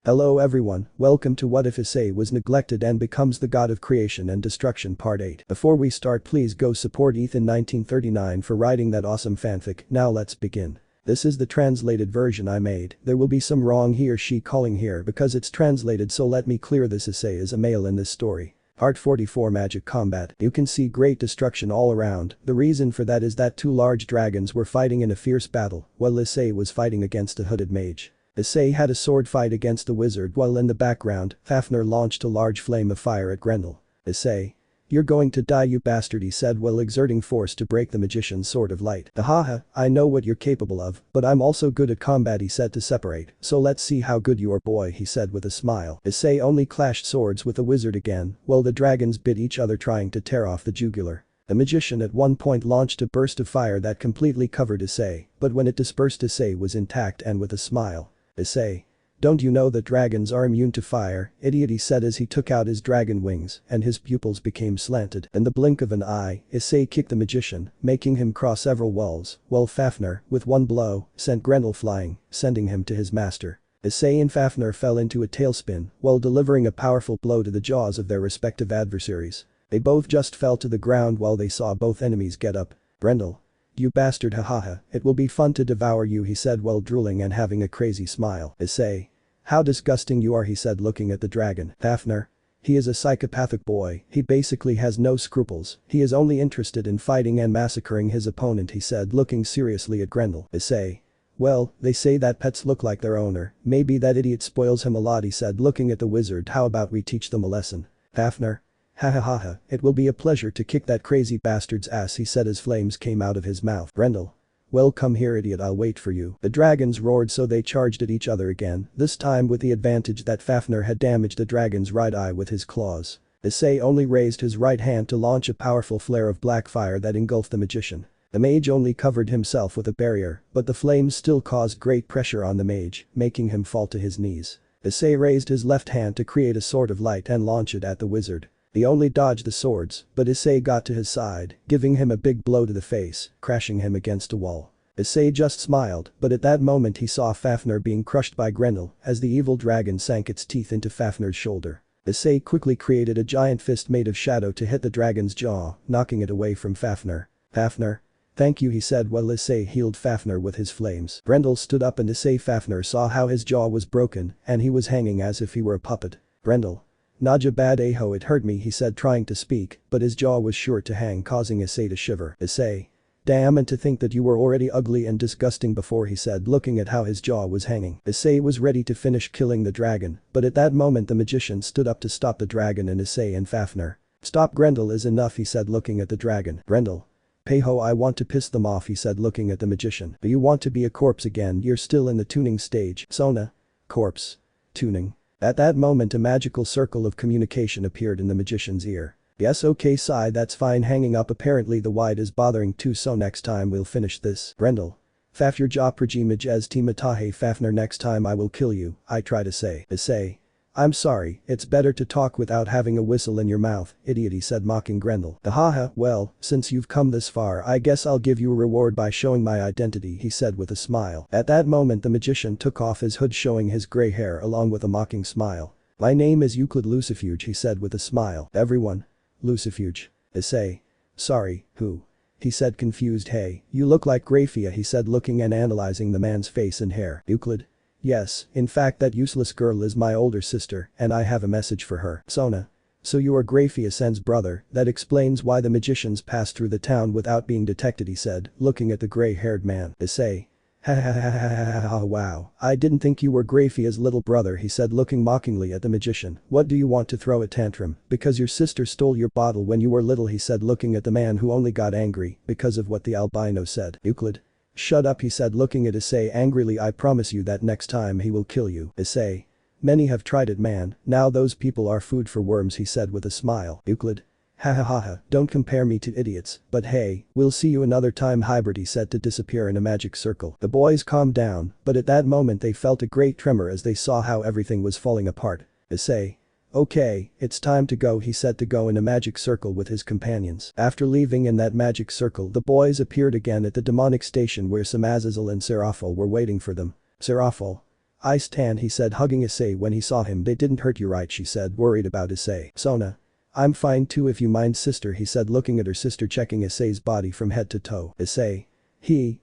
Hello everyone, welcome to What If Issei Was Neglected and Becomes the God of Creation and Destruction Part 8. Before we start, please go support Ethan 1939 for writing that awesome fanfic. Now let's begin. This is the translated version I made. There will be some wrong he or she calling here because it's translated, so let me clear this. Issei is a male in this story. Part 44 Magic Combat. You can see great destruction all around. The reason for that is that two large dragons were fighting in a fierce battle while Issei was fighting against a hooded mage. Issei had a sword fight against the wizard while in the background, Fafnir launched a large flame of fire at Grendel. Issei. "You're going to die, you bastard," he said while exerting force to break the magician's sword of light. "Haha, I know what you're capable of, but I'm also good at combat," he said to separate. "So let's see how good you are, boy," he said with a smile. Issei only clashed swords with the wizard again, while the dragons bit each other trying to tear off the jugular. The magician at one point launched a burst of fire that completely covered Issei, but when it dispersed, Issei was intact and with a smile. "Issei. Don't you know that dragons are immune to fire, idiot," he said as he took out his dragon wings and his pupils became slanted. In the blink of an eye, Issei kicked the magician, making him cross several walls, while Fafnir, with one blow, sent Grendel flying, sending him to his master. Issei and Fafnir fell into a tailspin while delivering a powerful blow to the jaws of their respective adversaries. They both just fell to the ground while they saw both enemies get up. "Grendel. You bastard, hahaha, it will be fun to devour you," he said while drooling and having a crazy smile. "Issei. How disgusting you are," he said looking at the dragon. "Fafnir. He is a psychopathic boy, he basically has no scruples, he is only interested in fighting and massacring his opponent," he said looking seriously at Grendel. "Issei. Well, they say that pets look like their owner, maybe that idiot spoils him a lot," he said looking at the wizard. "How about we teach them a lesson?" "Fafnir. Hahaha, it will be a pleasure to kick that crazy bastard's ass," he said as flames came out of his mouth. "Grendel. Well, come here, idiot, I'll wait for you." The dragons roared, so they charged at each other again, this time with the advantage that Fafnir had damaged the dragon's right eye with his claws. Issei only raised his right hand to launch a powerful flare of black fire that engulfed the magician. The mage only covered himself with a barrier, but the flames still caused great pressure on the mage, making him fall to his knees. Issei raised his left hand to create a sword of light and launch it at the wizard. He only dodged the swords, but Issei got to his side, giving him a big blow to the face, crashing him against a wall. Issei just smiled, but at that moment he saw Fafnir being crushed by Grendel as the evil dragon sank its teeth into Fafnir's shoulder. Issei quickly created a giant fist made of shadow to hit the dragon's jaw, knocking it away from Fafnir. "Fafnir. Thank you," he said while Issei healed Fafnir with his flames. Grendel stood up and Issei Fafnir saw how his jaw was broken and he was hanging as if he were a puppet. "Grendel. Naja bad aho, it hurt me," he said trying to speak, but his jaw was sure to hang, causing Issei to shiver. "Issei. Damn, and to think that you were already ugly and disgusting before," he said looking at how his jaw was hanging. Issei was ready to finish killing the dragon, but at that moment the magician stood up to stop the dragon and Issei and Fafnir. "Stop, Grendel is enough," he said looking at the dragon. "Grendel. Peiho, I want to piss them off," he said looking at the magician. "Do you want to be a corpse again? You're still in the tuning stage." "Sona. Corpse. Tuning." At that moment a magical circle of communication appeared in the magician's ear. "Yes, okay, Sai, that's fine, hanging up, apparently the white is bothering too, so next time we'll finish this." "Grendel. Fafnir Japrajimaj as Timatahe Fafnir, next time I will kill you," I try to say. "Issei. I'm sorry, it's better to talk without having a whistle in your mouth, idiot," he said mocking Grendel. "Haha, well, since you've come this far I guess I'll give you a reward by showing my identity," he said with a smile. At that moment the magician took off his hood showing his grey hair along with a mocking smile. "My name is Euclid Lucifuge," he said with a smile. "Everyone. Lucifuge. Issei. Sorry, who?" he said confused. "Hey, you look like Graphia," he said looking and analyzing the man's face and hair. "Euclid? Yes, in fact that useless girl is my older sister and I have a message for her." "Sona. So you are Graphia Sen's brother, that explains why the magicians passed through the town without being detected," he said, looking at the grey-haired man. "Issei. Ha, wow, I didn't think you were Graphia's little brother," he said looking mockingly at the magician. "What do you want to throw a tantrum? Because your sister stole your bottle when you were little," he said looking at the man who only got angry because of what the albino said. "Euclid. Shut up," he said looking at Issei angrily. "I promise you that next time he will kill you." "Issei. Many have tried it, man, now those people are food for worms," he said with a smile. "Euclid. Ha, don't compare me to idiots, but hey, we'll see you another time, hybrid," he said to disappear in a magic circle. The boys calmed down, but at that moment they felt a great tremor as they saw how everything was falling apart. "Issei. Okay, it's time to go," he said to go in a magic circle with his companions. After leaving in that magic circle the boys appeared again at the demonic station where Sam Azazel and Seraphil were waiting for them. "Seraphil. Iced tan, he said, hugging Issei when he saw him. They didn't hurt you, right, she said, worried about Issei. Sona. I'm fine too if you mind, sister, he said, looking at her sister, checking Issei's body from head to toe. Issei.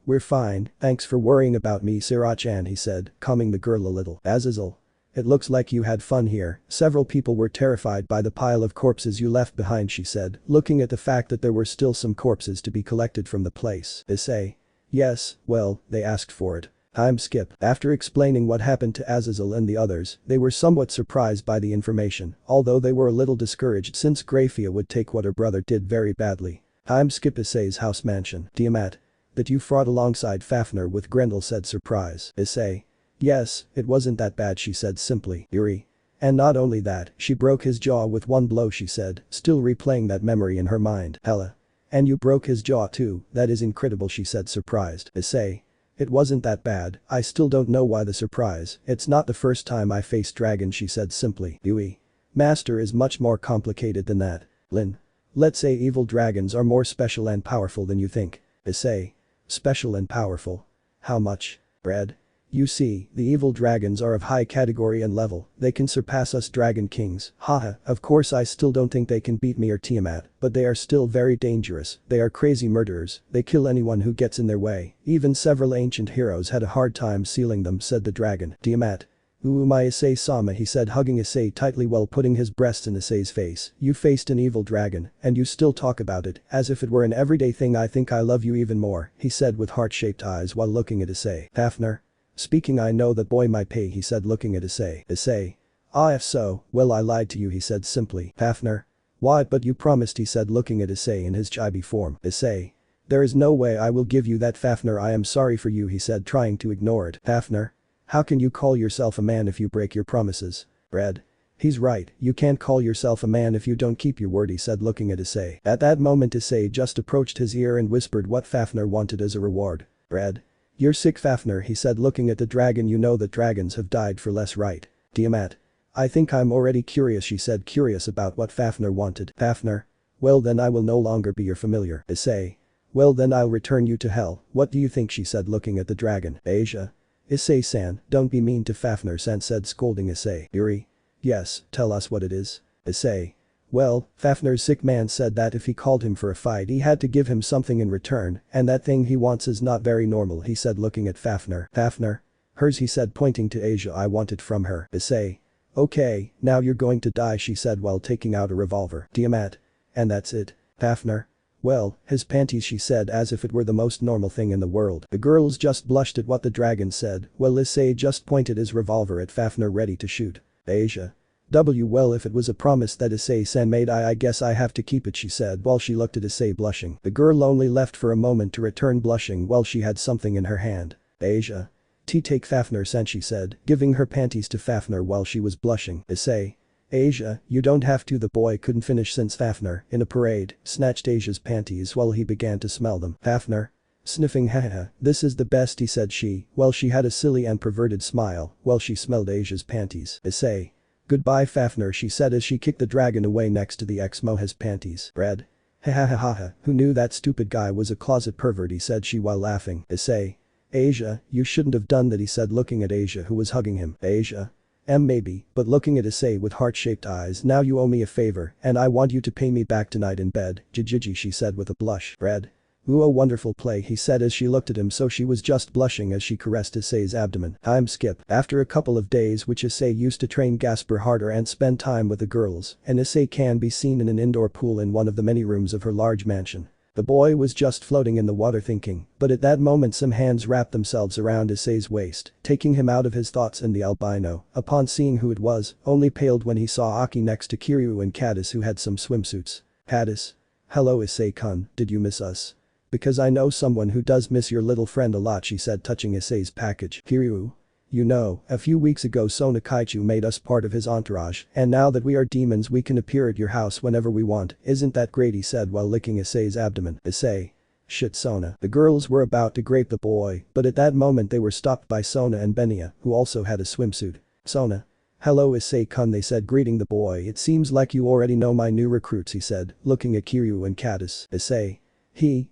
We're fine, thanks for worrying about me, Sirachan, he said, calming the girl a little. Azazel. It looks like you had fun here. Several people were terrified by the pile of corpses you left behind, she said, looking at the fact that there were still some corpses to be collected from the place. Issei. Yes, well, they asked for it. I'm Skip. After explaining what happened to Azazel and the others, they were somewhat surprised by the information, although they were a little discouraged since Grafia would take what her brother did very badly. I'm Skip. Issei's house mansion. Tiamat. That you fought alongside Fafnir with, Grendel said, surprise. Issei. Yes, it wasn't that bad, she said simply. Eerie. And not only that, she broke his jaw with one blow, she said, still replaying that memory in her mind. Hella. And you broke his jaw too, that is incredible, she said, surprised. Issei. It wasn't that bad, I still don't know why the surprise, it's not the first time I faced dragons, she said simply. Yui. Master is much more complicated than that. Lin. Let's say evil dragons are more special and powerful than you think. Issei. Special and powerful. How much? Red. You see, the evil dragons are of high category and level, they can surpass us dragon kings. Haha, of course I still don't think they can beat me or Tiamat, but they are still very dangerous, they are crazy murderers, they kill anyone who gets in their way, even several ancient heroes had a hard time sealing them, said the dragon. Tiamat. Ooh, my Issei-sama, he said, hugging Issei tightly while putting his breast in Issei's face. You faced an evil dragon, and you still talk about it, as if it were an everyday thing. I think I love you even more, he said with heart-shaped eyes while looking at Issei. Fafnir. Speaking, I know that boy might pay, he said, looking at Issei. Issei. Ah, if so, well, I lied to you, he said simply. Fafnir. What, but you promised, he said, looking at Issei in his chibi form. Issei. There is no way I will give you that, Fafnir. I am sorry for you, he said, trying to ignore it. Fafnir. How can you call yourself a man if you break your promises? Red. He's right, you can't call yourself a man if you don't keep your word, he said, looking at Issei. At that moment Issei just approached his ear and whispered what Fafnir wanted as a reward. Red. You're sick, Fafnir, he said, looking at the dragon. You know that dragons have died for less, right? Tiamat. I think I'm already curious, she said, curious about what Fafnir wanted. Fafnir. Well then I will no longer be your familiar. Issei. Well then I'll return you to hell. What do you think, she said, looking at the dragon. Asia. Issei-san, don't be mean to Fafnir-san, said, scolding Issei. Yuri. Yes, tell us what it is. Issei. Well, Fafnir's sick man said that if he called him for a fight he had to give him something in return, and that thing he wants is not very normal, he said, looking at Fafnir. Fafnir. Hers, he said, pointing to Asia. I want it from her. Issei. Okay, now you're going to die, she said while taking out a revolver. Tiamat. And that's it? Fafnir. Well, his panties, she said, as if it were the most normal thing in the world. The girls just blushed at what the dragon said, while Issei just pointed his revolver at Fafnir ready to shoot. Asia. Well, if it was a promise that Issei-san made, I guess I have to keep it, she said while she looked at Issei blushing. The girl only left for a moment to return blushing while she had something in her hand. Asia. Take Fafnir-san, she said, giving her panties to Fafnir while she was blushing. Issei. Asia, you don't have to. The boy couldn't finish since Fafnir, in a parade, snatched Asia's panties while he began to smell them. Fafnir. Sniffing. Haha, this is the best, he said while she had a silly and perverted smile while she smelled Asia's panties. Issei. Goodbye, Fafnir, she said as she kicked the dragon away next to the ex-Moha's panties. Red. Ha, who knew that stupid guy was a closet pervert, he said while laughing. Issei. Asia, you shouldn't have done that, he said, looking at Asia who was hugging him. Asia. Maybe, but looking at Issei with heart-shaped eyes. Now you owe me a favor, and I want you to pay me back tonight in bed. Jijiji, she said with a blush. Red. Ooh, a wonderful play, he said as she looked at him, so she was just blushing as she caressed Issei's abdomen. I'm Skip. After a couple of days which Issei used to train Gasper harder and spend time with the girls, and Issei can be seen in an indoor pool in one of the many rooms of her large mansion. The boy was just floating in the water thinking, but at that moment some hands wrapped themselves around Issei's waist, taking him out of his thoughts, and the albino, upon seeing who it was, only paled when he saw Aki next to Kiryu and Caddis, who had some swimsuits. Caddis. Hello Issei-kun, did you miss us? Because I know someone who does miss your little friend a lot, she said, touching Issei's package. Kiryu. You know, a few weeks ago Sona Kaichu made us part of his entourage, and now that we are demons we can appear at your house whenever we want. Isn't that great, he said while licking Issei's abdomen. Issei. Shit, Sona. The girls were about to grape the boy, but at that moment they were stopped by Sona and Benia, who also had a swimsuit. Sona. Hello Issei-kun, they said, greeting the boy. It seems like you already know my new recruits, he said, looking at Kiryu and Caddis. Issei.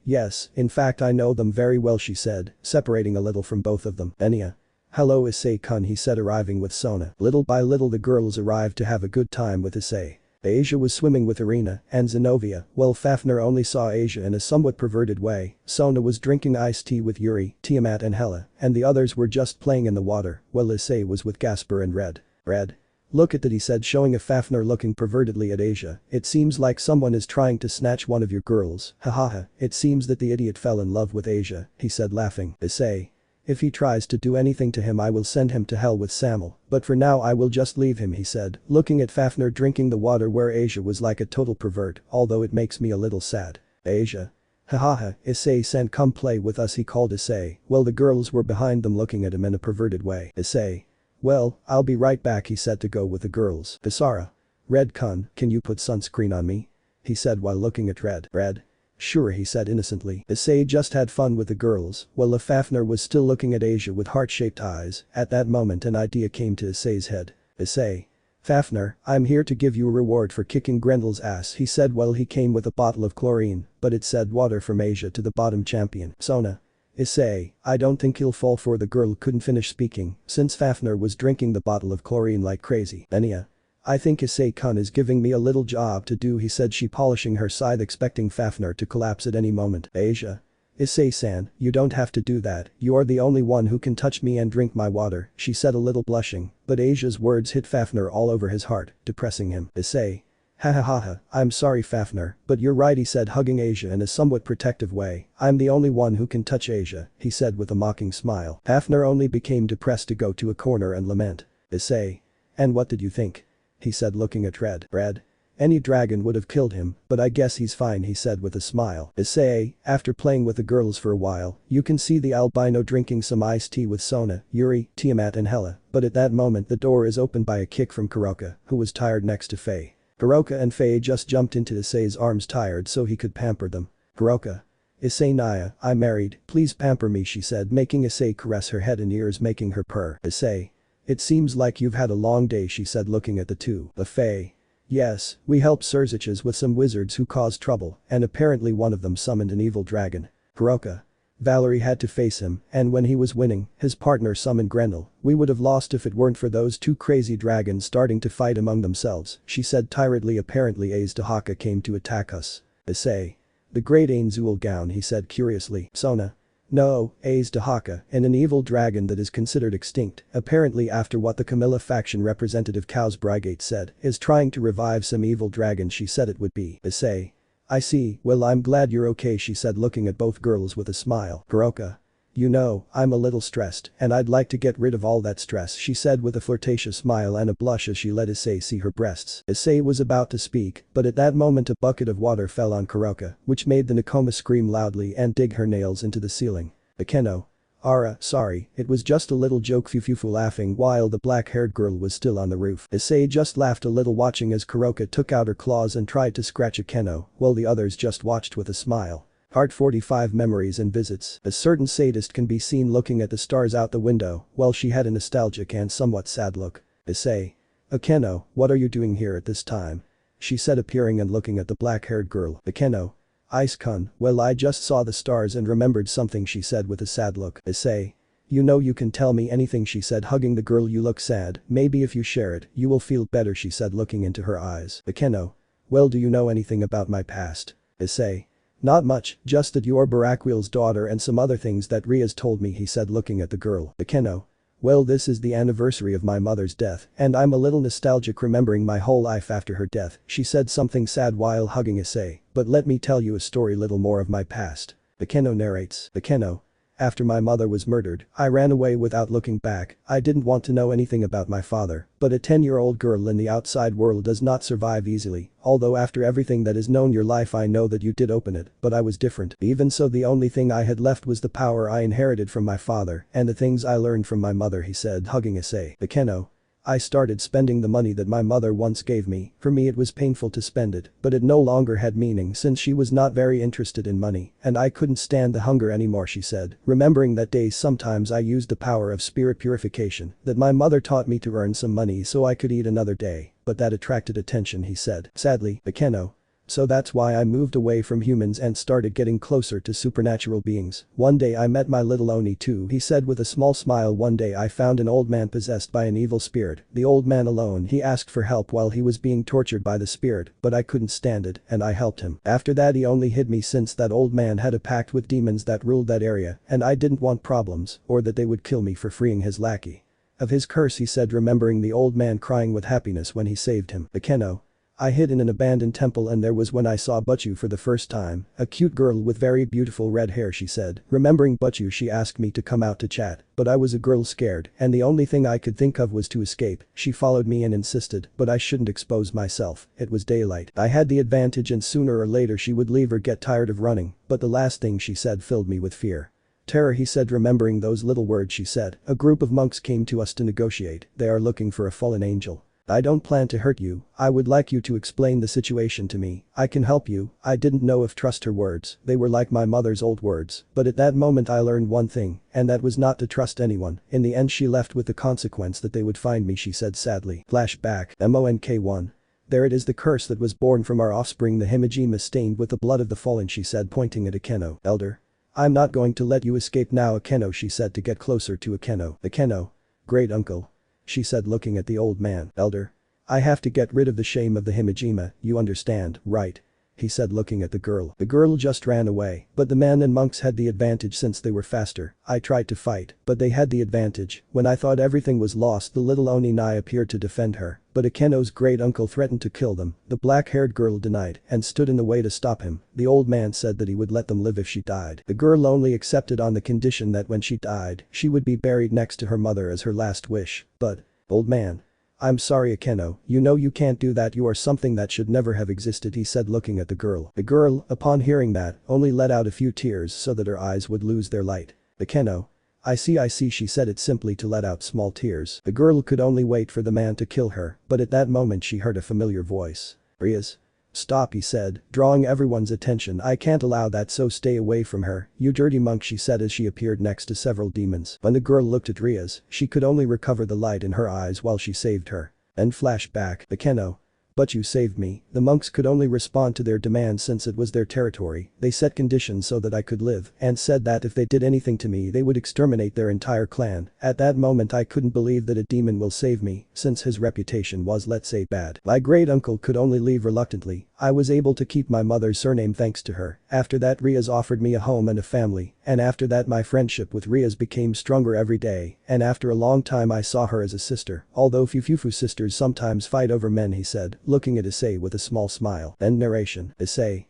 Yes, in fact I know them very well, she said, separating a little from both of them. Benia. "Hello Issei-kun," he said, arriving with Sona. Little by little the girls arrived to have a good time with Issei. Asia was swimming with Irina and Zenobia, while Fafnir only saw Asia in a somewhat perverted way. Sona was drinking iced tea with Yuri, Tiamat and Hela, and the others were just playing in the water, while Issei was with Gasper and Red. "Red? Look at that," he said, showing a Fafnir looking pervertedly at Asia. "It seems like someone is trying to snatch one of your girls, hahaha, it seems that the idiot fell in love with Asia," he said, laughing. "Issei. If he tries to do anything to him I will send him to hell with Samuel, but for now I will just leave him," he said, looking at Fafnir drinking the water where Asia was like a total pervert, although it makes me a little sad. "Asia. Hahaha, Issei-san, come play with us," he called Issei, while the girls were behind them looking at him in a perverted way. Issei. "Well, I'll be right back," he said to go with the girls. "Visara. Red-kun, can you put sunscreen on me?" he said while looking at Red. "Red? Sure," he said innocently. Issei just had fun with the girls, while Fafnir was still looking at Asia with heart-shaped eyes. At that moment an idea came to Issei's head. "Issei. Fafnir, I'm here to give you a reward for kicking Grendel's ass," he said while he came with a bottle of chlorine, but it said water from Asia to the bottom champion. "Sona. Issei, I don't think he'll fall for." The girl couldn't finish speaking since Fafnir was drinking the bottle of chlorine like crazy. "Enya. I think Issei-kun is giving me a little job to do," he said, she polishing her scythe, expecting Fafnir to collapse at any moment. "Asia. Issei-san, you don't have to do that, you are the only one who can touch me and drink my water," she said, a little blushing, but Asia's words hit Fafnir all over his heart, depressing him. "Issei. Ha, I'm sorry Fafnir, but you're right," he said, hugging Asia in a somewhat protective way. "I'm the only one who can touch Asia," he said with a mocking smile. Fafnir only became depressed to go to a corner and lament. "Issei. And what did you think?" he said, looking at Red. "Red? Any dragon would have killed him, but I guess he's fine," he said with a smile. "Issei, after playing with the girls for a while, you can see the albino drinking some iced tea with Sona, Yuri, Tiamat and Hela, but at that moment the door is opened by a kick from Kuroka, who was tired next to Faye. Kuroka and Faye just jumped into Issei's arms, tired so he could pamper them. "Kuroka. Issei Naya, I'm married, please pamper me," she said, making Issei caress her head and ears, making her purr. "Issei. It seems like you've had a long day," she said, looking at the two. Faye. "Yes, we helped Surziches with some wizards who caused trouble, and apparently one of them summoned an evil dragon." Kuroka. "Valerie had to face him, and when he was winning, his partner summoned Grendel. We would have lost if it weren't for those two crazy dragons starting to fight among themselves," she said tiredly. "Apparently Ais Dahaka came to attack us." Issei. "The great Ainzul gown," he said curiously. Sona. "No, Ais Dahaka, and an evil dragon that is considered extinct, apparently after what the Camilla faction representative Cow's Brigate said, is trying to revive some evil dragon she said it would be." Issei. "I see, well I'm glad you're okay," she said, looking at both girls with a smile. Kuroka. "You know, I'm a little stressed, and I'd like to get rid of all that stress," she said with a flirtatious smile and a blush as she let Issei see her breasts. Issei was about to speak, but at that moment a bucket of water fell on Kuroka, which made the Nakoma scream loudly and dig her nails into the ceiling. "Akeno. Ara, sorry, it was just a little joke," Fufufu laughing while the black-haired girl was still on the roof. Issei just laughed a little, watching as Kuroka took out her claws and tried to scratch Akeno, while the others just watched with a smile. Part 45 Memories and Visits. A certain sadist can be seen looking at the stars out the window while she had a nostalgic and somewhat sad look. Issei. "Akeno, what are you doing here at this time?" she said, appearing and looking at the black-haired girl. Akeno. "Ice-kun, well I just saw the stars and remembered something," she said with a sad look. Issei. "You know you can tell me anything," she said, hugging the girl. "You look sad, maybe if you share it, you will feel better," she said, looking into her eyes. Akeno. "Well, do you know anything about my past?" Issei. "Not much, just that you're Barakwil's daughter and some other things that Ria's told me," he said, looking at the girl. Akeno. "Well, this is the anniversary of my mother's death, and I'm a little nostalgic remembering my whole life after her death," she said something sad while hugging Issei, "but let me tell you a story, little more of my past." Akeno narrates. Akeno. "After my mother was murdered, I ran away without looking back. I didn't want to know anything about my father, but a 10-year-old girl in the outside world does not survive easily, although after everything that is known your life I know that you did open it, but I was different. Even so, the only thing I had left was the power I inherited from my father and the things I learned from my mother," he said, hugging Issei. Akeno. "I started spending the money that my mother once gave me. For me it was painful to spend it, but it no longer had meaning since she was not very interested in money, and I couldn't stand the hunger anymore," she said, remembering that day. "Sometimes I used the power of spirit purification that my mother taught me to earn some money so I could eat another day, but that attracted attention," he said. Sadly. Akeno. So that's why I moved away from humans and started getting closer to supernatural beings. One day I met my little Oni too, he said with a small smile. One day I found an old man possessed by an evil spirit. The old man alone, he asked for help while he was being tortured by the spirit, but I couldn't stand it and I helped him. After that he only hid me since that old man had a pact with demons that ruled that area and I didn't want problems or that they would kill me for freeing his lackey. Of his curse he said, remembering the old man crying with happiness when he saved him. Akeno. I hid in an abandoned temple and there was when I saw Butchu for the first time, a cute girl with very beautiful red hair, she said. Remembering Butchu, she asked me to come out to chat, but I was a girl scared and the only thing I could think of was to escape. She followed me and insisted, but I shouldn't expose myself. It was daylight. I had the advantage and sooner or later she would leave or get tired of running, but the last thing she said filled me with fear. Terror, he said, remembering those little words she said. A group of monks came to us to negotiate. They are looking for a fallen angel. I don't plan to hurt you, I would like you to explain the situation to me, I can help you. I didn't know if trust her words, they were like my mother's old words, but at that moment I learned one thing, and that was not to trust anyone. In the end she left with the consequence that they would find me, she said sadly. Flashback. MONK1. There it is, the curse that was born from our offspring, the himajima stained with the blood of the fallen, she said, pointing at Akeno. Elder. I'm not going to let you escape now, Akeno, she said to get closer to Akeno. Akeno. Great uncle. She said looking at the old man. Elder. I have to get rid of the shame of the himajima, you understand, right? He said looking at the girl. The girl just ran away, but the men and monks had the advantage since they were faster. I tried to fight, but they had the advantage. When I thought everything was lost, the little Oni Nai appeared to defend her, but Akeno's great uncle threatened to kill them. The black-haired girl denied and stood in the way to stop him. The old man said that he would let them live if she died. The girl only accepted on the condition that when she died, she would be buried next to her mother as her last wish. But, old man. I'm sorry, Akeno, you know you can't do that, you are something that should never have existed, he said looking at the girl. The girl, upon hearing that, only let out a few tears so that her eyes would lose their light. Akeno. I see, she said it simply to let out small tears. The girl could only wait for the man to kill her, but at that moment she heard a familiar voice. Riaz. Stop, he said, drawing everyone's attention. I can't allow that, so stay away from her, you dirty monk, she said as she appeared next to several demons. When the girl looked at Riaz, she could only recover the light in her eyes while she saved her. And flashback. Akeno. But you saved me. The monks could only respond to their demands since it was their territory. They set conditions so that I could live and said that if they did anything to me they would exterminate their entire clan. At that moment I couldn't believe that a demon will save me since his reputation was, let's say, bad. My great uncle could only leave reluctantly. I was able to keep my mother's surname thanks to her. After that Riaz offered me a home and a family, and after that my friendship with Riaz became stronger every day, and after a long time I saw her as a sister. Although Fufufu sisters sometimes fight over men, he said, looking at Issei with a small smile. End narration. Issei.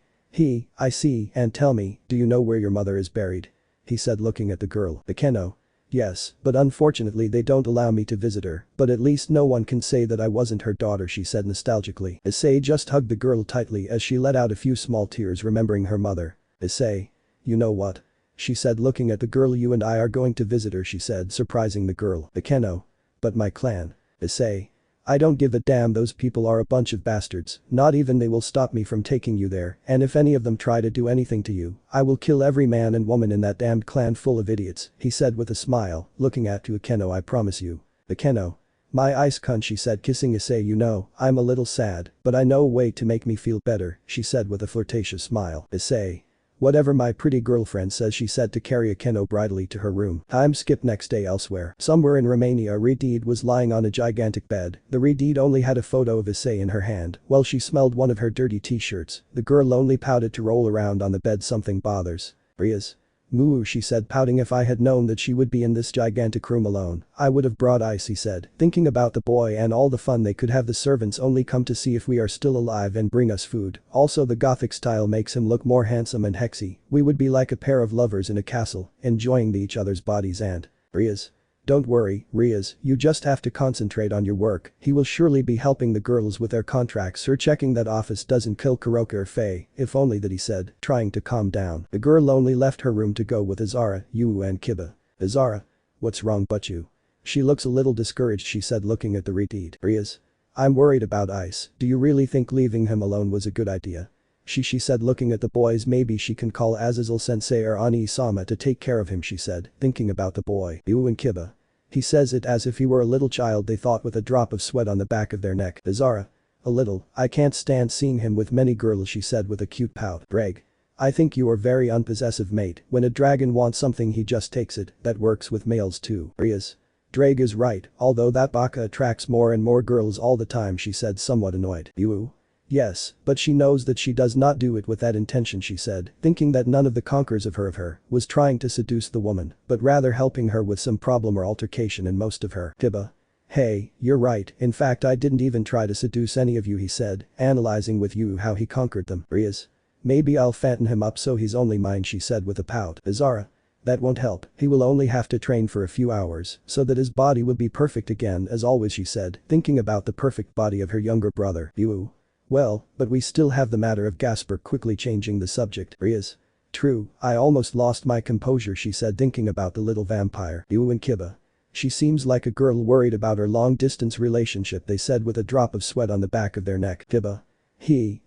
I see, and tell me, do you know where your mother is buried? He said looking at the girl. Akeno. Yes, but unfortunately they don't allow me to visit her, but at least no one can say that I wasn't her daughter, she said nostalgically. Issei just hugged the girl tightly as she let out a few small tears remembering her mother. Issei. You know what? She said looking at the girl, you and I are going to visit her, she said, surprising the girl. Akeno. But my clan. Issei. I don't give a damn, those people are a bunch of bastards, not even they will stop me from taking you there, and if any of them try to do anything to you, I will kill every man and woman in that damned clan full of idiots, he said with a smile, looking at Akeno. I promise you. Akeno. My ice cunt, she said kissing Issei. You know, I'm a little sad, but I know a way to make me feel better, she said with a flirtatious smile. Issei. Whatever my pretty girlfriend says, she said to carry Akeno bridally to her room. Time skip. Next day elsewhere. Somewhere in Romania, Redeed was lying on a gigantic bed. The Redeed only had a photo of Issei in her hand while she smelled one of her dirty t-shirts. The girl only pouted to roll around on the bed. Something bothers. Riaz. Moo, she said, pouting. If I had known that she would be in this gigantic room alone, I would have brought ice, he said, thinking about the boy and all the fun they could have. The servants only come to see if we are still alive and bring us food. Also the gothic style makes him look more handsome and hexy. We would be like a pair of lovers in a castle, enjoying each other's bodies. And Riaz. Don't worry, Riaz, you just have to concentrate on your work. He will surely be helping the girls with their contracts or checking that office doesn't kill Kuroka or Faye, if only that, he said, trying to calm down. The girl only left her room to go with Azara, Yu and Kiba. Azara. What's wrong, Butchu? She looks a little discouraged, she said looking at the Redeed. Riaz. I'm worried about Ice. Do you really think leaving him alone was a good idea? She said looking at the boys. Maybe she can call Azazel sensei or Ani-sama to take care of him, she said, thinking about the boy. Yu and Kiba. He says it as if he were a little child, they thought, with a drop of sweat on the back of their neck. Azara. A little, I can't stand seeing him with many girls, she said with a cute pout. Dreg. I think you are very unpossessive, mate. When a dragon wants something he just takes it. That works with males too. Rias. Dreg is right, although that baka attracts more and more girls all the time, she said somewhat annoyed. You? Yes, but she knows that she does not do it with that intention, she said, thinking that none of the conquerors of her was trying to seduce the woman, but rather helping her with some problem or altercation in most of her. Tiba. Hey, you're right, in fact I didn't even try to seduce any of you, he said, analyzing with you how he conquered them. Rias. Maybe I'll fatten him up so he's only mine, she said with a pout. Azara. That won't help, he will only have to train for a few hours so that his body will be perfect again as always, she said, thinking about the perfect body of her younger brother. You. Well, but we still have the matter of Gasper, quickly changing the subject. Rias. True, I almost lost my composure, she said, thinking about the little vampire. You and Kiba. She seems like a girl worried about her long-distance relationship, they said with a drop of sweat on the back of their neck. Kiba.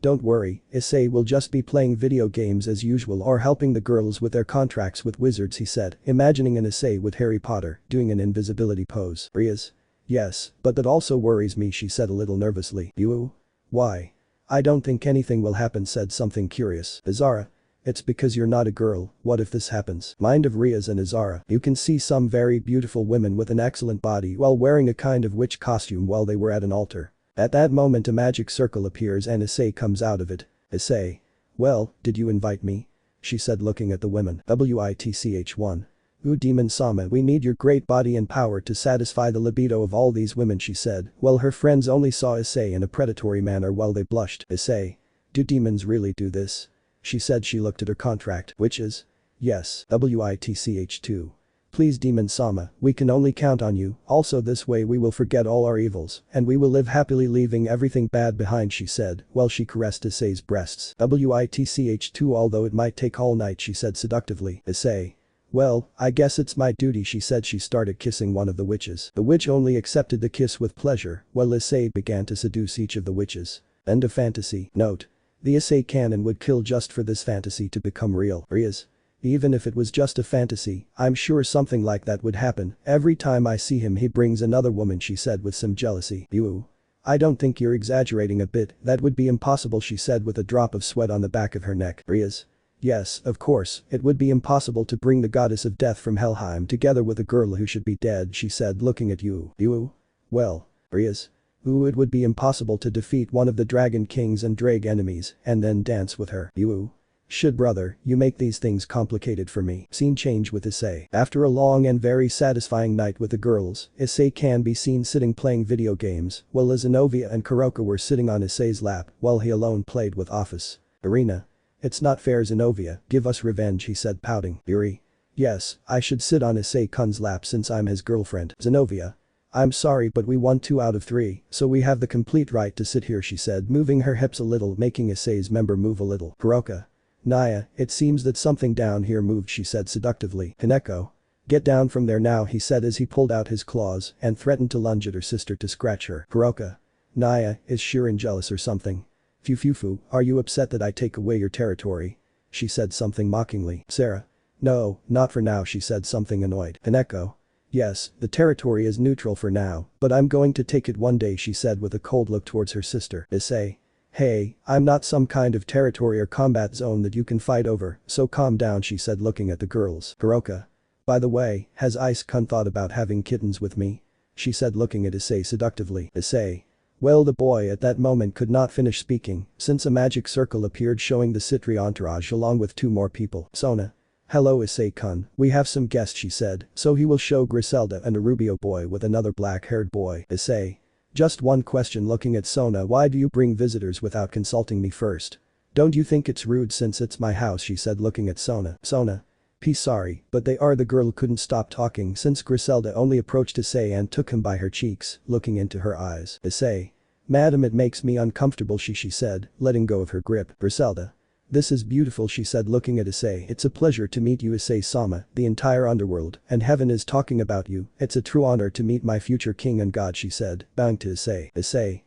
Don't worry, Issei will just be playing video games as usual or helping the girls with their contracts with wizards, he said, imagining an Issei with Harry Potter doing an invisibility pose. Rias. Yes, but that also worries me, she said a little nervously. You? Why? I don't think anything will happen, said something curious. Azara. It's because you're not a girl. What if this happens? Mind of Riaz and Azara. You can see some very beautiful women with an excellent body while wearing a kind of witch costume while they were at an altar. At that moment a magic circle appears and Issei comes out of it. Issei. Well, did you invite me? She said looking at the women. Witch1. Ooh, Demon Sama, we need your great body and power to satisfy the libido of all these women, she said, while her friends only saw Issei in a predatory manner while they blushed. Issei. Do demons really do this? She said. She looked at her contract. Witches? Yes. Witch2. Please, Demon Sama, we can only count on you, also this way we will forget all our evils, and we will live happily leaving everything bad behind, she said, while she caressed Issei's breasts. Witch2, although it might take all night, she said seductively. Issei. Well, I guess it's my duty, she said. She started kissing one of the witches. The witch only accepted the kiss with pleasure, while Issei began to seduce each of the witches. End of fantasy. Note. The Issei canon would kill just for this fantasy to become real. Riaz. Even if it was just a fantasy, I'm sure something like that would happen. Every time I see him he brings another woman, she said with some jealousy. You. I don't think you're exaggerating a bit, that would be impossible, she said with a drop of sweat on the back of her neck. Riaz. Yes, of course, it would be impossible to bring the goddess of death from Helheim together with a girl who should be dead, she said looking at you. You? Well. Riaz. Ooh, it would be impossible to defeat one of the dragon kings and drag enemies and then dance with her. You? Should brother, you make these things complicated for me. Scene change with Issei. After a long and very satisfying night with the girls, Issei can be seen sitting playing video games while Zenovia and Kuroka were sitting on Issei's lap while he alone played with Office. Arena. It's not fair, Zenovia, give us revenge, he said pouting. Yuri. Yes, I should sit on Issei-kun's lap since I'm his girlfriend. Zenovia. I'm sorry but we won 2 out of 3, so we have the complete right to sit here, she said moving her hips a little, making Issei's member move a little. Kuroka. Naya, it seems that something down here moved, she said seductively. Hineko. Get down from there now, he said as he pulled out his claws and threatened to lunge at her sister to scratch her. Kuroka. Naya, is Shirin jealous or something? Fufufu, are you upset that I take away your territory? She said something mockingly. Sarah. No, not for now, she said something annoyed. Hineko. Yes, the territory is neutral for now, but I'm going to take it one day, she said with a cold look towards her sister. Issei. Hey, I'm not some kind of territory or combat zone that you can fight over, so calm down, she said looking at the girls. Kuroka. By the way, has Ice-kun thought about having kittens with me? She said looking at Issei seductively. Issei. Well, the boy at that moment could not finish speaking since a magic circle appeared showing the Citri entourage along with 2 more people. Sona. Hello Issei-kun, we have some guests, she said, so he will show Griselda and a Rubio boy with another black-haired boy. Issei. Just one question looking at Sona, why do you bring visitors without consulting me first? Don't you think it's rude since it's my house, she said looking at Sona. Sona. Sorry, but they are. The girl couldn't stop talking since Griselda only approached Issei and took him by her cheeks, looking into her eyes. Issei. Madam, it makes me uncomfortable, she said, letting go of her grip. Griselda. This is beautiful, she said looking at Issei. It's a pleasure to meet you, Issei-sama, the entire underworld and heaven is talking about you. It's a true honor to meet my future king and god, she said, bowing to Issei. Issei.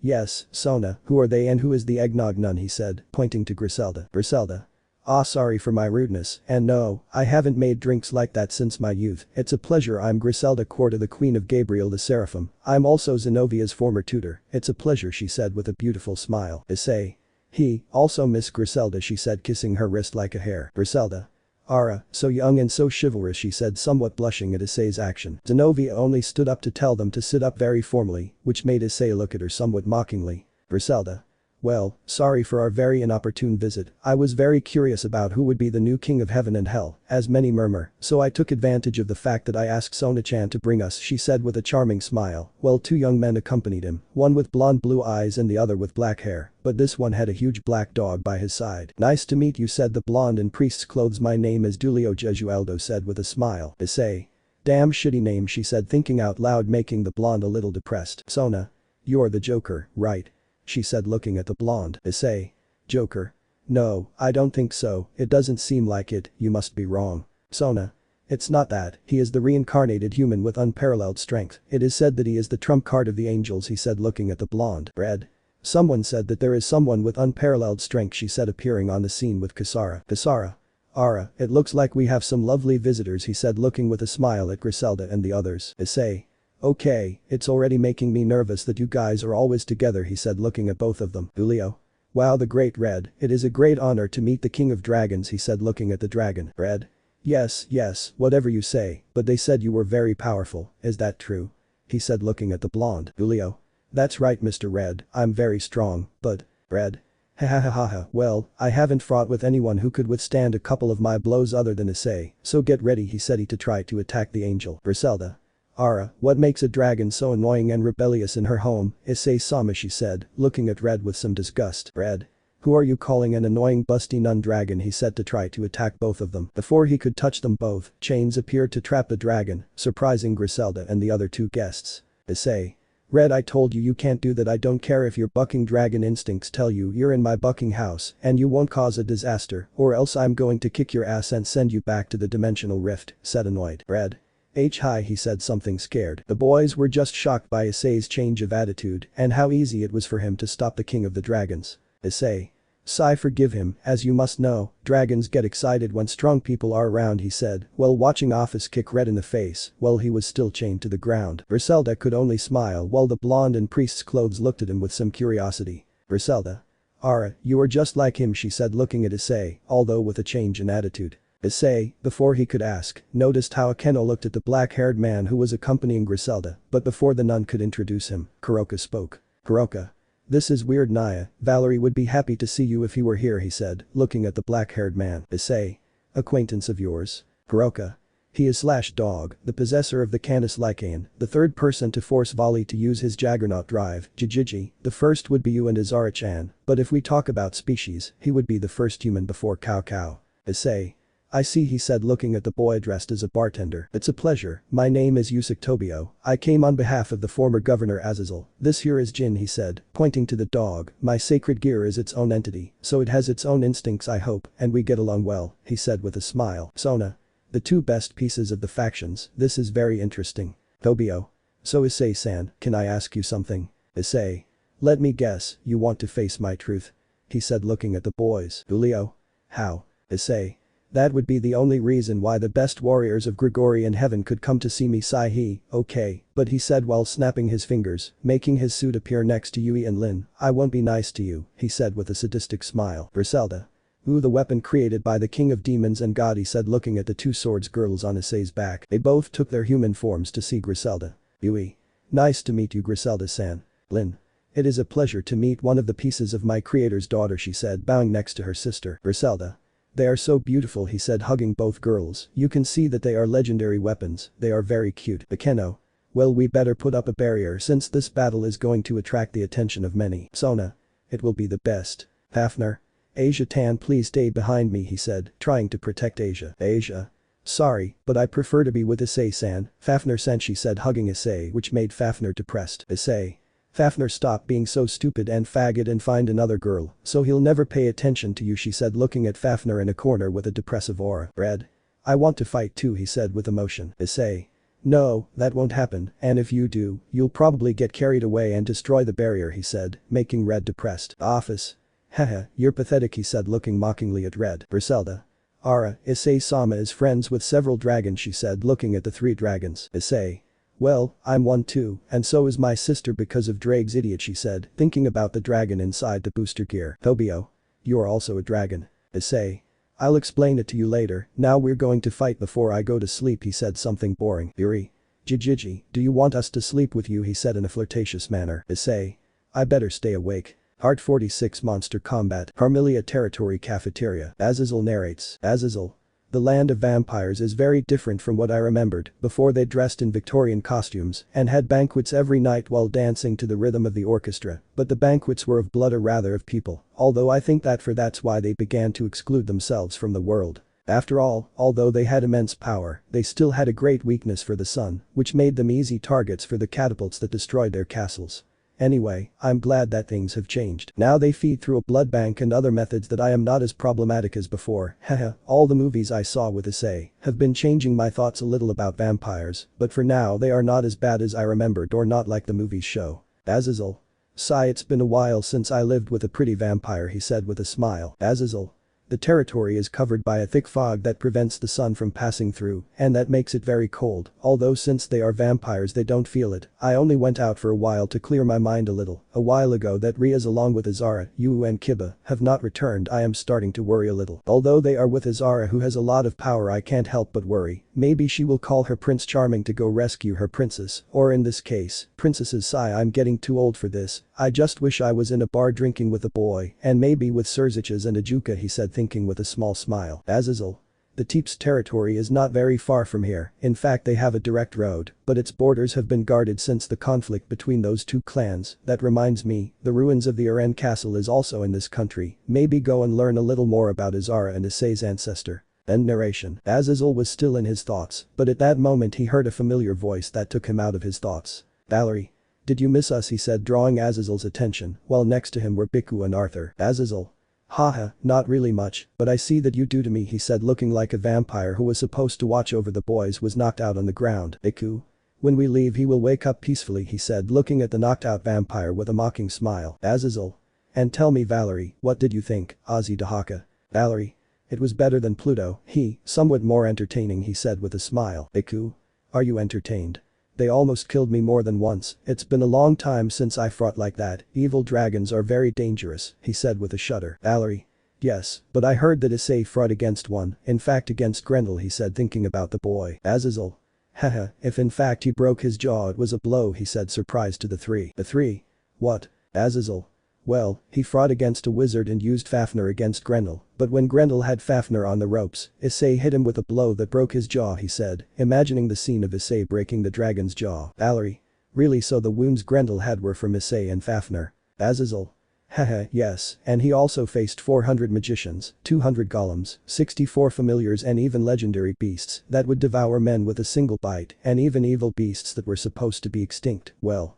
Yes, Sona, who are they and who is the eggnog nun, he said, pointing to Griselda. Griselda. "Ah, sorry for my rudeness, and no, I haven't made drinks like that since my youth. It's a pleasure. I'm Griselda Corda, the queen of Gabriel the Seraphim. I'm also Zenovia's former tutor. It's a pleasure," she said with a beautiful smile. Issei. He, also Miss Griselda, she said, kissing her wrist like a hare. Griselda. Ara, so young and so chivalrous, she said, somewhat blushing at Issei's action. Zenovia only stood up to tell them to sit up very formally, which made Issei look at her somewhat mockingly. Griselda. "Well, sorry for our very inopportune visit. I was very curious about who would be the new king of heaven and hell, as many murmur, so I took advantage of the fact that I asked Sona-chan to bring us," she said with a charming smile. Well, two young men accompanied him, one with blonde blue eyes and the other with black hair, but this one had a huge black dog by his side. "Nice to meet you," said the blonde in priest's clothes. "My name is Dulio Jesualdo," said with a smile. Issei. "Damn shitty name," she said, thinking out loud, making the blonde a little depressed. "Sona. You're the Joker, right?" she said, looking at the blonde. Issei. "Joker? No, I don't think so, it doesn't seem like it, you must be wrong." Sona. "It's not that, he is the reincarnated human with unparalleled strength. It is said that he is the trump card of the angels," he said, looking at the blonde. Red. "Someone said that there is someone with unparalleled strength," she said, appearing on the scene with Kisara. Kisara. "Ara, it looks like we have some lovely visitors," he said, looking with a smile at Griselda and the others. Issei. "Okay, it's already making me nervous that you guys are always together," he said, looking at both of them. Julio. "Wow, the great Red, it is a great honor to meet the king of dragons," he said, looking at the dragon. Red. Yes, whatever you say, but they said you were very powerful, is that true?" he said, looking at the blonde. Julio. "That's right, Mr. Red, I'm very strong, but..." Red. "Ha, well, I haven't fought with anyone who could withstand a couple of my blows other than Issei, so get ready," he said to try to attack the angel. Griselda. "Ara, what makes a dragon so annoying and rebellious in her home, Issei-sama," she said, looking at Red with some disgust. Red. "Who are you calling an annoying busty nun dragon?" he said to try to attack both of them. Before he could touch them both, chains appeared to trap the dragon, surprising Griselda and the other two guests. Issei. "Red, I told you can't do that. I don't care if your bucking dragon instincts tell you you're in my bucking house and you won't cause a disaster, or else I'm going to kick your ass and send you back to the dimensional rift," said annoyed. Red. "Hi," he said, something scared. The boys were just shocked by Issei's change of attitude and how easy it was for him to stop the king of the dragons. Issei. "Sai, forgive him, as you must know, dragons get excited when strong people are around," he said, while watching Office kick Red in the face while he was still chained to the ground. Griselda could only smile while the blonde in priest's clothes looked at him with some curiosity. Griselda. "Ara, you are just like him," she said, looking at Issei, although with a change in attitude. Issei, before he could ask, noticed how Akeno looked at the black-haired man who was accompanying Griselda, but before the nun could introduce him, Kuroka spoke. Kuroka. "This is weird, Naya. Valerie would be happy to see you if he were here," he said, looking at the black-haired man. Issei. "Acquaintance of yours?" Kuroka. "He is /dog, the possessor of the Canis Lycaon, the third person to force Vali to use his Juggernaut drive, Jijiji. The first would be you and Azara-chan, but if we talk about species, he would be the first human before Cao Cao." Issei. "I see," he said, looking at the boy dressed as a bartender. "It's a pleasure. My name is Yusuk Tobio. I came on behalf of the former governor Azazel. This here is Jin," he said, pointing to the dog. "My sacred gear is its own entity, so it has its own instincts, I hope, and we get along well," he said with a smile. Sona. "The two best pieces of the factions, this is very interesting." Tobio. "So Issei-san, can I ask you something?" Issei. "Let me guess, you want to face my truth?" he said, looking at the boys. Julio. "How?" Issei. "That would be the only reason why the best warriors of Grigori in heaven could come to see me." He, "Okay, but," he said while snapping his fingers, making his suit appear next to Yui and Lin, "I won't be nice to you," he said with a sadistic smile. Griselda. "Ooh, the weapon created by the king of demons and god," he said, looking at the two swords girls on Issei's back. They both took their human forms to see Griselda. Yui. "Nice to meet you, Griselda-san." Lin. "It is a pleasure to meet one of the pieces of my creator's daughter," she said, bowing next to her sister. Griselda. "They are so beautiful," he said, hugging both girls. "You can see that they are legendary weapons, they are very cute." Akeno. "Well, we better put up a barrier since this battle is going to attract the attention of many." Sona. "It will be the best." Fafnir. "Asia-tan, please stay behind me," he said, trying to protect Asia. Asia. "Sorry, but I prefer to be with Issei-san." Fafnir-san, she said, hugging Issei, which made Fafnir depressed. Issei. "Fafnir, stop being so stupid and faggot and find another girl, so he'll never pay attention to you," she said, looking at Fafnir in a corner with a depressive aura. Red. "I want to fight too," he said with emotion. Issei. "No, that won't happen, and if you do, you'll probably get carried away and destroy the barrier," he said, making Red depressed. Office. Haha, you're pathetic, he said looking mockingly at Red. Griselda. Issei-sama is friends with several dragons, she said looking at the 3 dragons. Issei. Well, I'm one too, and so is my sister because of Drake's idiot, she said, thinking about the dragon inside the booster gear. Tobio. You're also a dragon. Issei. I'll explain it to you later, now we're going to fight before I go to sleep, he said something boring. Yuri. Jijiji, do you want us to sleep with you, he said in a flirtatious manner. Issei. I better stay awake. Art 46 Monster Combat. Harmilia Territory Cafeteria. Azazel narrates. Azazel. The land of vampires is very different from what I remembered before they dressed in Victorian costumes and had banquets every night while dancing to the rhythm of the orchestra, but the banquets were of blood or rather of people, although I think that's why they began to exclude themselves from the world. After all, although they had immense power, they still had a great weakness for the sun, which made them easy targets for the catapults that destroyed their castles. Anyway, I'm glad that things have changed. Now they feed through a blood bank and other methods that I am not as problematic as before. Haha, all the movies I saw with Issei have been changing my thoughts a little about vampires, but for now they are not as bad as I remembered or not like the movies show. Azazel. Sigh, it's been a while since I lived with a pretty vampire, he said with a smile. Azazel. The territory is covered by a thick fog that prevents the sun from passing through, and that makes it very cold, although since they are vampires they don't feel it. I only went out for a while to clear my mind a little. A while ago that Riaz along with Azara, Yu and Kiba have not returned. I am starting to worry a little. Although they are with Azara who has a lot of power, I can't help but worry. Maybe she will call her Prince Charming to go rescue her princess, or in this case, Princesses. Sigh, I'm getting too old for this. I just wish I was in a bar drinking with a boy, and maybe with Surziches and Ajuka, he said thinking with a small smile. Azazel. The Teeps territory is not very far from here, in fact they have a direct road, but its borders have been guarded since the conflict between those 2 clans. That reminds me, the ruins of the Uren castle is also in this country, maybe go and learn a little more about Azara and Issei's ancestor. End narration. Azazel was still in his thoughts, but at that moment he heard a familiar voice that took him out of his thoughts. Valerie. Did you miss us, he said drawing Azazel's attention, while next to him were Biku and Arthur. Azazel. Haha, not really much, but I see that you do to me, he said looking like a vampire who was supposed to watch over the boys was knocked out on the ground. Biku. When we leave he will wake up peacefully, he said looking at the knocked out vampire with a mocking smile. Azazel. And tell me Valerie, what did you think, Ozzy Dahaka? Valerie. It was better than Pluto, somewhat more entertaining, he said with a smile. Biku. Are you entertained? They almost killed me more than once. It's been a long time since I fought like that. Evil dragons are very dangerous, he said with a shudder. Valerie. Yes, but I heard that Issei fought against one, in fact against Grendel, he said thinking about the boy. Azazel. Haha, if in fact he broke his jaw it was a blow, he said surprised to the 3. The 3? What? Azazel. Well, he fought against a wizard and used Fafnir against Grendel, but when Grendel had Fafnir on the ropes, Issei hit him with a blow that broke his jaw, he said, imagining the scene of Issei breaking the dragon's jaw. Valerie. Really, so the wounds Grendel had were from Issei and Fafnir? Azazel. Haha, yes, and he also faced 400 magicians, 200 golems, 64 familiars and even legendary beasts that would devour men with a single bite, and even evil beasts that were supposed to be extinct. Well.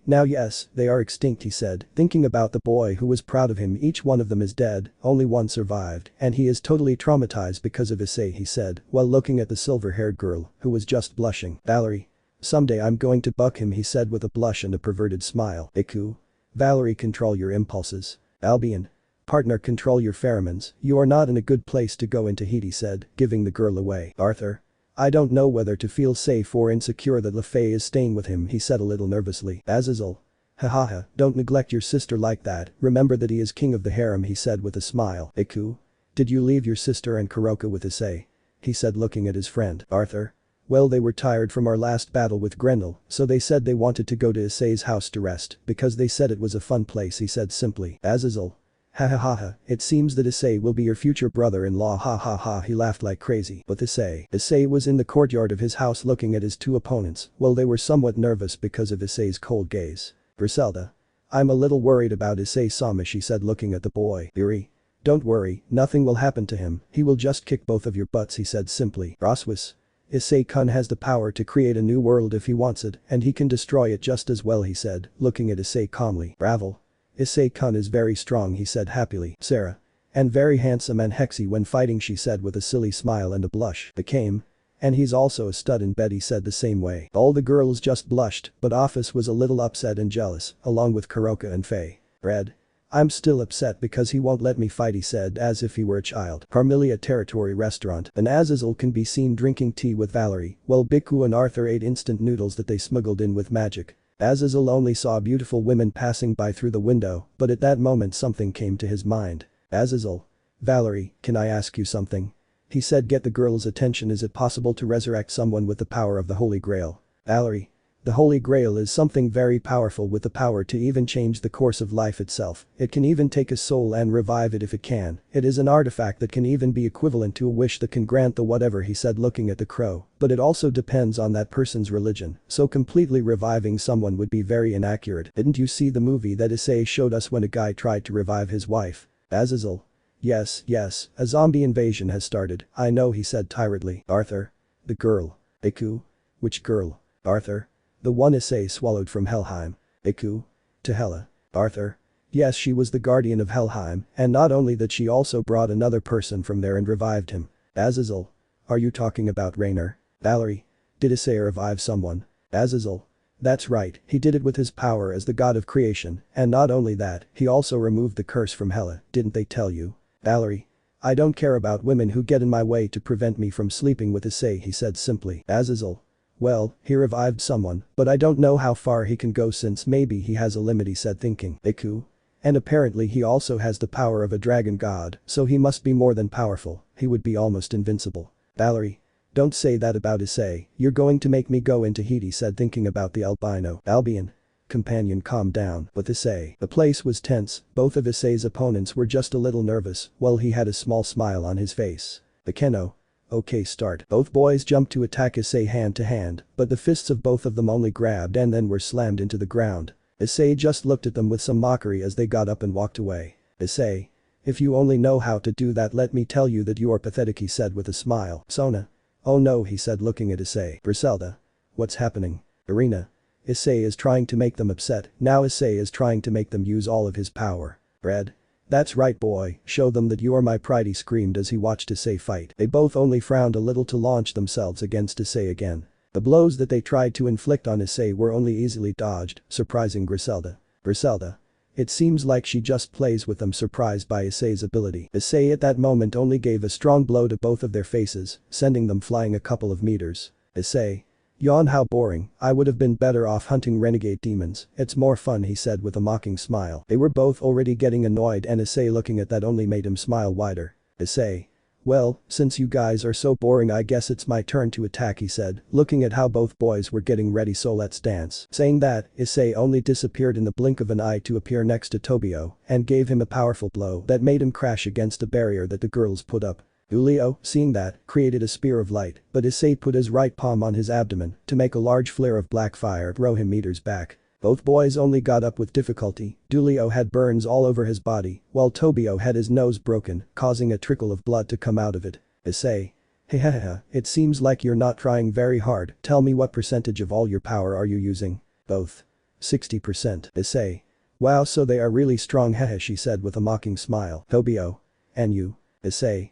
Now yes, they are extinct, he said, thinking about the boy who was proud of him. Each one of them is dead, only one survived, and he is totally traumatized because of Issei, he said, while looking at the silver-haired girl, who was just blushing. Valerie. Someday I'm going to buck him, he said with a blush and a perverted smile. Iku. Valerie, control your impulses. Albion. Partner, control your pheromones. You are not in a good place to go into heat, he said, giving the girl away. Arthur. I don't know whether to feel safe or insecure that LaFay is staying with him, he said a little nervously. Azazel. Hahaha, don't neglect your sister like that, remember that he is king of the harem, he said with a smile. Iku. Did you leave your sister and Kuroka with Issei? He said looking at his friend. Arthur. Well, they were tired from our last battle with Grendel, so they said they wanted to go to Issei's house to rest, because they said it was a fun place, he said simply. Azazel. Ha ha ha ha, it seems that Issei will be your future brother-in-law, ha ha ha, he laughed like crazy. But Issei was in the courtyard of his house looking at his 2 opponents, well they were somewhat nervous because of Issei's cold gaze. Griselda. I'm a little worried about Issei-sama, she said looking at the boy. Yuri. Don't worry, nothing will happen to him, he will just kick both of your butts, he said simply. Roswis. Issei-kun has the power to create a new world if he wants it, and he can destroy it just as well, he said, looking at Issei calmly. Bravo. Issei-kun is very strong, he said happily. Sarah. And very handsome and hexy when fighting, she said with a silly smile and a blush. Became. And he's also a stud in bed, he said the same way. All the girls just blushed, but Office was a little upset and jealous, along with Kuroka and Faye. Red. I'm still upset because he won't let me fight, he said as if he were a child. Parmilia Territory Restaurant. An Azazel can be seen drinking tea with Valerie, while Biku and Arthur ate instant noodles that they smuggled in with magic. Azazel only saw beautiful women passing by through the window, but at that moment something came to his mind. Azazel. Valerie, can I ask you something? He said, get the girl's attention. Is it possible to resurrect someone with the power of the Holy Grail? Valerie. The Holy Grail is something very powerful with the power to even change the course of life itself. It can even take a soul and revive it if it can. It is an artifact that can even be equivalent to a wish that can grant the whatever, he said looking at the crow. But it also depends on that person's religion, so completely reviving someone would be very inaccurate. Didn't you see the movie that Issei showed us when a guy tried to revive his wife? Azazel. Yes, a zombie invasion has started. I know, he said tiredly. Arthur. The girl. Iku. Which girl? Arthur. The one Issei swallowed from Helheim. Iku. To Hela. Arthur. Yes, she was the guardian of Helheim, and not only that, she also brought another person from there and revived him. Azazel. Are you talking about Raynor? Valerie. Did Issei revive someone? Azazel. That's right, he did it with his power as the god of creation, and not only that, he also removed the curse from Hela, didn't they tell you? Valerie. I don't care about women who get in my way to prevent me from sleeping with Issei, he said simply. Azazel. Well, he revived someone, but I don't know how far he can go since maybe he has a limit, he said thinking. Iku. And apparently he also has the power of a dragon god, so he must be more than powerful, he would be almost invincible. Valerie. Don't say that about Issei, you're going to make me go into heat, he said thinking about the albino. Albion. Companion, calm down. With Issei. The place was tense, both of Issei's opponents were just a little nervous, while he had a small smile on his face. The Keno. Okay, start. Both boys jumped to attack Issei hand to hand, but the fists of both of them only grabbed and then were slammed into the ground. Issei just looked at them with some mockery as they got up and walked away. Issei. If you only know how to do that, let me tell you that you are pathetic, he said with a smile. Sona. Oh no, he said looking at Issei. Griselda. What's happening? Irina. Issei is trying to make them upset, now Issei is trying to make them use all of his power. Red. That's right, boy, show them that you are my pride, he screamed as he watched Issei fight. They both only frowned a little to launch themselves against Issei again. The blows that they tried to inflict on Issei were only easily dodged, surprising Griselda. Griselda. It seems like she just plays with them, surprised by Issei's ability. Issei at that moment only gave a strong blow to both of their faces, sending them flying a couple of meters. Issei. Yawn, how boring, I would have been better off hunting renegade demons, it's more fun, he said with a mocking smile. They were both already getting annoyed and Issei looking at that only made him smile wider. Issei. Well, since you guys are so boring, I guess it's my turn to attack, he said, looking at how both boys were getting ready, so let's dance. Saying that, Issei only disappeared in the blink of an eye to appear next to Tobio and gave him a powerful blow that made him crash against a barrier that the girls put up. Julio, seeing that, created a spear of light, but Issei put his right palm on his abdomen to make a large flare of black fire throw him meters back. Both boys only got up with difficulty. Julio had burns all over his body, while Tobio had his nose broken, causing a trickle of blood to come out of it. Issei. Hehehe, it seems like you're not trying very hard, tell me what percentage of all your power are you using? Both. 60%. Issei. Wow, so they are really strong, hehe, she said with a mocking smile. Tobio. And you? Issei.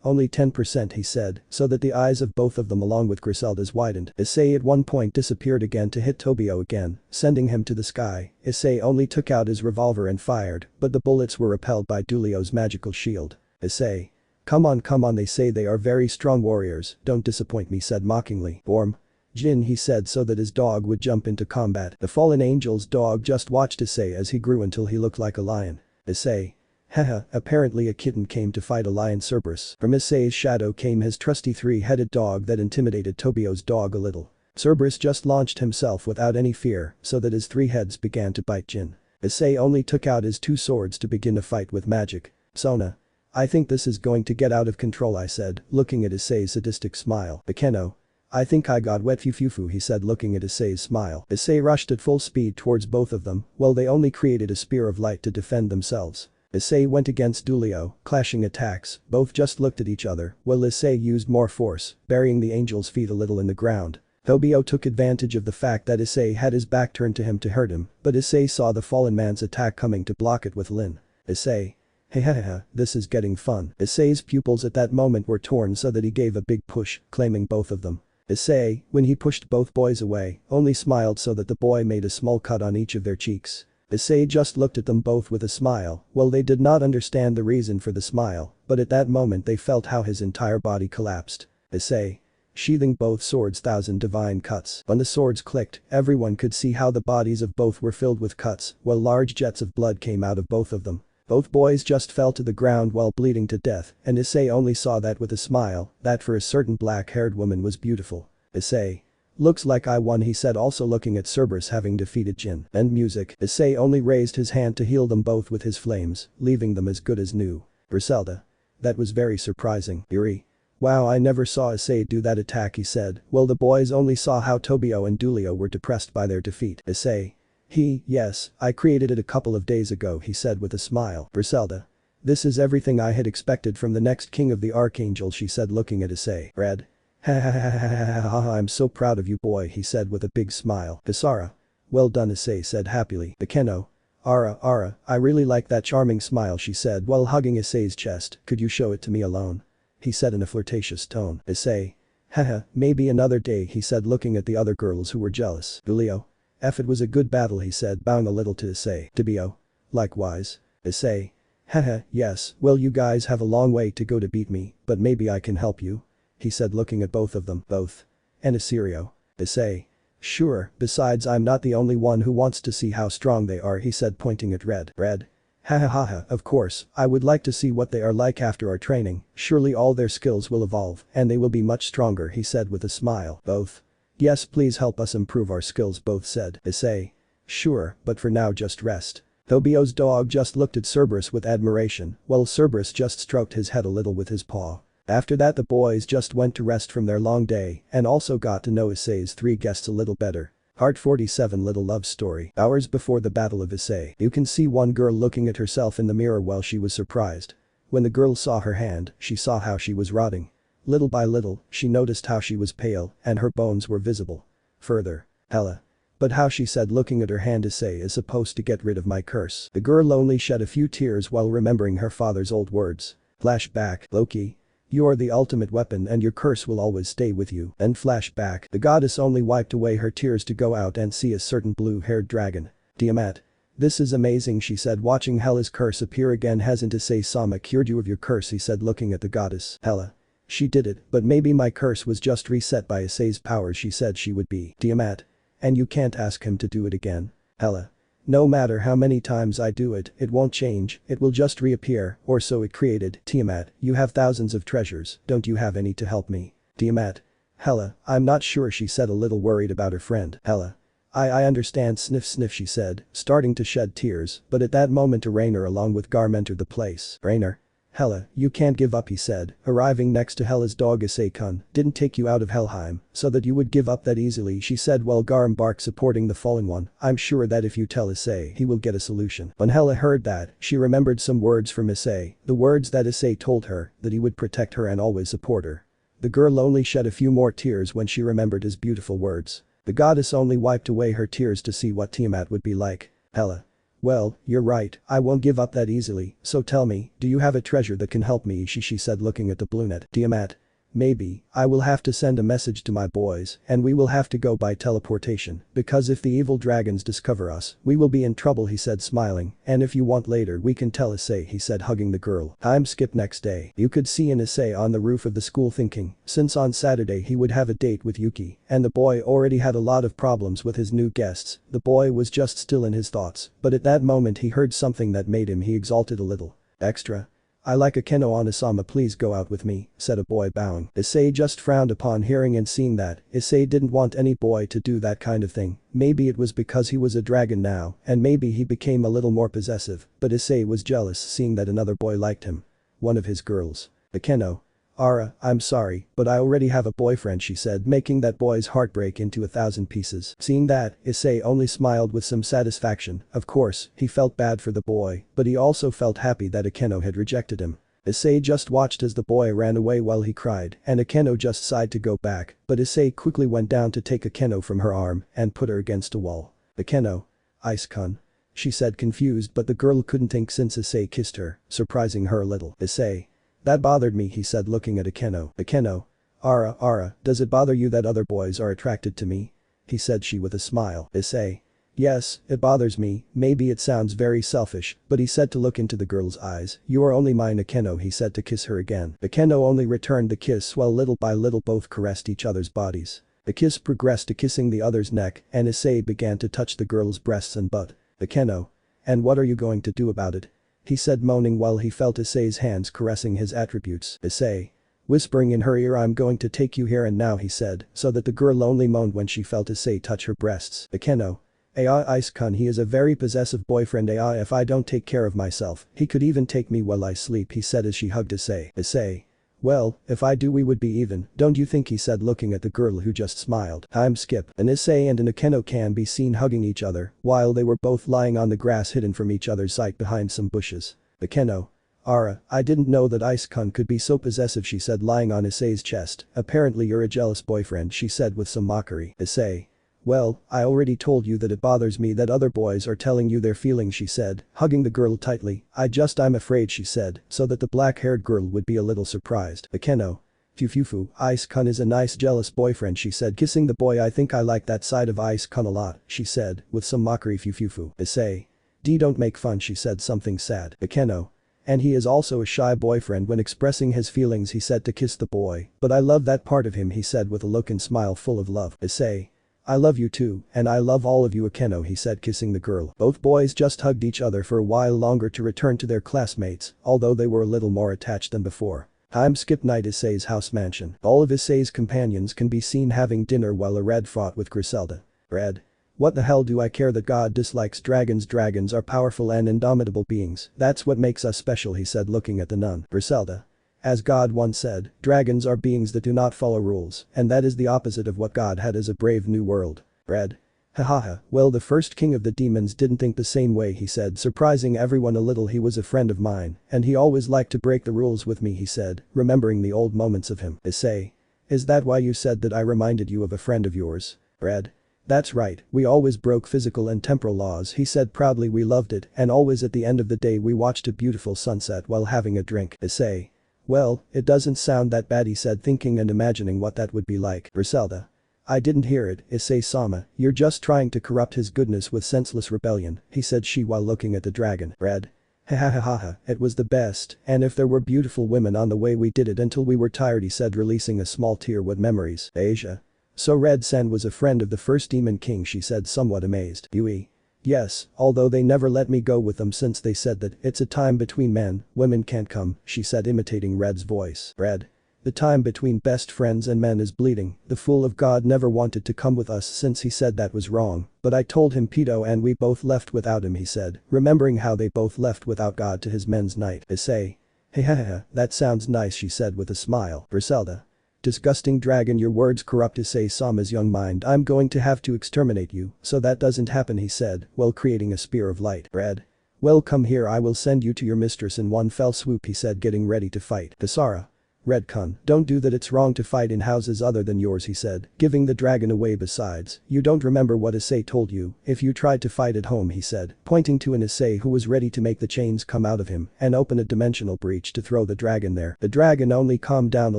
Only 10%, he said, so that the eyes of both of them along with Griselda's widened. Issei at one point disappeared again to hit Tobio again, sending him to the sky. Issei only took out his revolver and fired, but the bullets were repelled by Julio's magical shield. Issei. Come on, they say they are very strong warriors, don't disappoint me, said mockingly. Orm. Jin, he said so that his dog would jump into combat. The fallen angel's dog just watched Issei as he grew until he looked like a lion. Issei. Haha, apparently a kitten came to fight a lion. Cerberus. From Issei's shadow came his trusty three-headed dog that intimidated Tobio's dog a little. Cerberus just launched himself without any fear so that his three heads began to bite Jin. Issei only took out his two swords to begin a fight with magic. Sona. I think this is going to get out of control, I said, looking at Issei's sadistic smile. Bakeno. I think I got wet, fufu, he said looking at Issei's smile. Issei rushed at full speed towards both of them, while they only created a spear of light to defend themselves. Issei went against Julio, clashing attacks, both just looked at each other, while Issei used more force, burying the angel's feet a little in the ground. Tobio took advantage of the fact that Issei had his back turned to him to hurt him, but Issei saw the fallen man's attack coming to block it with Lin. Issei. Hehehe, this is getting fun. Issei's pupils at that moment were torn so that he gave a big push, claiming both of them. Issei, when he pushed both boys away, only smiled so that the boy made a small cut on each of their cheeks. Issei just looked at them both with a smile. Well, they did not understand the reason for the smile, but at that moment they felt how his entire body collapsed. Issei. Sheathing both swords, thousand divine cuts. When the swords clicked, everyone could see how the bodies of both were filled with cuts, while large jets of blood came out of both of them. Both boys just fell to the ground while bleeding to death, and Issei only saw that with a smile, that for a certain black-haired woman was beautiful. Issei. Looks like I won, he said, also looking at Cerberus having defeated Jin. End music. Issei only raised his hand to heal them both with his flames, leaving them as good as new. Griselda. That was very surprising. Eerie. Wow, I never saw Issei do that attack, he said. Well, the boys only saw how Tobio and Dulio were depressed by their defeat. Issei. Yes, I created it a couple of days ago, he said with a smile. Griselda. This is everything I had expected from the next king of the Archangels, she said looking at Issei. Red. Ha ha ha ha ha ha, I'm so proud of you, boy, he said with a big smile. Hisara. Well done, Issei said happily. Akeno. Ara, I really like that charming smile, she said while hugging Issei's chest. Could you show it to me alone? He said in a flirtatious tone. Issei. Haha, maybe another day, he said looking at the other girls who were jealous. Dulio. It was a good battle, he said bowing a little to Issei. Tobio. Likewise. Issei. Haha, yes, well you guys have a long way to go to beat me, but maybe I can help you. He said looking at both of them. Both. And Issei. Issei. Sure, besides I'm not the only one who wants to see how strong they are, he said pointing at Red. Red. Ha, of course, I would like to see what they are like after our training, surely all their skills will evolve and they will be much stronger, he said with a smile. Both. Yes, please help us improve our skills, both said. Issei. Sure, but for now just rest. Tobio's dog just looked at Cerberus with admiration, while Cerberus just stroked his head a little with his paw. After that the boys just went to rest from their long day and also got to know Issei's three guests a little better. Part 47 Little Love Story. Hours before the Battle of Issei, you can see one girl looking at herself in the mirror while she was surprised. When the girl saw her hand, she saw how she was rotting. Little by little, she noticed how she was pale and her bones were visible. Further. Hella. But how, she said looking at her hand, Issei is supposed to get rid of my curse. The girl only shed a few tears while remembering her father's old words. Flashback. Loki. You are the ultimate weapon and your curse will always stay with you. And flashback. The goddess only wiped away her tears to go out and see a certain blue-haired dragon. Tiamat. This is amazing, she said watching Hela's curse appear again. Hasn't Issei-sama cured you of your curse, he said looking at the goddess. Hela. She did it, but maybe my curse was just reset by Issei's powers, she said she would be. Tiamat. And you can't ask him to do it again. Hela. No matter how many times I do it, it won't change, it will just reappear, or so it created. Tiamat, you have thousands of treasures, don't you have any to help me? Tiamat. Hela, I'm not sure, she said a little worried about her friend. Hela. I understand, sniff sniff, she said, starting to shed tears, but at that moment a Rainer along with Garm entered the place. Rainer. Hela, you can't give up, he said, arriving next to Hela's dog. Issei-kun didn't take you out of Helheim so that you would give up that easily, she said while Garm barked supporting the fallen one. I'm sure that if you tell Issei, he will get a solution. When Hela heard that, she remembered some words from Issei, the words that Issei told her, that he would protect her and always support her. The girl only shed a few more tears when she remembered his beautiful words. The goddess only wiped away her tears to see what Tiamat would be like. Hela. Well, you're right, I won't give up that easily, so tell me, do you have a treasure that can help me, she said looking at the Bluenet. Tiamat. Maybe, I will have to send a message to my boys and we will have to go by teleportation, because if the evil dragons discover us, we will be in trouble, he said smiling, and if you want later we can tell Issei, he said hugging the girl. Time skip next day. You could see Issei on the roof of the school thinking, since on Saturday he would have a date with Yuki, and the boy already had a lot of problems with his new guests, the boy was just still in his thoughts, but at that moment he heard something that made him he exalted a little. Extra. I like Akeno Onasama, please go out with me, said a boy bowing. Issei just frowned upon hearing and seeing that. Issei didn't want any boy to do that kind of thing. Maybe it was because he was a dragon now, and maybe he became a little more possessive, but Issei was jealous seeing that another boy liked him. One of his girls. Akeno. Ara, I'm sorry, but I already have a boyfriend, she said making that boy's heart break into 1,000 pieces. Seeing that, Issei only smiled with some satisfaction. Of course, he felt bad for the boy, but he also felt happy that Akeno had rejected him. Issei just watched as the boy ran away while he cried, and Akeno just sighed to go back, but Issei quickly went down to take Akeno from her arm and put her against a wall. Akeno. Ice-kun. She said confused, but the girl couldn't think since Issei kissed her, surprising her a little. Issei. That bothered me, he said looking at Akeno. Akeno. Ara, does it bother you that other boys are attracted to me? He said she with a smile. Issei. Yes, it bothers me, maybe it sounds very selfish, but he said to look into the girl's eyes. You are only mine Akeno, he said to kiss her again. Akeno only returned the kiss while little by little both caressed each other's bodies. The kiss progressed to kissing the other's neck and Issei began to touch the girl's breasts and butt. Akeno. And what are you going to do about it? He said moaning while he felt Issei's hands caressing his attributes. Issei. Whispering in her ear I'm going to take you here and now he said, so that the girl only moaned when she felt Issei touch her breasts. Akeno. Ice-kun he is a very possessive boyfriend if I don't take care of myself, he could even take me while I sleep he said as she hugged Issei. Issei. Well, if I do we would be even, don't you think he said looking at the girl who just smiled. Time skip. An Issei and an Akeno can be seen hugging each other while they were both lying on the grass hidden from each other's sight behind some bushes. Akeno. Ara, I didn't know that Ice-kun could be so possessive she said lying on Issei's chest. Apparently you're a jealous boyfriend she said with some mockery. Issei. Well, I already told you that it bothers me that other boys are telling you their feelings she said, hugging the girl tightly. I'm afraid she said, so that the black-haired girl would be a little surprised. Akeno. Fufufu, Ice-kun is a nice jealous boyfriend she said kissing the boy I think I like that side of Ice-kun a lot, she said, with some mockery Fufufu. Issei. Don't make fun she said something sad. Akeno. And he is also a shy boyfriend when expressing his feelings he said to kiss the boy, but I love that part of him he said with a look and smile full of love. Issei. I love you too, and I love all of you Akeno he said kissing the girl. Both boys just hugged each other for a while longer to return to their classmates, although they were a little more attached than before. Time skip night Issei's house mansion. All of Issei's companions can be seen having dinner while Red fought with Griselda. Red. What the hell do I care that God dislikes dragons? Dragons are powerful and indomitable beings, that's what makes us special he said looking at the nun. Griselda. As God once said, dragons are beings that do not follow rules, and that is the opposite of what God had as a brave new world. Red. Hahaha, well the first king of the demons didn't think the same way he said surprising everyone a little he was a friend of mine, and he always liked to break the rules with me he said, remembering the old moments of him. Issei. Is that why you said that I reminded you of a friend of yours? Red. That's right, we always broke physical and temporal laws he said proudly we loved it and always at the end of the day we watched a beautiful sunset while having a drink. Issei. Well, it doesn't sound that bad he said thinking and imagining what that would be like. Griselda. I didn't hear it, Issei-sama, you're just trying to corrupt his goodness with senseless rebellion, he said she while looking at the dragon. Red. Hahaha, it was the best, and if there were beautiful women on the way we did it until we were tired he said releasing a small tear. What memories. Asia. So Red-san was a friend of the first demon king she said somewhat amazed. Yui. Yes, although they never let me go with them since they said that it's a time between men, women can't come, she said imitating Red's voice. Red. The time between best friends and men is bleeding, the fool of God never wanted to come with us since he said that was wrong, but I told him pedo and we both left without him he said, remembering how they both left without God to his men's night. Issei. Hehehe, that sounds nice she said with a smile. Griselda. Disgusting dragon your words corrupt Issei-sama's young mind I'm going to have to exterminate you so that doesn't happen he said while creating a spear of light. Red. Well come here I will send you to your mistress in one fell swoop he said getting ready to fight. Kasara. Red-kun, don't do that it's wrong to fight in houses other than yours he said, giving the dragon away besides, you don't remember what Issei told you, if you tried to fight at home he said, pointing to an Issei who was ready to make the chains come out of him and open a dimensional breach to throw the dragon there. The dragon only calmed down a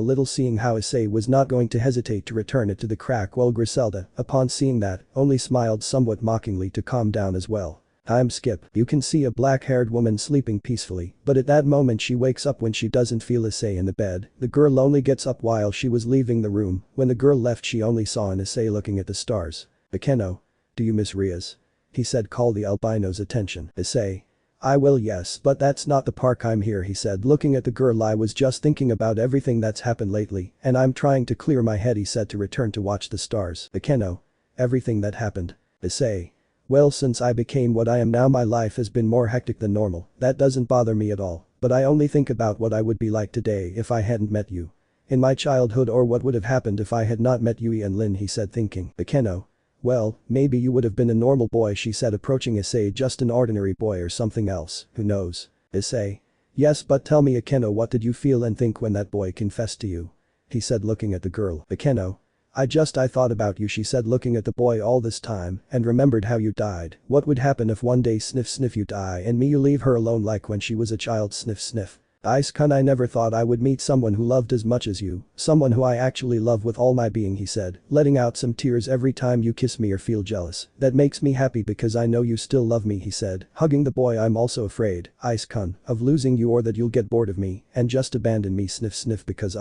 little seeing how Issei was not going to hesitate to return it to the crack while Griselda, upon seeing that, only smiled somewhat mockingly to calm down as well. Time skip. You can see a black-haired woman sleeping peacefully, but at that moment she wakes up when she doesn't feel Issei in the bed. The girl only gets up while she was leaving the room. When the girl left she only saw an Issei looking at the stars. Akeno. Do you miss Rias? He said call the albino's attention. Issei. I will yes but that's not the park I'm here he said looking at the girl I was just thinking about everything that's happened lately and I'm trying to clear my head he said to return to watch the stars. Akeno. Everything that happened. Issei. Well since I became what I am now my life has been more hectic than normal, that doesn't bother me at all, but I only think about what I would be like today if I hadn't met you. In my childhood or what would have happened if I had not met Yui and Lin he said thinking. Akeno. Well, maybe you would have been a normal boy she said approaching Issei just an ordinary boy or something else, who knows. Issei. Yes but tell me Akeno what did you feel and think when that boy confessed to you? He said looking at the girl. Akeno. I thought about you she said looking at the boy all this time and remembered how you died. What would happen if one day sniff you die and me you leave her alone like when she was a child sniff. Ice-kun, I never thought I would meet someone who loved as much as you, someone who I actually love with all my being, he said, letting out some tears every time you kiss me or feel jealous. That makes me happy because I know you still love me, he said, hugging the boy. I'm also afraid, Ice-kun, of losing you or that you'll get bored of me and just abandon me, sniff sniff, because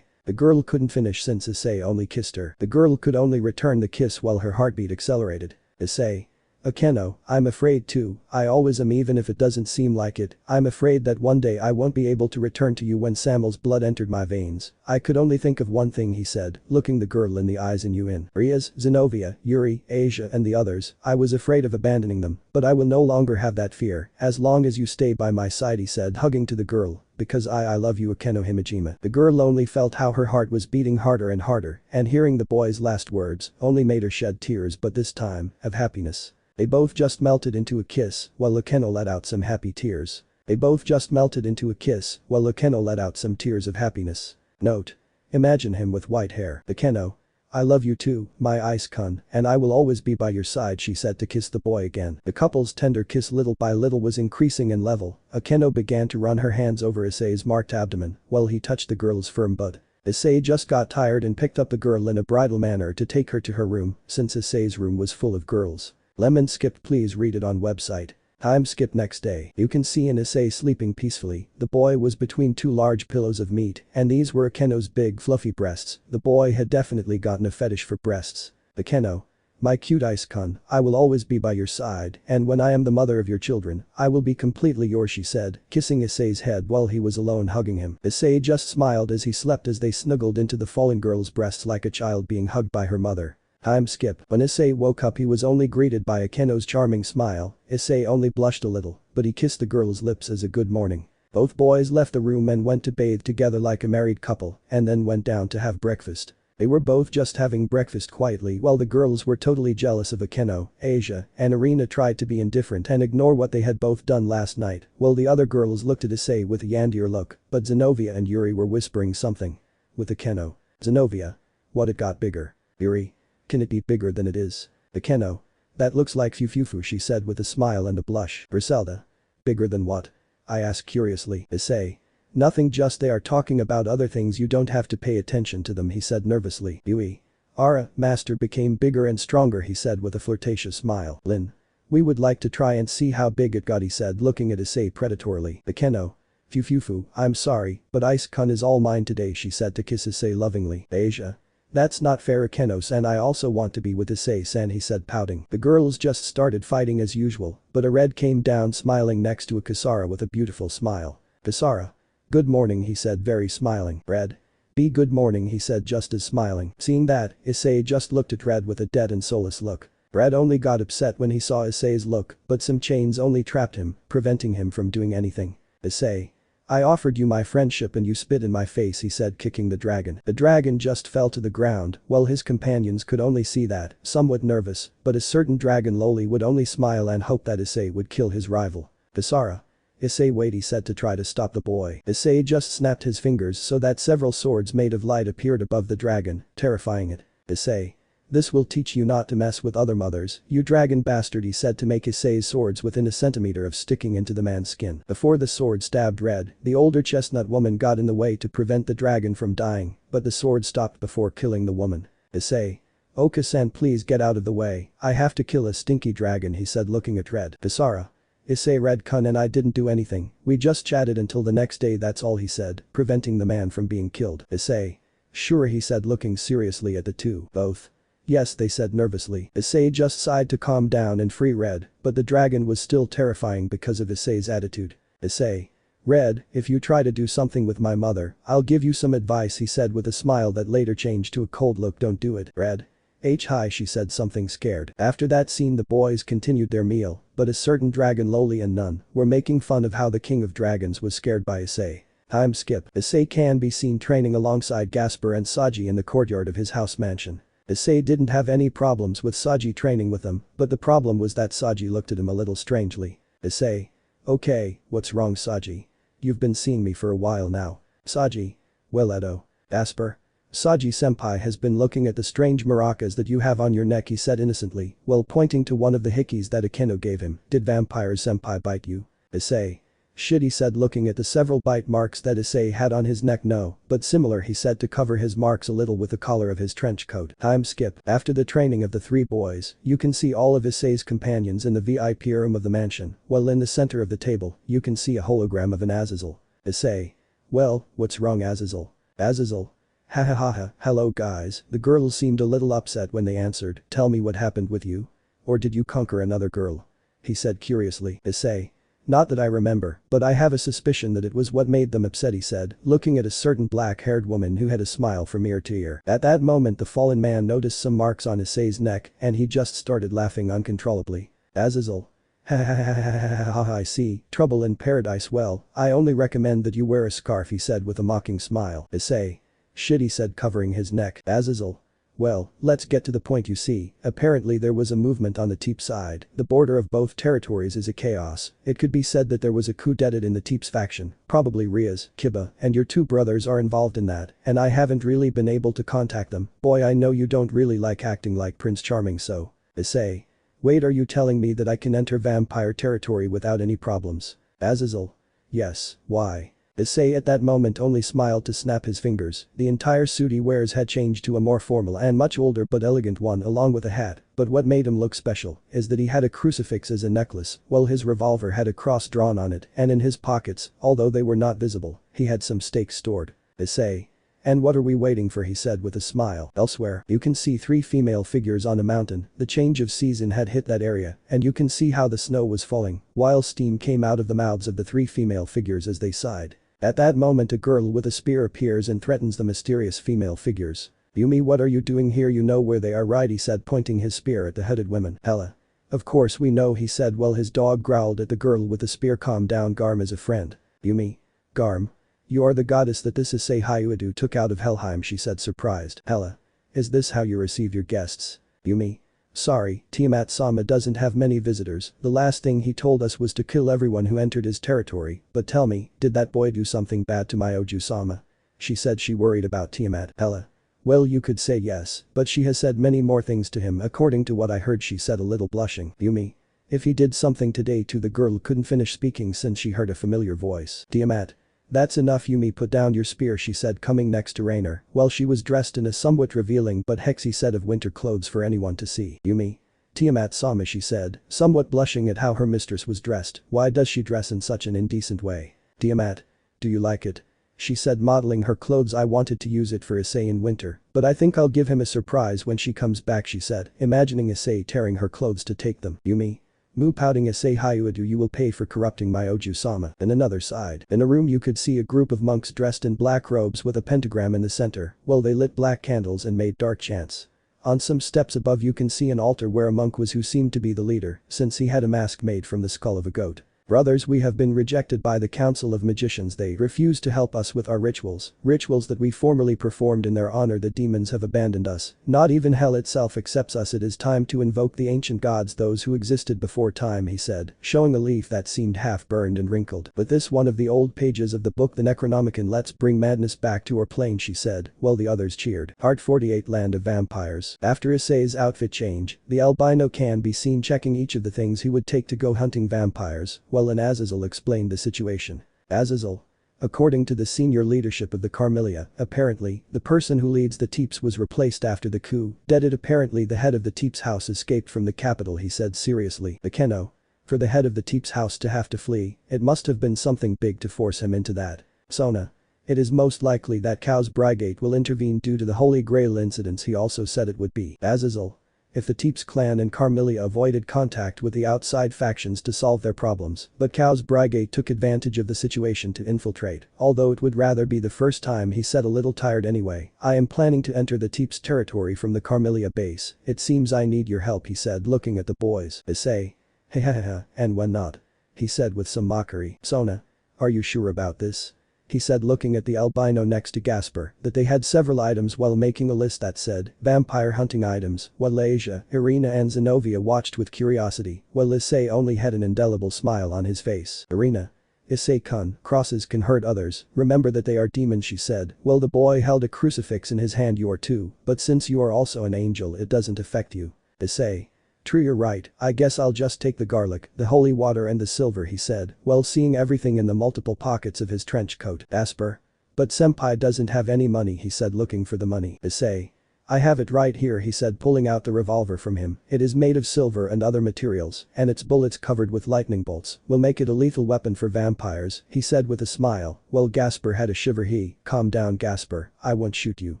The girl couldn't finish since Issei only kissed her. The girl could only return the kiss while her heartbeat accelerated. Issei. Akeno, I'm afraid too, I always am, even if it doesn't seem like it. I'm afraid that one day I won't be able to return to you. When Samuel's blood entered my veins, I could only think of one thing, he said, looking the girl in the eyes. And you, in Riaz, Zenobia, Yuri, Asia and the others, I was afraid of abandoning them, but I will no longer have that fear as long as you stay by my side, he said, hugging to the girl. Because I love you, Akeno Himejima. The girl only felt how her heart was beating harder and harder, and hearing the boy's last words only made her shed tears, but this time, of happiness. They both just melted into a kiss while Akeno let out some happy tears. They both just melted into a kiss while Akeno let out some tears of happiness. Note. Imagine him with white hair. Akeno. I love you too, my Ice-kun, and I will always be by your side, she said to kiss the boy again. The couple's tender kiss little by little was increasing in level. Akeno began to run her hands over Issei's marked abdomen while he touched the girl's firm butt. Issei just got tired and picked up the girl in a bridal manner to take her to her room, since Issei's room was full of girls. Lemon skipped, please read it on website. Time skip. Next day. You can see in Issei sleeping peacefully. The boy was between two large pillows of meat, and these were Akeno's big fluffy breasts. The boy had definitely gotten a fetish for breasts. Akeno. My cute Ice-kun, I will always be by your side, and when I am the mother of your children, I will be completely yours, she said, kissing Issei's head while he was alone hugging him. Issei just smiled as he slept as they snuggled into the fallen girl's breasts like a child being hugged by her mother. Time skip. When Issei woke up, he was only greeted by Akeno's charming smile. Issei only blushed a little, but he kissed the girl's lips as a good morning. Both boys left the room and went to bathe together like a married couple, and then went down to have breakfast. They were both just having breakfast quietly while the girls were totally jealous of Akeno. Asia and Irina tried to be indifferent and ignore what they had both done last night, while the other girls looked at Issei with a yandier look, but Zenobia and Yuri were whispering something. With Akeno. Zenobia. What, it got bigger? Yuri. Can it be bigger than it is? Akeno. That looks like Fufufu, she said with a smile and a blush. Griselda. Bigger than what? I asked curiously. Issei. Nothing, just they are talking about other things, you don't have to pay attention to them, he said nervously. Yui. Ara, master became bigger and stronger, he said with a flirtatious smile. Lin. We would like to try and see how big it got, he said, looking at Issei predatorily. Akeno. Fufufu, I'm sorry, but Ice-kun is all mine today, she said to kiss Issei lovingly. Asia. That's not fair, Akeno-san, I also want to be with Issei-san, he said, pouting. The girls just started fighting as usual, but a Red came down smiling next to a Kasara with a beautiful smile. Kasara. Good morning, he said, very smiling. Red. Be good morning, he said, just as smiling. Seeing that, Issei just looked at Red with a dead and soulless look. Red only got upset when he saw Issei's look, but some chains only trapped him, preventing him from doing anything. Issei. I offered you my friendship and you spit in my face, he said, kicking the dragon. The dragon just fell to the ground, while his companions could only see that, somewhat nervous, but a certain dragon loli would only smile and hope that Issei would kill his rival. Kasara. Issei, wait, he said to try to stop the boy. Issei just snapped his fingers so that several swords made of light appeared above the dragon, terrifying it. Issei. This will teach you not to mess with other mothers, you dragon bastard, he said to make Issei's swords within a centimeter of sticking into the man's skin. Before the sword stabbed Red, the older chestnut woman got in the way to prevent the dragon from dying, but the sword stopped before killing the woman. Issei. Oka-san, please get out of the way, I have to kill a stinky dragon, he said, looking at Red. Kasara. Issei, Red-kun and I didn't do anything, we just chatted until the next day, that's all, he said, preventing the man from being killed. Issei. Sure, he said, looking seriously at the two. Both. Yes, they said nervously. Issei just sighed to calm down and free Red, but the dragon was still terrifying because of Issei's attitude. Issei. Red, if you try to do something with my mother, I'll give you some advice, he said with a smile that later changed to a cold look. Don't do it, Red. Hi, she said, something scared. After that scene, the boys continued their meal, but a certain dragon loli and Nun were making fun of how the king of dragons was scared by Issei. Time skip. Issei can be seen training alongside Gasper and Saji in the courtyard of his house mansion. Issei didn't have any problems with Saji training with them, but the problem was that Saji looked at him a little strangely. Issei. Okay, what's wrong, Saji? You've been seeing me for a while now. Saji. Well, Edo. Gasper. Saji-senpai has been looking at the strange maracas that you have on your neck, he said innocently, while pointing to one of the hickeys that Akeno gave him. Did vampire-senpai bite you? Issei. Shit, he said looking at the several bite marks that Issei had on his neck. No, but similar, he said, to cover his marks a little with the collar of his trench coat. Time skip. After the training of the three boys, you can see all of Issei's companions in the VIP room of the mansion, while in the center of the table, you can see a hologram of an Azazel. Issei. Well, what's wrong, Azazel? Azazel. Ha ha ha ha, hello guys. The girls seemed a little upset when they answered. Tell me what happened with you? Or did you conquer another girl? He said curiously. Issei. Not that I remember, but I have a suspicion that it was what made them upset, he said, looking at a certain black-haired woman who had a smile from ear to ear. At that moment the fallen man noticed some marks on Issei's neck and he just started laughing uncontrollably. Azazel. Ha ha ha ha ha ha ha, I see, trouble in paradise. Well, I only recommend that you wear a scarf, he said with a mocking smile. Issei. Shit, he said covering his neck. Azazel. Well, let's get to the point, you see. Apparently there was a movement on the Teep side. The border of both territories is a chaos. It could be said that there was a coup d'etat in the Teep's faction. Probably Riaz, Kiba, and your two brothers are involved in that, and I haven't really been able to contact them. Boy, I know you don't really like acting like Prince Charming, so. Issei. Wait, are you telling me that I can enter vampire territory without any problems? Azazel. Yes, why? Issei at that moment only smiled to snap his fingers. The entire suit he wears had changed to a more formal and much older but elegant one along with a hat, but what made him look special is that he had a crucifix as a necklace, while his revolver had a cross drawn on it, and in his pockets, although they were not visible, he had some stakes stored. Issei. And what are we waiting for, he said with a smile. Elsewhere, you can see three female figures on a mountain. The change of season had hit that area, and you can see how the snow was falling, while steam came out of the mouths of the three female figures as they sighed. At that moment a girl with a spear appears and threatens the mysterious female figures. Yumi, what are you doing here? You know where they are, right, he said pointing his spear at the hooded women. Hella. Of course we know, he said while his dog growled at the girl with the spear. Calm down, Garm is a friend. Yumi. Garm. You are the goddess that this Issei hyoudou took out of Helheim, she said surprised. Hella. Is this how you receive your guests? Yumi. Sorry, Tiamat-sama doesn't have many visitors. The last thing he told us was to kill everyone who entered his territory, but tell me, did that boy do something bad to Myoju-sama? She said she worried about Tiamat. Hella. Well, you could say yes, but she has said many more things to him according to what I heard, she said a little blushing. Yumi. If he did something today too. The girl couldn't finish speaking since she heard a familiar voice. Tiamat. That's enough, Yumi, put down your spear, she said coming next to Rainer, while she was dressed in a somewhat revealing but hexy set of winter clothes for anyone to see. Yumi. Tiamat-sama, she said, somewhat blushing at how her mistress was dressed. Why does she dress in such an indecent way? Tiamat. Do you like it? She said modeling her clothes. I wanted to use it for Issei in winter, but I think I'll give him a surprise when she comes back, she said, imagining Issei tearing her clothes to take them. Yumi. Mu pouting Issei hyoudou, you will pay for corrupting Myoju-sama. In another side, in a room you could see a group of monks dressed in black robes with a pentagram in the center, while they lit black candles and made dark chants. On some steps above you can see an altar where a monk was who seemed to be the leader, since he had a mask made from the skull of a goat. Brothers, we have been rejected by the Council of Magicians. They refuse to help us with our rituals that we formerly performed in their honor. The demons have abandoned us. Not even hell itself accepts us. It is time to invoke the ancient gods, those who existed before time, he said, showing a leaf that seemed half burned and wrinkled. But this one of the old pages of the book, the Necronomicon. Let's bring madness back to our plane, she said, while the others cheered. Part 48, Land of Vampires. After Issei's outfit change, the albino can be seen checking each of the things he would take to go hunting vampires, while an Azazel explained the situation. Azazel. According to the senior leadership of the Carmelia, apparently, the person who leads the Teeps was replaced after the coup. Dead. Apparently the head of the Teeps house escaped from the capital, he said seriously. Akeno. For the head of the Teeps house to have to flee, it must have been something big to force him into that. Sona. It is most likely that Chaos Brigade will intervene due to the Holy Grail incidents. He also said it would be. Azazel. If the Teeps clan and Carmelia avoided contact with the outside factions to solve their problems, but Chaos Brigade took advantage of the situation to infiltrate, although it would rather be the first time, he said a little tired. Anyway, I am planning to enter the Teeps territory from the Carmelia base. It seems I need your help, he said looking at the boys. Issei. Hehehe, and when not? He said with some mockery. Sona. Are you sure about this? He said looking at the albino next to Gasper, that they had several items while making a list that said vampire hunting items, while Asia, Irina and Zenobia watched with curiosity, while Issei only had an indelible smile on his face. Irina. Issei-kun, crosses can hurt others, remember that they are demons, she said, while the boy held a crucifix in his hand. You are too, but since you are also an angel it doesn't affect you. Issei. True, you're right, I guess I'll just take the garlic, the holy water and the silver, he said, while seeing everything in the multiple pockets of his trench coat. Asper. But senpai doesn't have any money, he said, looking for the money. Issei. I have it right here, he said, pulling out the revolver from him. It is made of silver and other materials, and its bullets covered with lightning bolts will make it a lethal weapon for vampires, he said with a smile. Well, Gasper had a shiver. Calm down, Gasper, I won't shoot you.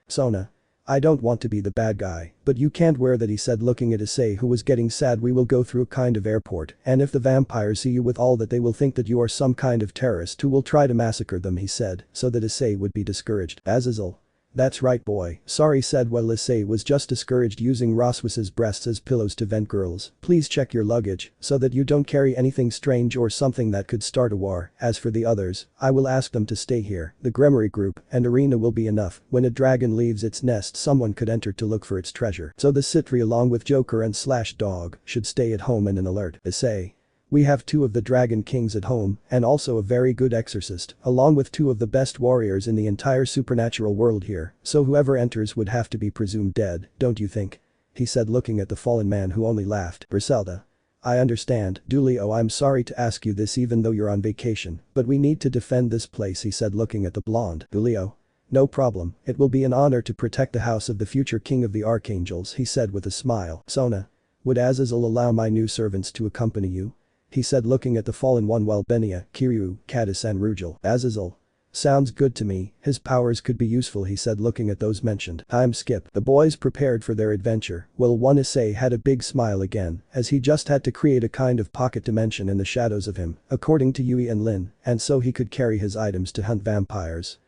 Sona. I don't want to be the bad guy, but you can't wear that, he said, looking at Issei, who was getting sad. We will go through a kind of airport, and if the vampires see you with all that, they will think that you are some kind of terrorist who will try to massacre them, he said, so that Issei would be discouraged. Azazel. That's right, boy, sorry, said while Issei was just discouraged, using Roswis's breasts as pillows to vent. Girls, please check your luggage, so that you don't carry anything strange or something that could start a war. As for the others, I will ask them to stay here. The Gremory group and arena will be enough. When a dragon leaves its nest, someone could enter to look for its treasure. So the Citri along with Joker and Dog should stay at home and an alert. Issei. We have 2 of the Dragon Kings at home, and also a very good exorcist, along with 2 of the best warriors in the entire supernatural world here, so whoever enters would have to be presumed dead, don't you think? He said, looking at the fallen man, who only laughed. Griselda. I understand, Dulio, I'm sorry to ask you this even though you're on vacation, but we need to defend this place, he said, looking at the blonde. Dulio. No problem, it will be an honor to protect the house of the future king of the archangels, he said with a smile. Sona. Would Azazel allow my new servants to accompany you? He said, looking at the fallen one, while Benia, Kiryu, Caddis and Rugel. Azazel. Sounds good to me, his powers could be useful, he said, looking at those mentioned. Time skip. The boys prepared for their adventure, while one Issei had a big smile again, as he just had to create a kind of pocket dimension in the shadows of him, according to Yui and Lin, and so he could carry his items to hunt vampires.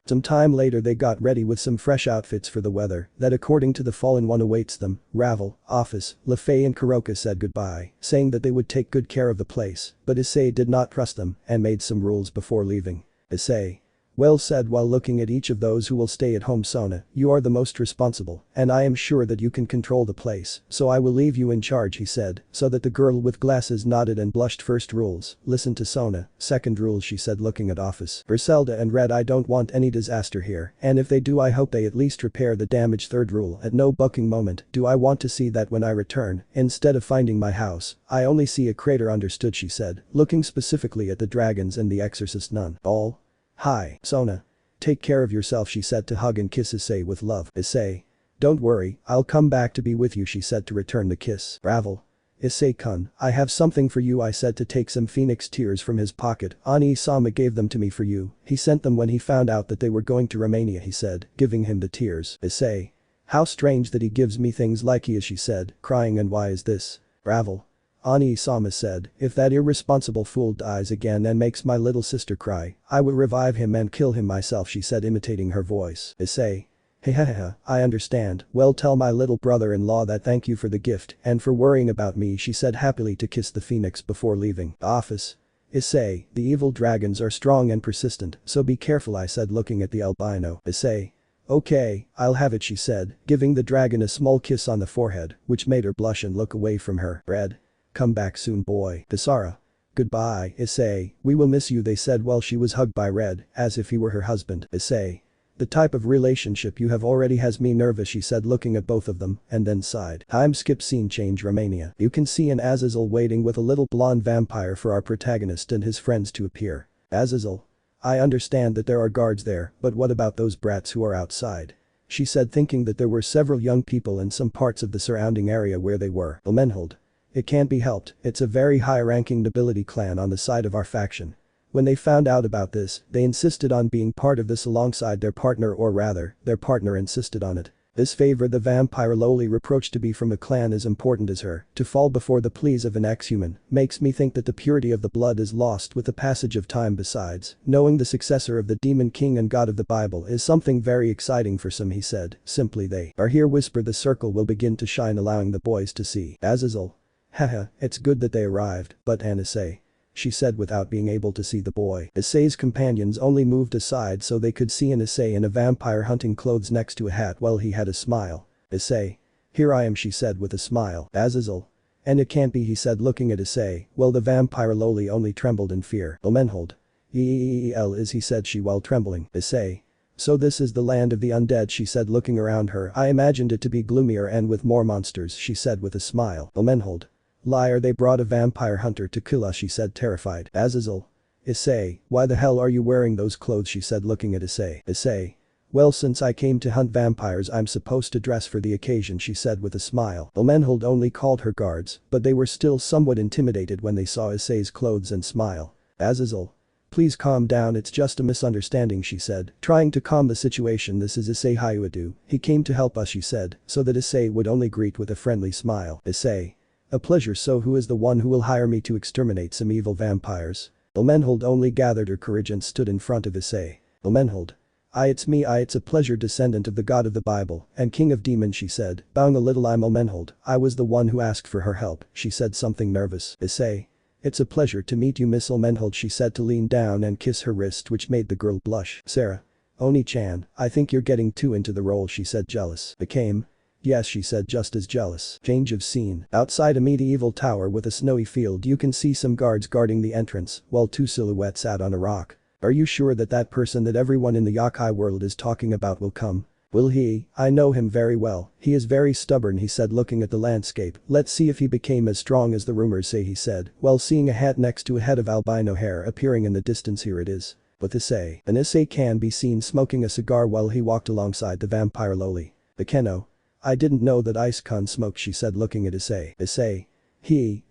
Some time later they got ready with some fresh outfits for the weather that according to the fallen one awaits them. Ravel, Office, LeFay and Kuroka said goodbye, saying that they would take good care of the place, but Issei did not trust them and made some rules before leaving. Issei. Well said, while looking at each of those who will stay at home. Sona, you are the most responsible, and I am sure that you can control the place, so I will leave you in charge, he said, so that the girl with glasses nodded and blushed. First rules, listen to Sona. Second rule, she said, looking at Office. Griselda and Red, I don't want any disaster here, and if they do I hope they at least repair the damage. Third rule, at no bucking moment do I want to see that when I return, instead of finding my house, I only see a crater. Understood, she said, looking specifically at the dragons and the exorcist nun. All. Hi, Sona. Take care of yourself, she said, to hug and kiss Issei with love. Issei. Don't worry, I'll come back to be with you, she said, to return the kiss. Ravel. Issei-kun, I have something for you, I said, to take some phoenix tears from his pocket. Ani-sama gave them to me for you. He sent them when he found out that they were going to Romania, he said, giving him the tears. Issei. How strange that he gives me things like he is, she said, crying. And why is this? Ravel. Ani-sama said, if that irresponsible fool dies again and makes my little sister cry, I will revive him and kill him myself, she said, imitating her voice. Issei. Hehehe, I understand. Well, tell my little brother-in-law that thank you for the gift and for worrying about me, she said happily, to kiss the phoenix before leaving. Office. Issei, the evil dragons are strong and persistent, so be careful, I said, looking at the albino. Issei. Okay, I'll have it, she said, giving the dragon a small kiss on the forehead, which made her blush and look away from her. Red. Come back soon, boy. Desara. Goodbye, Issei, we will miss you, they said while she was hugged by Red, as if he were her husband. Issei. The type of relationship you have already has me nervous, she said, looking at both of them, and then sighed. Time skip. Scene change. Romania. You can see an Azazel waiting with a little blonde vampire for our protagonist and his friends to appear. Azazel. I understand that there are guards there, but what about those brats who are outside? She said, thinking that there were several young people in some parts of the surrounding area where they were. Ilmenhold. It can't be helped, it's a very high-ranking nobility clan on the side of our faction. When they found out about this, they insisted on being part of this alongside their partner, or rather, their partner insisted on it. This favor the vampire lowly reproached to be from a clan as important as her, to fall before the pleas of an ex-human, makes me think that the purity of the blood is lost with the passage of time. Besides, knowing the successor of the demon king and god of the Bible is something very exciting for some, he said, simply they are here. Whisper. The circle will begin to shine, allowing the boys to see. Azazel. Haha, it's good that they arrived, but Issei. She said without being able to see the boy. Issei's companions only moved aside so they could see an Issei in a vampire hunting clothes next to a hat while he had a smile. Issei. Here I am, she said with a smile. Azazel. And it can't be, he said, looking at Issei, while the vampire lowly only trembled in fear. Ilmenhold. Is he said she while trembling. Issei. So this is the land of the undead, she said looking around her. I imagined it to be gloomier and with more monsters, she said with a smile. Elmenhold. Liar, they brought a vampire hunter to kill us, she said terrified. Azazel. Issei, why the hell are you wearing those clothes, she said looking at Issei. Issei. Well, since I came to hunt vampires I'm supposed to dress for the occasion, she said with a smile. Elmenhold only called her guards, but they were still somewhat intimidated when they saw Issei's clothes and smile. Azazel. Please calm down, it's just a misunderstanding, she said, trying to calm the situation. This is Issei hyoudou, he came to help us, she said, so that Issei would only greet with a friendly smile. Issei. A pleasure, so who is the one who will hire me to exterminate some evil vampires? Elmenhold only gathered her courage and stood in front of Issei. Elmenhold. It's me, it's a pleasure, descendant of the god of the Bible and king of demons, she said, bowing a little. I'm Elmenhold, I was the one who asked for her help, she said something nervous. Issei. It's a pleasure to meet you, Miss Elmenhold, she said to lean down and kiss her wrist, which made the girl blush. Sarah. Oni-chan, I think you're getting too into the role, she said jealous. Became. Yes, she said just as jealous. Change of scene. Outside a medieval tower with a snowy field you can see some guards guarding the entrance while two silhouettes sat on a rock. Are you sure that person that everyone in the yokai world is talking about will come? Will he? I know him very well, he is very stubborn, he said looking at the landscape. Let's see if he became as strong as the rumors say, he said, while seeing a hat next to a head of albino hair appearing in the distance. Here it is. With Issei. An Issei can be seen smoking a cigar while he walked alongside the vampire Loli. The Keno. I didn't know that Ice-kun smoked, she said looking at Issei. Issei.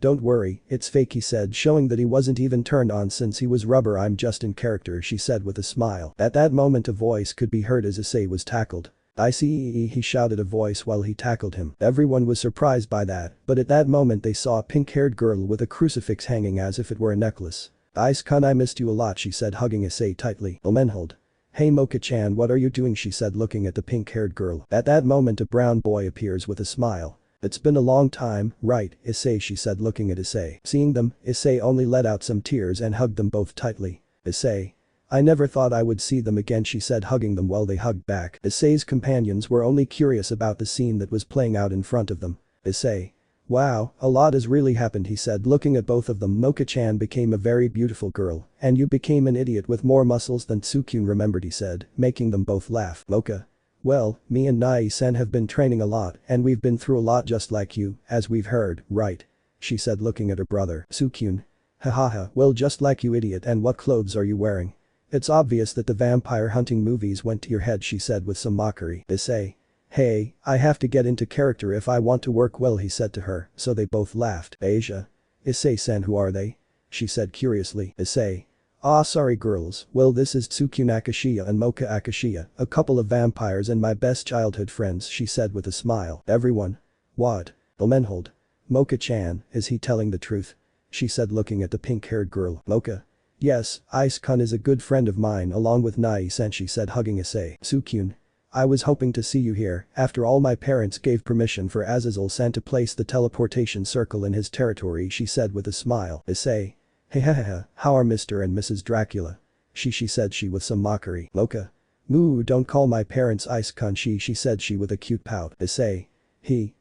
Don't worry, it's fake, he said, showing that he wasn't even turned on since he was rubber. I'm just in character, she said with a smile. At that moment a voice could be heard as Issei was tackled. Issei, he shouted a voice while he tackled him. Everyone was surprised by that, but at that moment they saw a pink-haired girl with a crucifix hanging as if it were a necklace. Ice-kun, I missed you a lot, she said hugging Issei tightly. Elmenhold. Hey Mocha-chan, what are you doing, she said looking at the pink-haired girl. At that moment a brown boy appears with a smile. It's been a long time, right, Issei, she said looking at Issei. Seeing them, Issei only let out some tears and hugged them both tightly. Issei. I never thought I would see them again, she said hugging them while they hugged back. Issei's companions were only curious about the scene that was playing out in front of them. Issei. Wow, a lot has really happened, he said looking at both of them. Mocha-chan became a very beautiful girl, and you became an idiot with more muscles than Tsukyun remembered, he said, making them both laugh. Mocha. Well, me and Nai-san have been training a lot and we've been through a lot just like you, as we've heard, right? She said looking at her brother. Tsukyun. Hahaha, well just like you, idiot, and what clothes are you wearing? It's obvious that the vampire hunting movies went to your head, she said with some mockery. Issei. Hey, I have to get into character if I want to work well, he said to her, so they both laughed. Asia. Issei-san, who are they? She said curiously. Issei. Sorry girls, well this is Tsukyun Akashiya and Mocha Akashiya, a couple of vampires and my best childhood friends, she said with a smile. Everyone. What? Elmenhold. Mocha-chan, is he telling the truth? She said looking at the pink-haired girl. Mocha. Yes, Ice-kun is a good friend of mine along with Nai-san, she said hugging Issei. Tsukyun. I was hoping to see you here, after all my parents gave permission for Azazel-san to place the teleportation circle in his territory, she said with a smile. Issei. Hehehehe, how are Mr. and Mrs. Dracula? She said with some mockery. Mocha. Moo, don't call my parents Ice-kun, she said with a cute pout. Issei.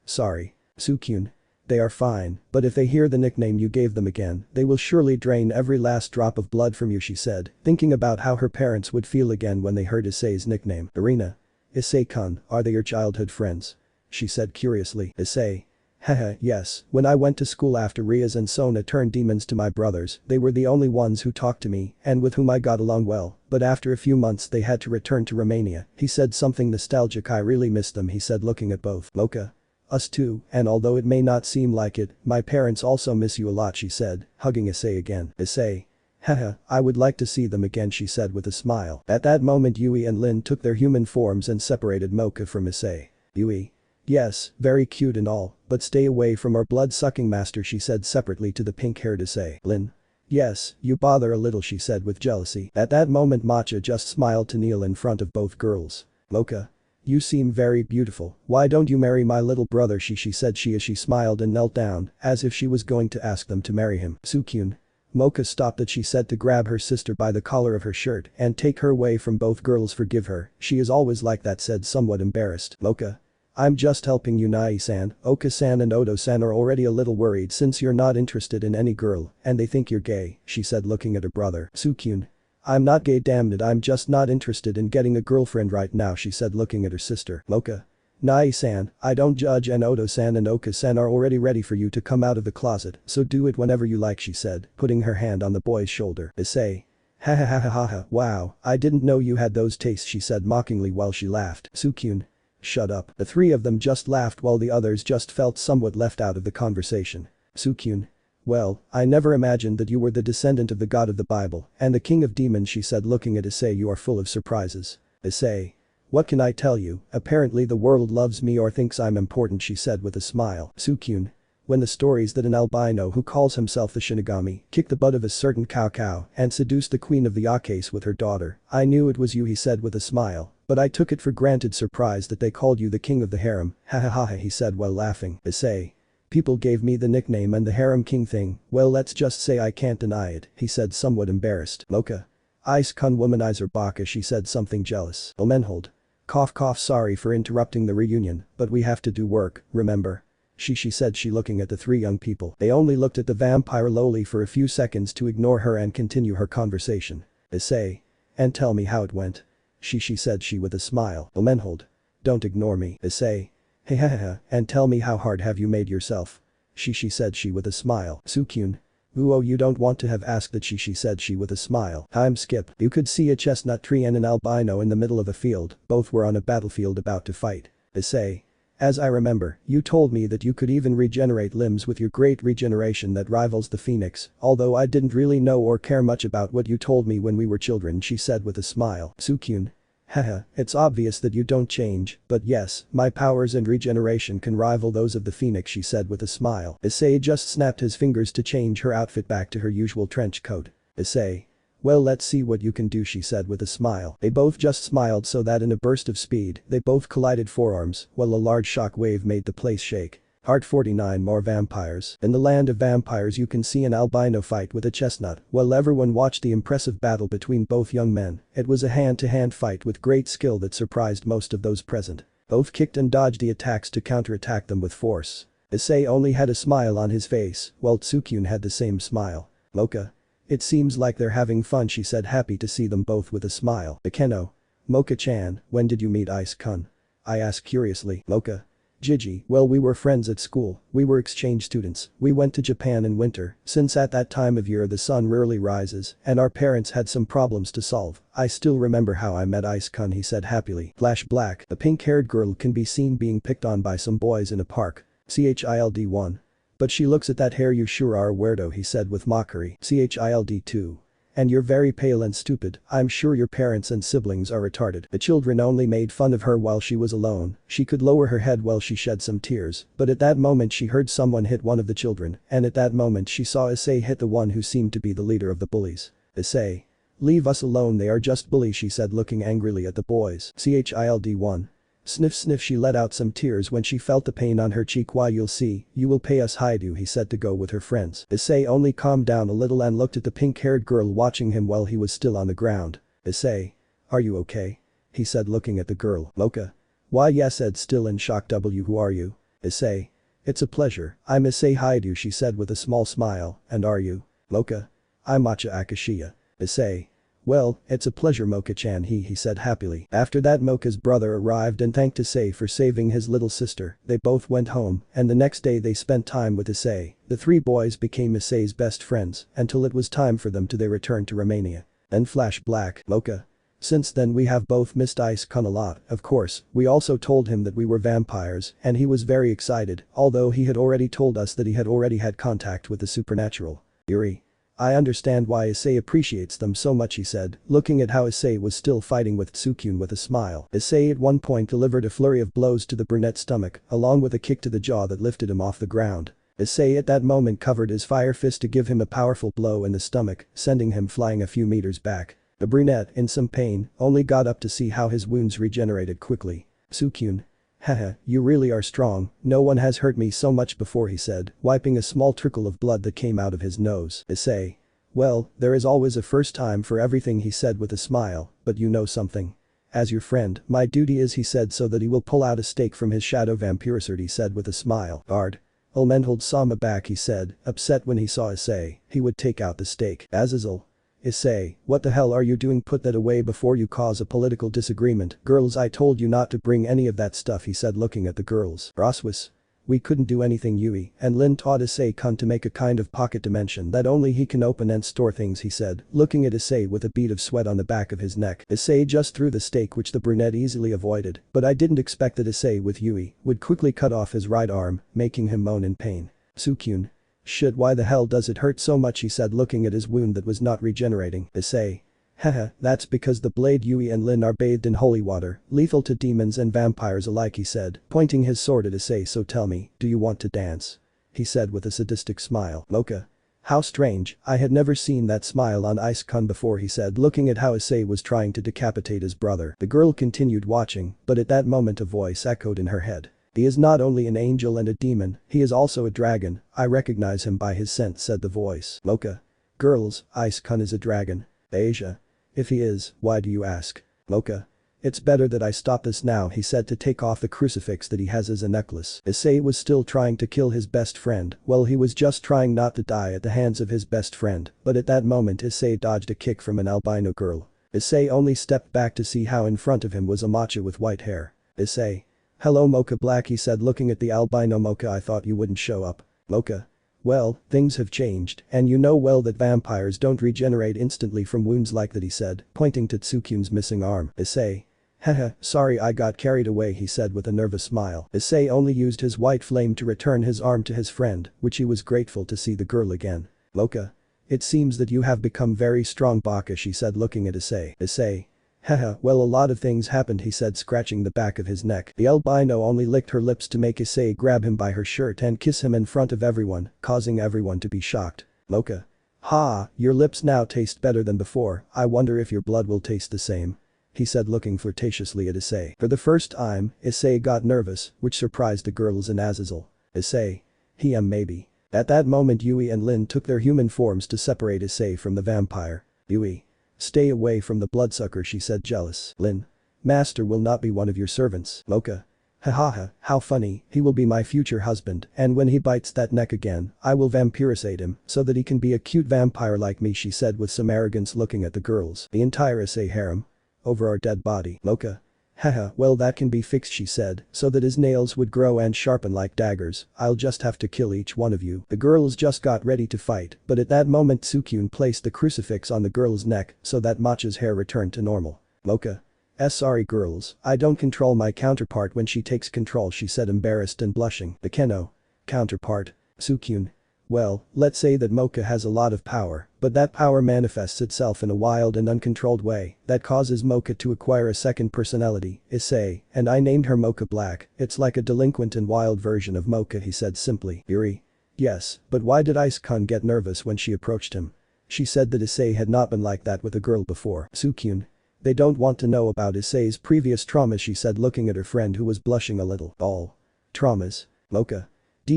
Sorry. Tsukyun. They are fine, but if they hear the nickname you gave them again, they will surely drain every last drop of blood from you, she said, thinking about how her parents would feel again when they heard Issei's nickname. Irina. Issei-kun, are they your childhood friends? She said curiously. Issei. Haha, yes, when I went to school after Riaz and Sona turned demons to my brothers, they were the only ones who talked to me and with whom I got along well, but after a few months they had to return to Romania, he said something nostalgic. I really miss them, he said looking at both. Mocha. Us too, and although it may not seem like it, my parents also miss you a lot, she said, hugging Issei again. Issei. Haha, I would like to see them again, she said with a smile. At that moment Yui and Lin took their human forms and separated Mocha from Issei. Yui. Yes, very cute and all, but stay away from our blood-sucking master, she said separately to the pink-haired Issei. Lin. Yes, you bother a little, she said with jealousy. At that moment Matcha just smiled to kneel in front of both girls. Mocha. You seem very beautiful, why don't you marry my little brother, she said as she smiled and knelt down, as if she was going to ask them to marry him. Tsukyun. Mocha stopped that, she said, to grab her sister by the collar of her shirt and take her away from both girls. Forgive her, she is always like that, said somewhat embarrassed. Mocha. I'm just helping you, Nai-san. Oka-san and Odo-san are already a little worried since you're not interested in any girl and they think you're gay, she said looking at her brother. Tsukyun. I'm not gay, damn it, I'm just not interested in getting a girlfriend right now, she said looking at her sister. Mocha. Nai-san, I don't judge, and Oto-san and Oka-san are already ready for you to come out of the closet, so do it whenever you like, she said, putting her hand on the boy's shoulder. Issei. Ha ha ha ha ha ha, wow, I didn't know you had those tastes, she said mockingly while she laughed. Sukyun. Shut up. The three of them just laughed while the others just felt somewhat left out of the conversation. Sukyun. Well, I never imagined that you were the descendant of the god of the Bible and the king of demons, she said looking at Issei. You are full of surprises. Issei. What can I tell you, apparently the world loves me or thinks I'm important, she said with a smile. Sukyun. When the stories that an albino who calls himself the Shinigami kicked the butt of a certain cow and seduced the queen of the Yakase with her daughter, I knew it was you, he said with a smile, but I took it for granted, surprised that they called you the king of the harem, ha ha ha ha, he said while laughing. Issei. People gave me the nickname and the harem king thing, well let's just say I can't deny it, he said somewhat embarrassed. Mocha. Ice-kun womanizer baka, she said something jealous. Omenhold. Cough cough, sorry for interrupting the reunion, but we have to do work, remember? She said she looking at the three young people. They only looked at the vampire loli for a few seconds to ignore her and continue her conversation. Issei. And tell me how it went. She said she with a smile. Omenhold. Don't ignore me. Issei. Hey ha ha ha, and tell me how hard have you made yourself? She said she with a smile. Sukyun. Ooh, oh, you don't want to have asked that, she said she with a smile. Time skip. You could see a chestnut tree and an albino in the middle of a field, both were on a battlefield about to fight. Issei. As I remember, you told me that you could even regenerate limbs with your great regeneration that rivals the phoenix, although I didn't really know or care much about what you told me when we were children, she said with a smile. Sukyun. Haha, it's obvious that you don't change, but yes, my powers and regeneration can rival those of the phoenix, she said with a smile. Issei just snapped his fingers to change her outfit back to her usual trench coat. Issei. Well, let's see what you can do, she said with a smile. They both just smiled so that in a burst of speed, they both collided forearms, while a large shock wave made the place shake. Part 49. More vampires. In the land of vampires you can see an albino fight with a chestnut. While everyone watched the impressive battle between both young men, it was a hand-to-hand fight with great skill that surprised most of those present. Both kicked and dodged the attacks to counterattack them with force. Issei only had a smile on his face, while Tsukyun had the same smile. Mocha. It seems like they're having fun, she said, happy to see them both with a smile. Ikeno. Mocha-chan, when did you meet Ice-kun? I asked curiously. Mocha. Gigi, well, we were friends at school, we were exchange students, we went to Japan in winter, since at that time of year the sun rarely rises, and our parents had some problems to solve. I still remember how I met Ice-kun, he said happily. Flash black, a pink-haired girl can be seen being picked on by some boys in a park. Child 1. But she looks at that hair, you sure are a weirdo, he said with mockery. Child 2. And you're very pale and stupid, I'm sure your parents and siblings are retarded. The children only made fun of her while she was alone, she could lower her head while she shed some tears, but at that moment she heard someone hit one of the children, and at that moment she saw Issei hit the one who seemed to be the leader of the bullies. Issei. Leave us alone, they are just bullies, she said looking angrily at the boys. Child 1. Sniff sniff, she let out some tears when she felt the pain on her cheek. Why, you'll see, you will pay us, hyoudou, he said to go with her friends. Issei only calmed down a little and looked at the pink-haired girl watching him while he was still on the ground. Issei. Are you okay? He said looking at the girl. Mocha. Why yes, said still in shock. Who are you? Issei. It's a pleasure, I'm Issei hyoudou, she said with a small smile, and are you? Mocha. I'm Macha Akashiya. Issei. Well, it's a pleasure, Mocha-chan, he said happily. After that, Mocha's brother arrived and thanked Issei for saving his little sister. They both went home, and the next day they spent time with Issei. The three boys became Issei's best friends until it was time for them to return to Romania. Then flash black. Mocha. Since then we have both missed Ice-kun a lot, of course, we also told him that we were vampires, and he was very excited, although he had already told us that he had already had contact with the supernatural. Yuri. I understand why Issei appreciates them so much, he said, looking at how Issei was still fighting with Tsukyun with a smile. Issei at one point delivered a flurry of blows to the brunette's stomach, along with a kick to the jaw that lifted him off the ground. Issei at that moment covered his fire fist to give him a powerful blow in the stomach, sending him flying a few meters back. The brunette, in some pain, only got up to see how his wounds regenerated quickly. Tsukyun. Haha, you really are strong, no one has hurt me so much before, he said, wiping a small trickle of blood that came out of his nose. Issei. Well, there is always a first time for everything, he said with a smile, but you know something. As your friend, my duty is, he said, so that he will pull out a stake from his shadow vampiricide, he said with a smile. Guard. Ulmenhold saw him back, he said, upset when he saw Issei, he would take out the stake. Azazel. Issei, what the hell are you doing? Put that away before you cause a political disagreement. Girls, I told you not to bring any of that stuff, he said looking at the girls. Roswis. We couldn't do anything, Yui, and Lin taught Issei-kun to make a kind of pocket dimension that only he can open and store things, he said, looking at Issei with a bead of sweat on the back of his neck. Issei just threw the stake which the brunette easily avoided, but I didn't expect that Issei with Yui would quickly cut off his right arm, making him moan in pain. Sukyun. Shit, why the hell does it hurt so much, he said looking at his wound that was not regenerating. Issei. Haha, that's because the blade Yui and Lin are bathed in holy water, lethal to demons and vampires alike, he said, pointing his sword at Issei. So tell me, do you want to dance? He said with a sadistic smile. Mocha. How strange, I had never seen that smile on Issei-kun before, he said looking at how Issei was trying to decapitate his brother. The girl continued watching, but at that moment a voice echoed in her head. He is not only an angel and a demon, he is also a dragon, I recognize him by his scent, said the voice. Mocha. Girls, Issei-kun is a dragon. Asia. If he is, why do you ask? Mocha. It's better that I stop this now, he said to take off the crucifix that he has as a necklace. Issei was still trying to kill his best friend, well he was just trying not to die at the hands of his best friend, but at that moment Issei dodged a kick from an albino girl. Issei only stepped back to see how in front of him was a matcha with white hair. Issei. Hello Mocha Black, he said looking at the albino. Mocha, I thought you wouldn't show up. Mocha. Well, things have changed, and you know well that vampires don't regenerate instantly from wounds like that, he said, pointing to Tsukyun's missing arm. Issei. Haha, sorry I got carried away, he said with a nervous smile. Issei only used his white flame to return his arm to his friend, which he was grateful to see the girl again. Mocha. It seems that you have become very strong, Baka, she said looking at Issei. Issei. Haha, well a lot of things happened, he said scratching the back of his neck. The albino only licked her lips to make Issei grab him by her shirt and kiss him in front of everyone, causing everyone to be shocked. Mocha. Ha, your lips now taste better than before, I wonder if your blood will taste the same. He said looking flirtatiously at Issei. For the first time, Issei got nervous, which surprised the girls and Azazel. Issei. Maybe. At that moment Yui and Lin took their human forms to separate Issei from the vampire. Yui. Stay away from the bloodsucker, she said jealous. Lin. Master will not be one of your servants. Mocha. Hahaha, how funny, he will be my future husband, and when he bites that neck again, I will vampirisate him so that he can be a cute vampire like me, she said with some arrogance looking at the girls. The entire Issei harem. Over our dead body. Mocha. Haha, well that can be fixed, she said, so that his nails would grow and sharpen like daggers, I'll just have to kill each one of you. The girls just got ready to fight, but at that moment Tsukyun placed the crucifix on the girl's neck so that Matcha's hair returned to normal. Mocha. Sorry girls, I don't control my counterpart when she takes control, she said embarrassed and blushing. The Keno. Counterpart. Tsukyun. Well, let's say that Mocha has a lot of power, but that power manifests itself in a wild and uncontrolled way that causes Mocha to acquire a second personality, Issei, and I named her Mocha Black. It's like a delinquent and wild version of Mocha, he said simply. Yuri. Yes, but why did Issei-kun get nervous when she approached him? She said that Issei had not been like that with a girl before. Tsukyun. They don't want to know about Issei's previous traumas, she said looking at her friend who was blushing a little. All. Traumas. Mocha.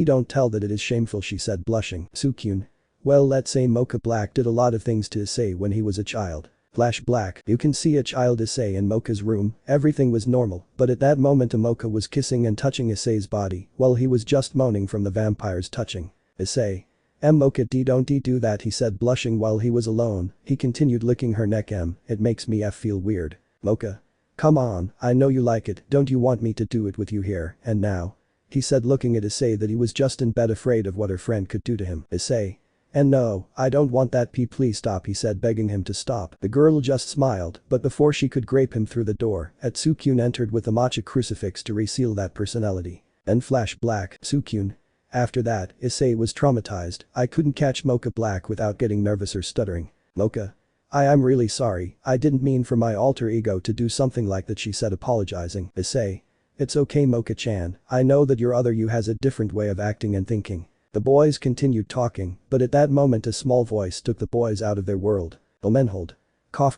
Don't tell that it is shameful, she said blushing. Tsukyun. Well, let's say Mocha Black did a lot of things to Issei when he was a child. Flash black. You can see a child Issei in Mocha's room, everything was normal, but at that moment Mocha was kissing and touching Issei's body while he was just moaning from the vampire's touching. Issei. Mocha don't do that, he said blushing while he was alone. He continued licking her neck. It makes me feel weird. Mocha. Come on, I know you like it, don't you want me to do it with you here and now? He said looking at Issei that he was just in bed afraid of what her friend could do to him. Issei. And no, I don't want that, please stop, he said begging him to stop. The girl just smiled, but before she could grape him through the door, Tsukyun entered with a matcha crucifix to reseal that personality. And flash black. Tsukyun. After that, Issei was traumatized. I couldn't catch Mocha Black without getting nervous or stuttering. Mocha. I'm really sorry, I didn't mean for my alter ego to do something like that, she said apologizing. Issei. It's okay Mocha-chan, I know that your other you has a different way of acting and thinking. The boys continued talking, but at that moment a small voice took the boys out of their world. Omenhold. Cough.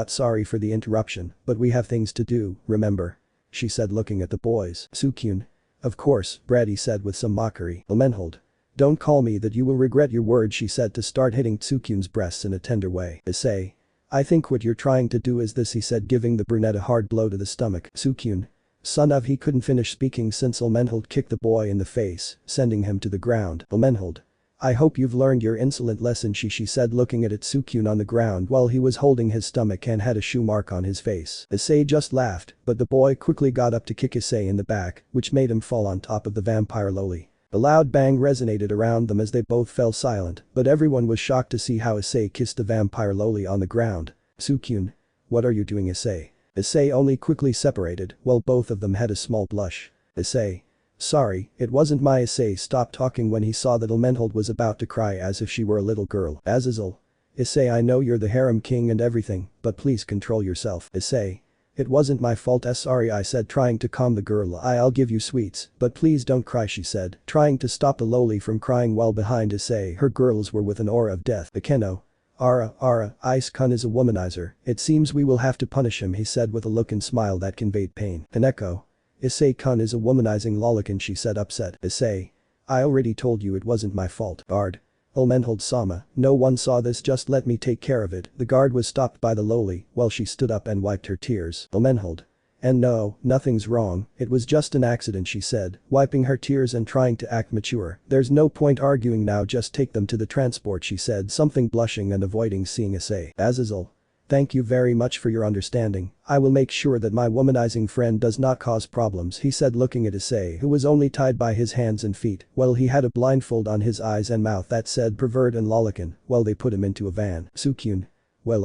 Sorry for the interruption, but we have things to do, remember? She said looking at the boys. Tsukyun. Of course, Brady said with some mockery. Omenhold. Don't call me that, you will regret your words, she said to start hitting Tsukyun's breasts in a tender way. Issei. I think what you're trying to do is this, he said giving the brunette a hard blow to the stomach. Tsukyun. Son of, he couldn't finish speaking since Omenhold kicked the boy in the face, sending him to the ground. Omenhold. I hope you've learned your insolent lesson, she said, looking at Destrucción on the ground while he was holding his stomach and had a shoe mark on his face. Issei just laughed, but the boy quickly got up to kick Issei in the back, which made him fall on top of the vampire loli. A loud bang resonated around them as they both fell silent, but everyone was shocked to see how Issei kissed the vampire loli on the ground. Destrucción. What are you doing, Issei? Issei only quickly separated, while both of them had a small blush. Issei. Sorry, it wasn't my. Issei stopped talking when he saw that Elmenhold was about to cry as if she were a little girl. Azazel. Issei, I know you're the harem king and everything, but please control yourself. Issei. It wasn't my fault. Sorry, I said, trying to calm the girl. I'll give you sweets, but please don't cry, she said, trying to stop the loli from crying, while behind Issei her girls were with an aura of death. Akeno. Ara, Ice-kun is a womanizer. It seems we will have to punish him, he said with a look and smile that conveyed pain. Kaneko. Issei-kun is a womanizing lolican, she said, upset. Issei. I already told you it wasn't my fault. Guard. Elmenhold-sama, no one saw this, just let me take care of it. The guard was stopped by the loli while she stood up and wiped her tears. Elmenhold. And no, nothing's wrong, it was just an accident, she said, wiping her tears and trying to act mature. There's no point arguing now, just take them to the transport, she said, something blushing and avoiding seeing Issei. Azazel. Thank you very much for your understanding. I will make sure that my womanizing friend does not cause problems, he said, looking at Issei, who was only tied by his hands and feet, while he had a blindfold on his eyes and mouth that said pervert and lolican, while they put him into a van. Destrucción. Well,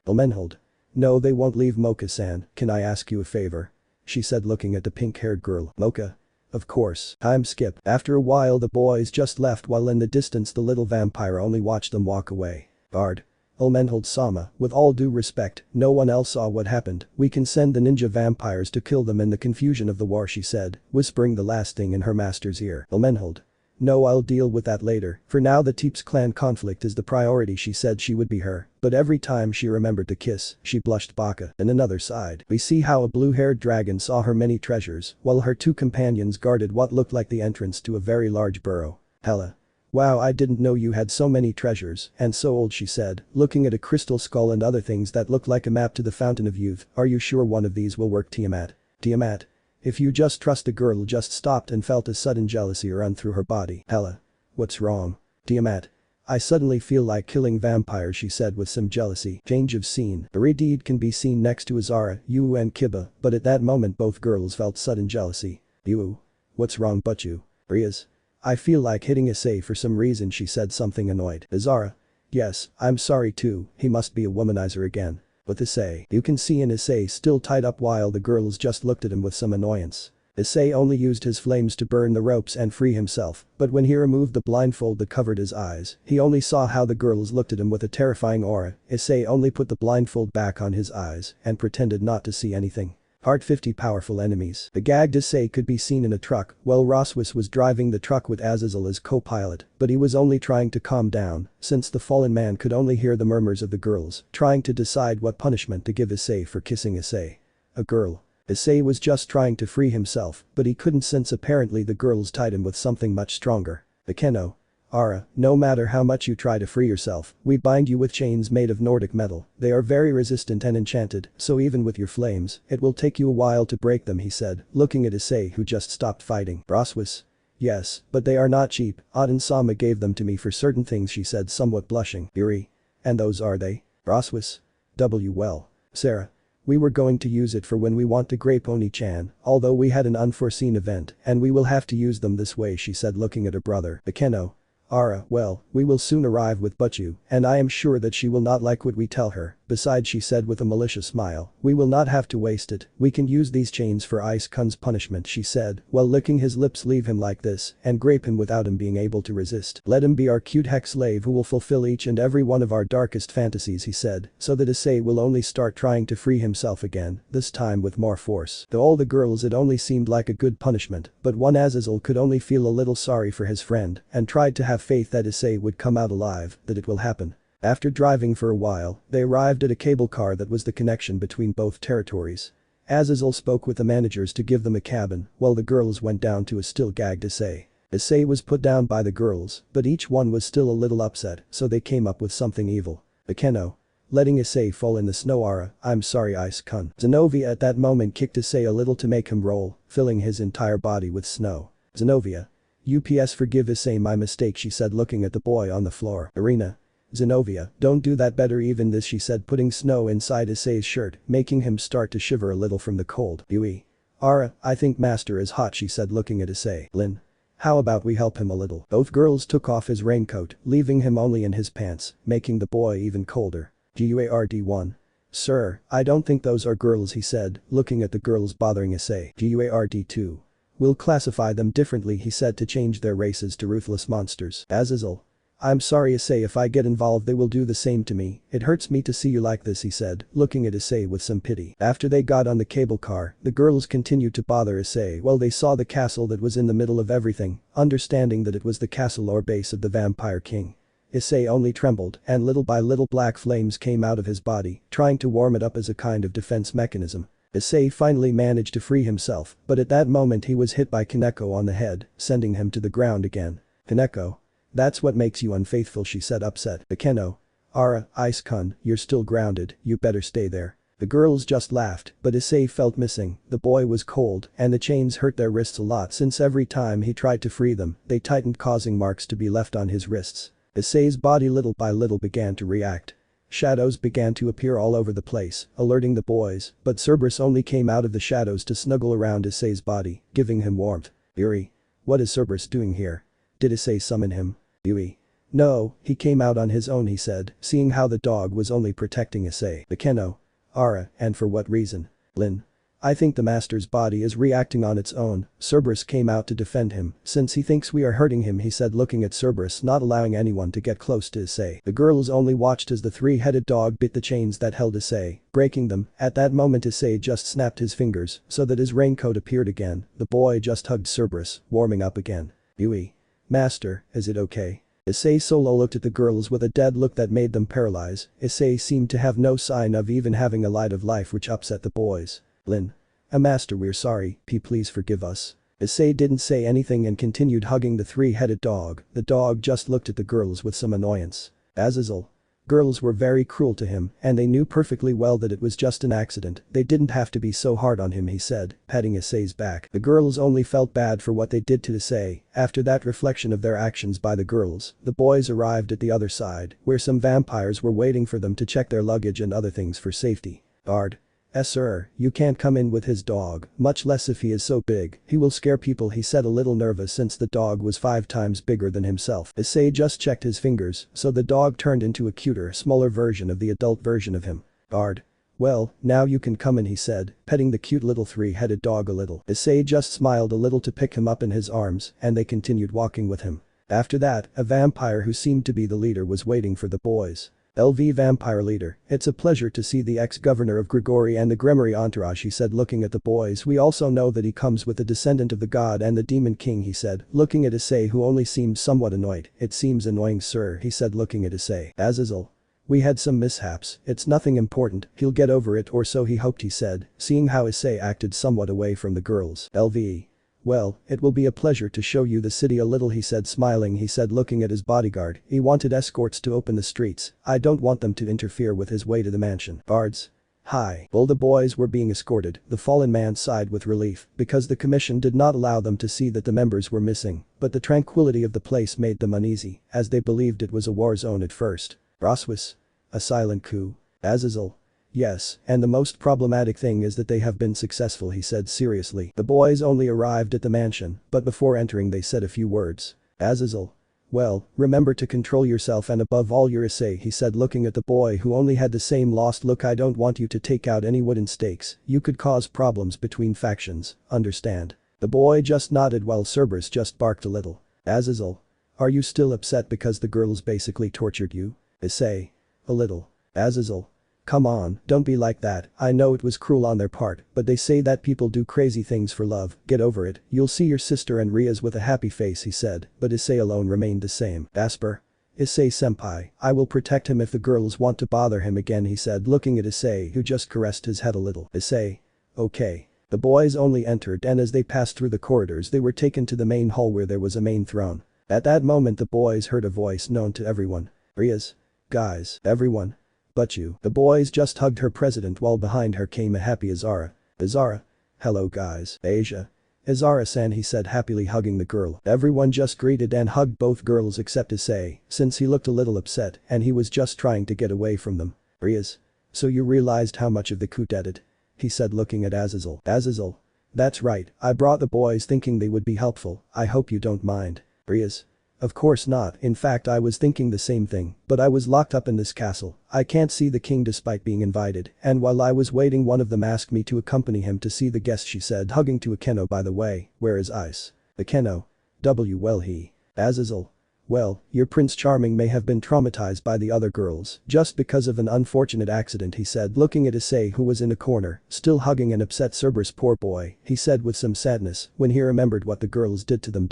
Elmenhold. No, they won't leave, Mocha-san. Can I ask you a favor? She said, looking at the pink-haired girl. Mocha. Of course. Time skip. After a while the boys just left, while in the distance the little vampire only watched them walk away. Guard. Elmenhold-sama, with all due respect, no one else saw what happened. We can send the ninja vampires to kill them in the confusion of the war, she said, whispering the last thing in her master's ear. Elmenhold. No, I'll deal with that later. For now the Teeps clan conflict is the priority, she said she would be her, but every time she remembered to kiss, she blushed. Baka. On another side, we see how a blue-haired dragon saw her many treasures, while her two companions guarded what looked like the entrance to a very large burrow. Hella. Wow, I didn't know you had so many treasures, and so old, she said, looking at a crystal skull and other things that looked like a map to the fountain of youth. Are you sure one of these will work, Tiamat? Tiamat. If you just trust. The girl just stopped and felt a sudden jealousy run through her body. Hella. What's wrong? Tiamat. I suddenly feel like killing vampires, she said with some jealousy. Change of scene. Aridid can be seen next to Azara, Yu and Kiba, but at that moment both girls felt sudden jealousy. Yu. What's wrong, Butchu? Riaz. I feel like hitting Issei for some reason, she said, something annoyed. Azara. Yes, I'm sorry too, he must be a womanizer again. With Issei, you can see Issei still tied up while the girls just looked at him with some annoyance. Issei only used his flames to burn the ropes and free himself, but when he removed the blindfold that covered his eyes, he only saw how the girls looked at him with a terrifying aura. Issei only put the blindfold back on his eyes and pretended not to see anything. Part 50. Powerful enemies. The gagged Issei could be seen in a truck while Roswis was driving the truck with Azazel as co-pilot, but he was only trying to calm down since the fallen man could only hear the murmurs of the girls trying to decide what punishment to give Issei for kissing Issei. A girl. Issei was just trying to free himself, but he couldn't since apparently the girls tied him with something much stronger. Akeno. Ara, no matter how much you try to free yourself, we bind you with chains made of Nordic metal. They are very resistant and enchanted, so even with your flames, it will take you a while to break them, he said, looking at Issei who just stopped fighting. Roswis. Yes, but they are not cheap. Aden-sama gave them to me for certain things, she said, somewhat blushing. Yuri. And those are they? Roswis. Well. Sarah. We were going to use it for when we want to grape Oni-chan, although we had an unforeseen event, and we will have to use them this way, she said, looking at her brother. Akeno. Ara, well, we will soon arrive with Butchu, and I am sure that she will not like what we tell her. Besides, she said with a malicious smile, we will not have to waste it. We can use these chains for Ice-kun's punishment, she said, while licking his lips. Leave him like this and grape him without him being able to resist. Let him be our cute hex slave who will fulfill each and every one of our darkest fantasies, he said, so that Issei will only start trying to free himself again, this time with more force. To all the girls it only seemed like a good punishment, but one Azazel could only feel a little sorry for his friend and tried to have faith that Issei would come out alive, that it will happen. After driving for a while, they arrived at a cable car that was the connection between both territories. Azazel spoke with the managers to give them a cabin, while the girls went down to a still gagged Issei. Issei was put down by the girls, but each one was still a little upset, so they came up with something evil. Akeno. Letting Issei fall in the snow. Ara, I'm sorry, Ice-kun. Zenobia at that moment kicked Issei a little to make him roll, filling his entire body with snow. Zenobia. UPS forgive Issei, my mistake, she said looking at the boy on the floor. Arena. Zenobia, don't do that, better even this, she said putting snow inside Issei's shirt, making him start to shiver a little from the cold. Yui. Ara, I think master is hot, she said looking at Issei. Lin. How about we help him a little? Both girls took off his raincoat, leaving him only in his pants, making the boy even colder. GUARD1. Sir, I don't think those are girls, he said, looking at the girls bothering Issei. GUARD2. We'll classify them differently, he said, to change their races to ruthless monsters. Azazel. I'm sorry Issei, if I get involved they will do the same to me. It hurts me to see you like this, he said, looking at Issei with some pity. After they got on the cable car, the girls continued to bother Issei while they saw the castle that was in the middle of everything, understanding that it was the castle or base of the Vampire King. Issei only trembled, and little by little black flames came out of his body, trying to warm it up as a kind of defense mechanism. Issei finally managed to free himself, but at that moment he was hit by Kaneko on the head, sending him to the ground again. Kaneko. That's what makes you unfaithful, she said upset. Akeno. Ara, Ice-kun, you're still grounded, you better stay there. The girls just laughed, but Issei felt missing, the boy was cold, and the chains hurt their wrists a lot since every time he tried to free them, they tightened causing marks to be left on his wrists. Issei's body little by little began to react. Shadows began to appear all over the place, alerting the boys, but Cerberus only came out of the shadows to snuggle around Issei's body, giving him warmth. Yuri. What is Cerberus doing here? Did Issei summon him? Yui. No, he came out on his own, he said, seeing how the dog was only protecting Issei. Akeno. Ara, and for what reason? Lin. I think the master's body is reacting on its own. Cerberus came out to defend him, since he thinks we are hurting him, he said looking at Cerberus, not allowing anyone to get close to Issei. The girls only watched as the three-headed dog bit the chains that held Issei, breaking them. At that moment Issei just snapped his fingers, so that his raincoat appeared again. The boy just hugged Cerberus, warming up again. Yui. Master, is it okay? Issei Solo looked at the girls with a dead look that made them paralyze. Issei seemed to have no sign of even having a light of life, which upset the boys. Lin. Master, we're sorry, please forgive us. Issei didn't say anything and continued hugging the three-headed dog. The dog just looked at the girls with some annoyance. Azazel. Girls were very cruel to him, and they knew perfectly well that it was just an accident. They didn't have to be so hard on him, he said, patting Issei's back. The girls only felt bad for what they did to Issei. After that reflection of their actions by the girls, the boys arrived at the other side, where some vampires were waiting for them to check their luggage and other things for safety. Guard. Sir, you can't come in with his dog, much less if he is so big, he will scare people, he said, a little nervous since the dog was 5 times bigger than himself. Issei just checked his fingers, so the dog turned into a cuter, smaller version of the adult version of him. Guard. Well, now you can come in, he said, petting the cute little three-headed dog a little. Issei just smiled a little to pick him up in his arms, and they continued walking with him. After that, a vampire who seemed to be the leader was waiting for the boys. LV Vampire Leader, it's a pleasure to see the ex-governor of Grigori and the Gremory entourage, he said looking at the boys. We also know that he comes with a descendant of the god and the demon king, he said, looking at Issei, who only seemed somewhat annoyed. It seems annoying, sir, he said looking at Issei. Azazel. We had some mishaps, it's nothing important, he'll get over it, or so he hoped, he said, seeing how Issei acted somewhat away from the girls. LV. Well, it will be a pleasure to show you the city a little, he said smiling, he said looking at his bodyguard. He wanted escorts to open the streets. I don't want them to interfere with his way to the mansion. Guards. Hi. While the boys were being escorted, the fallen man sighed with relief, because the commission did not allow them to see that the members were missing, but the tranquility of the place made them uneasy, as they believed it was a war zone at first. Roswis. A silent coup. Azazel. Yes, and the most problematic thing is that they have been successful, he said seriously. The boys only arrived at the mansion, but before entering they said a few words. Azazel. Well, remember to control yourself and above all your Issei, he said looking at the boy who only had the same lost look. I don't want you to take out any wooden stakes, you could cause problems between factions, understand? The boy just nodded while Cerberus just barked a little. Azazel. Are you still upset because the girls basically tortured you? Issei. A little. Azazel. Come on, don't be like that. I know it was cruel on their part, but they say that people do crazy things for love. Get over it. You'll see your sister and Rias with a happy face, he said, but Issei alone remained the same. Asper. Issei-senpai, I will protect him if the girls want to bother him again, he said looking at Issei, who just caressed his head a little. Issei. Okay. The boys only entered, and as they passed through the corridors they were taken to the main hall where there was a main throne. At that moment the boys heard a voice known to everyone. Rias. Guys. Everyone. But you. The boys just hugged her president while behind her came a happy Azara. Azara. Hello guys. Asia. Izara-san, he said happily, hugging the girl. Everyone just greeted and hugged both girls except Issei, since he looked a little upset and he was just trying to get away from them. Riaz. So you realized how much of the coup did? He said, looking at Azazel. Azazel. That's right, I brought the boys thinking they would be helpful, I hope you don't mind. Riaz. Of course not, in fact I was thinking the same thing, but I was locked up in this castle, I can't see the king despite being invited, and while I was waiting one of them asked me to accompany him to see the guest, she said, hugging to Akeno. By the way, where is Ice? Akeno. Well, he. Azazel. Well, your Prince Charming may have been traumatized by the other girls just because of an unfortunate accident, he said, looking at Issei, who was in a corner, still hugging an upset Cerberus. Poor boy, he said with some sadness when he remembered what the girls did to them.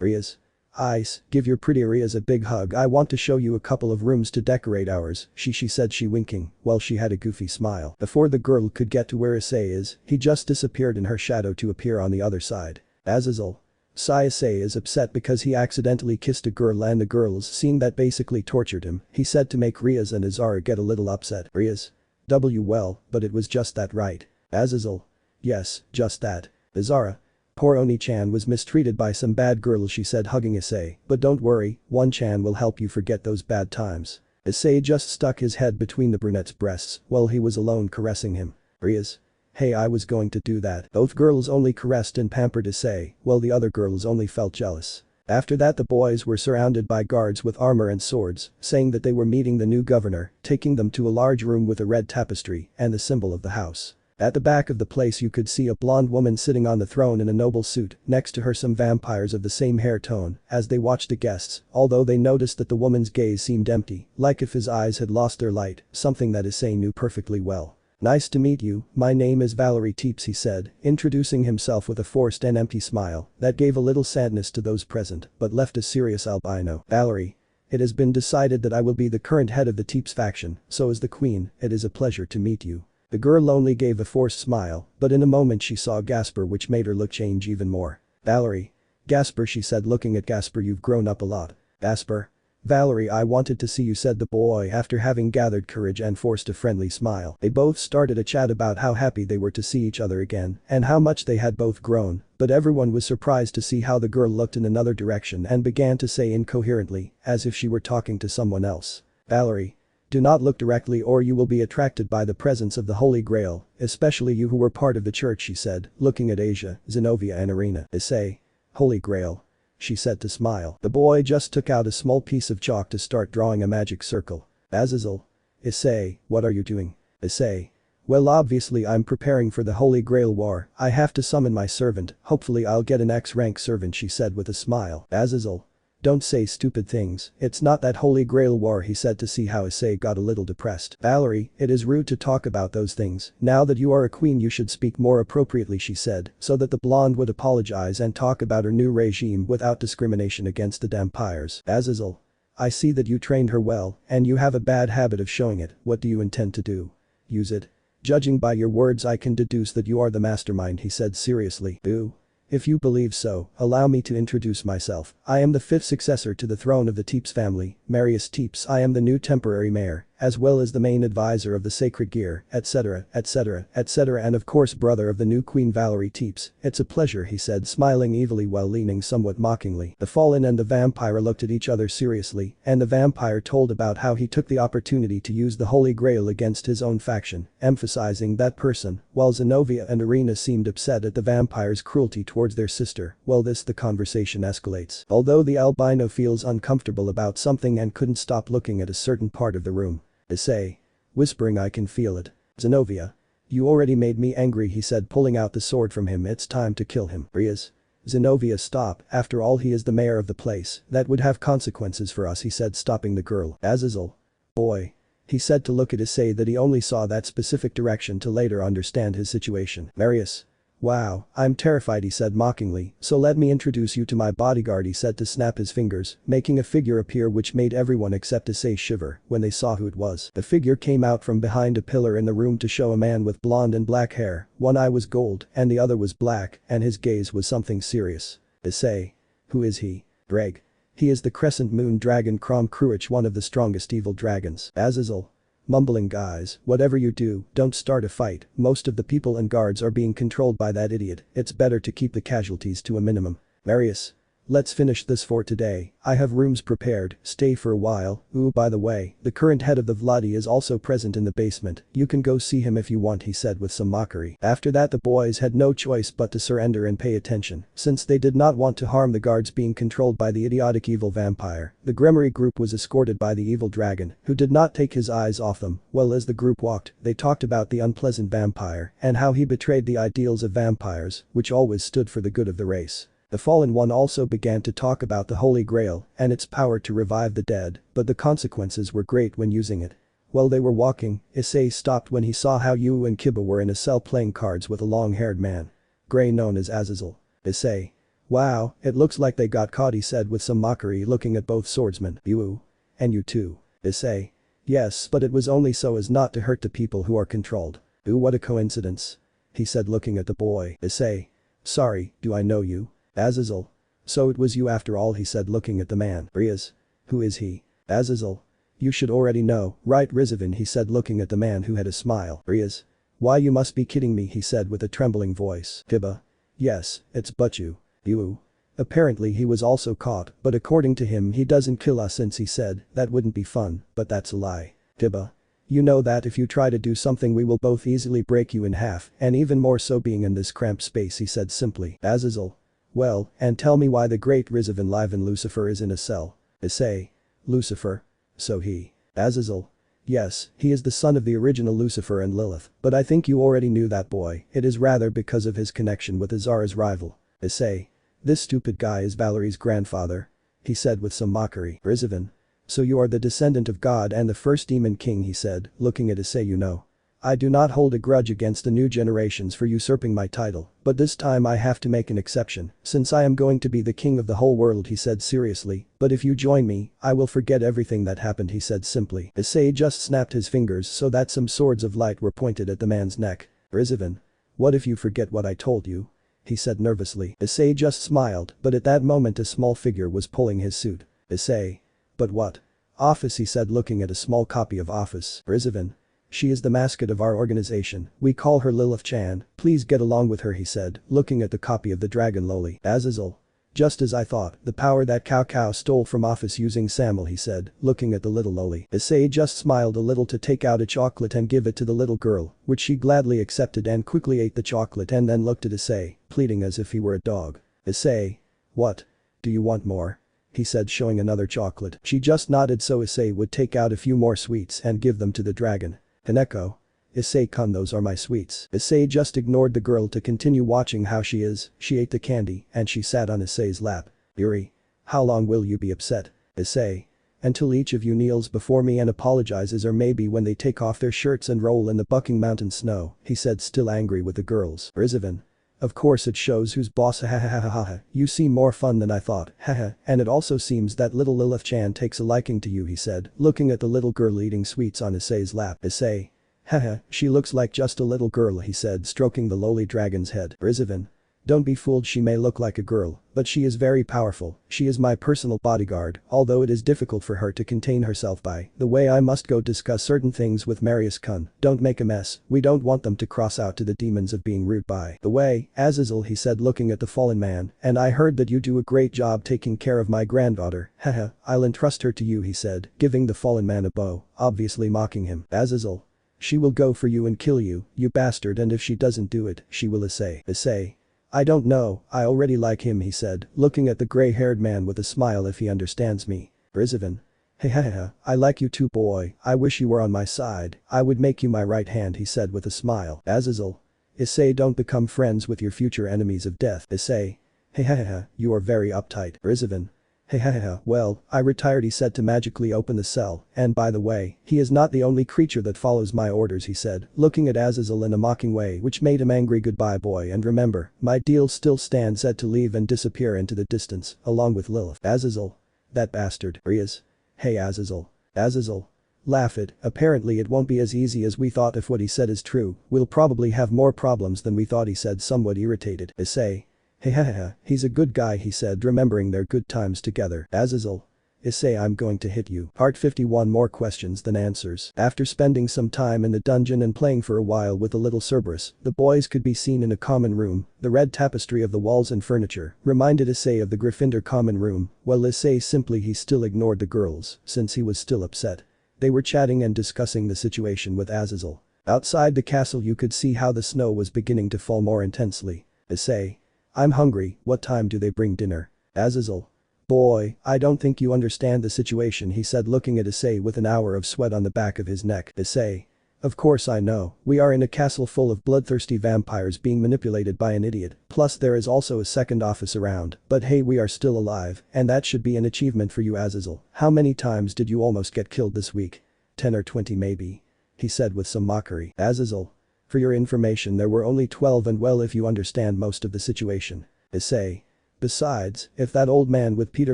Riaz. Ice, give your pretty Riaz a big hug. I want to show you a couple of rooms to decorate ours, she said, she winking, while she had a goofy smile. Before the girl could get to where Issei is, he just disappeared in her shadow to appear on the other side. Azazel. Issei is upset because he accidentally kissed a girl and the girls, seeing that, basically tortured him, he said, to make Riaz and Izara get a little upset. Riaz. Well, but it was just that, right? Azazel. Yes, just that. Izara. Poor Oni-chan was mistreated by some bad girls, she said, hugging Issei, but don't worry, One-chan will help you forget those bad times. Issei just stuck his head between the brunette's breasts while he was alone caressing him. Riaz. Hey, I was going to do that. Both girls only caressed and pampered Issei, while the other girls only felt jealous. After that, the boys were surrounded by guards with armor and swords, saying that they were meeting the new governor, taking them to a large room with a red tapestry and the symbol of the house. At the back of the place you could see a blonde woman sitting on the throne in a noble suit, next to her some vampires of the same hair tone. As they watched the guests, although they noticed that the woman's gaze seemed empty, like if his eyes had lost their light, something that Issei knew perfectly well. Nice to meet you, my name is Valerie Teeps, he said, introducing himself with a forced and empty smile that gave a little sadness to those present but left a serious albino. Valerie. It has been decided that I will be the current head of the Teeps faction, so as the queen, it is a pleasure to meet you. The girl only gave a forced smile, but in a moment she saw Gasper, which made her look change even more. Valerie. Gasper, she said, looking at Gasper, you've grown up a lot. Gasper. Valerie, I wanted to see you, said the boy after having gathered courage and forced a friendly smile. They both started a chat about how happy they were to see each other again and how much they had both grown, but everyone was surprised to see how the girl looked in another direction and began to say incoherently, as if she were talking to someone else. Valerie. Do not look directly or you will be attracted by the presence of the Holy Grail, especially you who were part of the church, she said, looking at Asia, Zenobia and Irina. Issei. Holy Grail. She said to smile. The boy just took out a small piece of chalk to start drawing a magic circle. Azazel. Issei, what are you doing? Issei. Well, obviously I'm preparing for the Holy Grail war, I have to summon my servant, hopefully I'll get an X-rank servant, she said with a smile. Azazel. Don't say stupid things, it's not that Holy Grail war, he said to see how Issei got a little depressed. Valerie, it is rude to talk about those things, now that you are a queen you should speak more appropriately, she said, so that the blonde would apologize and talk about her new regime without discrimination against the vampires. Azazel. I see that you trained her well, and you have a bad habit of showing it, what do you intend to do? Use it? Judging by your words I can deduce that you are the mastermind, he said seriously. Ooh. If you believe so, allow me to introduce myself. I am the fifth successor to the throne of the Teeps family, Marius Teeps. I am the new temporary mayor, as well as the main advisor of the sacred gear, etc., etc., etc., and of course brother of the new queen Valerie Teeps. It's a pleasure, he said, smiling evilly while leaning somewhat mockingly. The fallen and the vampire looked at each other seriously, and the vampire told about how he took the opportunity to use the Holy Grail against his own faction, emphasizing that person, while Zenobia and Irina seemed upset at the vampire's cruelty towards their sister. Well, the conversation escalates. Although the albino feels uncomfortable about something and couldn't stop looking at a certain part of the room. Issei. Whispering, I can feel it. Zenobia. You already made me angry, he said, pulling out the sword from him. It's time to kill him. Riaz. Zenobia, stop, after all he is the mayor of the place, that would have consequences for us, he said, stopping the girl. Azazel. Boy. He said to look at Issei that he only saw that specific direction to later understand his situation. Marius. Wow, I'm terrified, he said mockingly, so let me introduce you to my bodyguard, he said to snap his fingers, making a figure appear which made everyone except Issei shiver when they saw who it was. The figure came out from behind a pillar in the room to show a man with blonde and black hair, one eye was gold and the other was black, and his gaze was something serious. Issei. Who is he? Dreg. He is the Crescent Moon Dragon Krom Kruich, one of the strongest evil dragons. Azazel. mumbling guys, whatever you do, don't start a fight, most of the people and guards are being controlled by that idiot, it's better to keep the casualties to a minimum. Marius. Let's finish this for today, I have rooms prepared, stay for a while, ooh by the way, the current head of the Vladi is also present in the basement, you can go see him if you want he said with some mockery. After that the boys had no choice but to surrender and pay attention, since they did not want to harm the guards being controlled by the idiotic evil vampire. The Grimoire group was escorted by the evil dragon, who did not take his eyes off them, well as the group walked, they talked about the unpleasant vampire and how he betrayed the ideals of vampires, which always stood for the good of the race. The Fallen One also began to talk about the Holy Grail and its power to revive the dead, but the consequences were great when using it. While they were walking, Issei stopped when he saw how Yu and Kiba were in a cell playing cards with a long-haired man. Gray known as Azazel. Issei. Wow, it looks like they got caught he said with some mockery looking at both swordsmen. Yu. And you too. Issei. Yes, but it was only so as not to hurt the people who are controlled. Ooh what a coincidence. He said looking at the boy. Issei. Sorry, do I know you? Azazel. So it was you after all he said looking at the man. Riaz. Who is he? Azazel. You should already know, right Rizavin he said looking at the man who had a smile. Riaz. Why you must be kidding me he said with a trembling voice. Kiba. Yes, it's but you. You. Apparently he was also caught, but according to him he doesn't kill us since he said, that wouldn't be fun, but that's a lie. Kiba. You know that if you try to do something we will both easily break you in half, and even more so being in this cramped space he said simply. Azazel. Well, and tell me why the great Rizavin Liven Lucifer is in a cell. Issei. Lucifer. So he. Azazel. Yes, he is the son of the original Lucifer and Lilith, but I think you already knew that boy, it is rather because of his connection with Azara's rival. Issei. This stupid guy is Valerie's grandfather. He said with some mockery. Rizavin. So you are the descendant of God and the first demon king he said, looking at Issei you know. I do not hold a grudge against the new generations for usurping my title, but this time I have to make an exception, since I am going to be the king of the whole world he said seriously, but if you join me, I will forget everything that happened he said simply. Issei just snapped his fingers so that some swords of light were pointed at the man's neck. Rizavin. What if you forget what I told you? He said nervously. Issei just smiled, but at that moment a small figure was pulling his suit. Issei. But what? Office he said looking at a small copy of Office. Rizavin. She is the mascot of our organization, we call her Lilith Chan, please get along with her he said, looking at the copy of the Dragon Loli. Azazel. Just as I thought, the power that Cao stole from Office using Samuel he said, looking at the little Loli. Issei just smiled a little to take out a chocolate and give it to the little girl, which she gladly accepted and quickly ate the chocolate and then looked at Issei, pleading as if he were a dog. Issei. What? Do you want more? He said showing another chocolate. She just nodded so Issei would take out a few more sweets and give them to the dragon. Haneko. Issei-kun those are my sweets. Issei just ignored the girl to continue watching how she ate the candy and she sat on Issei's lap. Yuri. How long will you be upset? Issei. Until each of you kneels before me and apologizes or maybe when they take off their shirts and roll in the bucking mountain snow, he said still angry with the girls. Rizavin. Of course it shows who's boss hahaha, you seem more fun than I thought, haha, and it also seems that little Lilith Chan takes a liking to you he said, looking at the little girl eating sweets on Issei's lap. Issei. Haha, she looks like just a little girl he said stroking the lowly dragon's head. Rizavin. Don't be fooled she may look like a girl, but she is very powerful, she is my personal bodyguard, although it is difficult for her to contain herself by the way I must go discuss certain things with Marius-kun, don't make a mess, we don't want them to cross out to the demons of being rude by the way, Azazel he said looking at the fallen man, and I heard that you do a great job taking care of my granddaughter, haha, I'll entrust her to you he said, giving the fallen man a bow, obviously mocking him. Azazel. She will go for you and kill you, you bastard and if she doesn't do it, she will Issei. Issei. I don't know, I already like him he said, looking at the gray-haired man with a smile if he understands me. Rizavin. Hehehe, I like you too boy, I wish you were on my side, I would make you my right hand he said with a smile. Azazel. Issei don't become friends with your future enemies of death. Issei. Hehehe, you are very uptight. Rizavin. Hehehe, well, I retired he said to magically open the cell, and by the way, he is not the only creature that follows my orders he said, looking at Azazel in a mocking way which made him angry. Goodbye boy and remember, my deal still stands said to leave and disappear into the distance, along with Lilith. Azazel. That bastard. Riaz. Hey Azazel. Azazel. Laugh it, apparently it won't be as easy as we thought if what he said is true, we'll probably have more problems than we thought he said somewhat irritated. Issei. Hehehe, he's a good guy he said remembering their good times together. Azazel. Issei, I'm going to hit you. Part 51. More questions than answers. After spending some time in the dungeon and playing for a while with the little Cerberus, the boys could be seen in a common room. The red tapestry of the walls and furniture reminded Issei of the Gryffindor common room, while Issei he still ignored the girls, since he was still upset. They were chatting and discussing the situation with Azazel. Outside the castle you could see how the snow was beginning to fall more intensely. Issei. I'm hungry, what time do they bring dinner? Azazel. Boy, I don't think you understand the situation, he said, looking at Issei with an hour of sweat on the back of his neck. Issei. Of course I know, we are in a castle full of bloodthirsty vampires being manipulated by an idiot, plus there is also a second office around, but hey, we are still alive, and that should be an achievement for you, Azazel. How many times did you almost get killed this week? 10 or 20 maybe. He said with some mockery. Azazel. For your information, there were only 12, and well, if you understand most of the situation. Issei. Besides, if that old man with Peter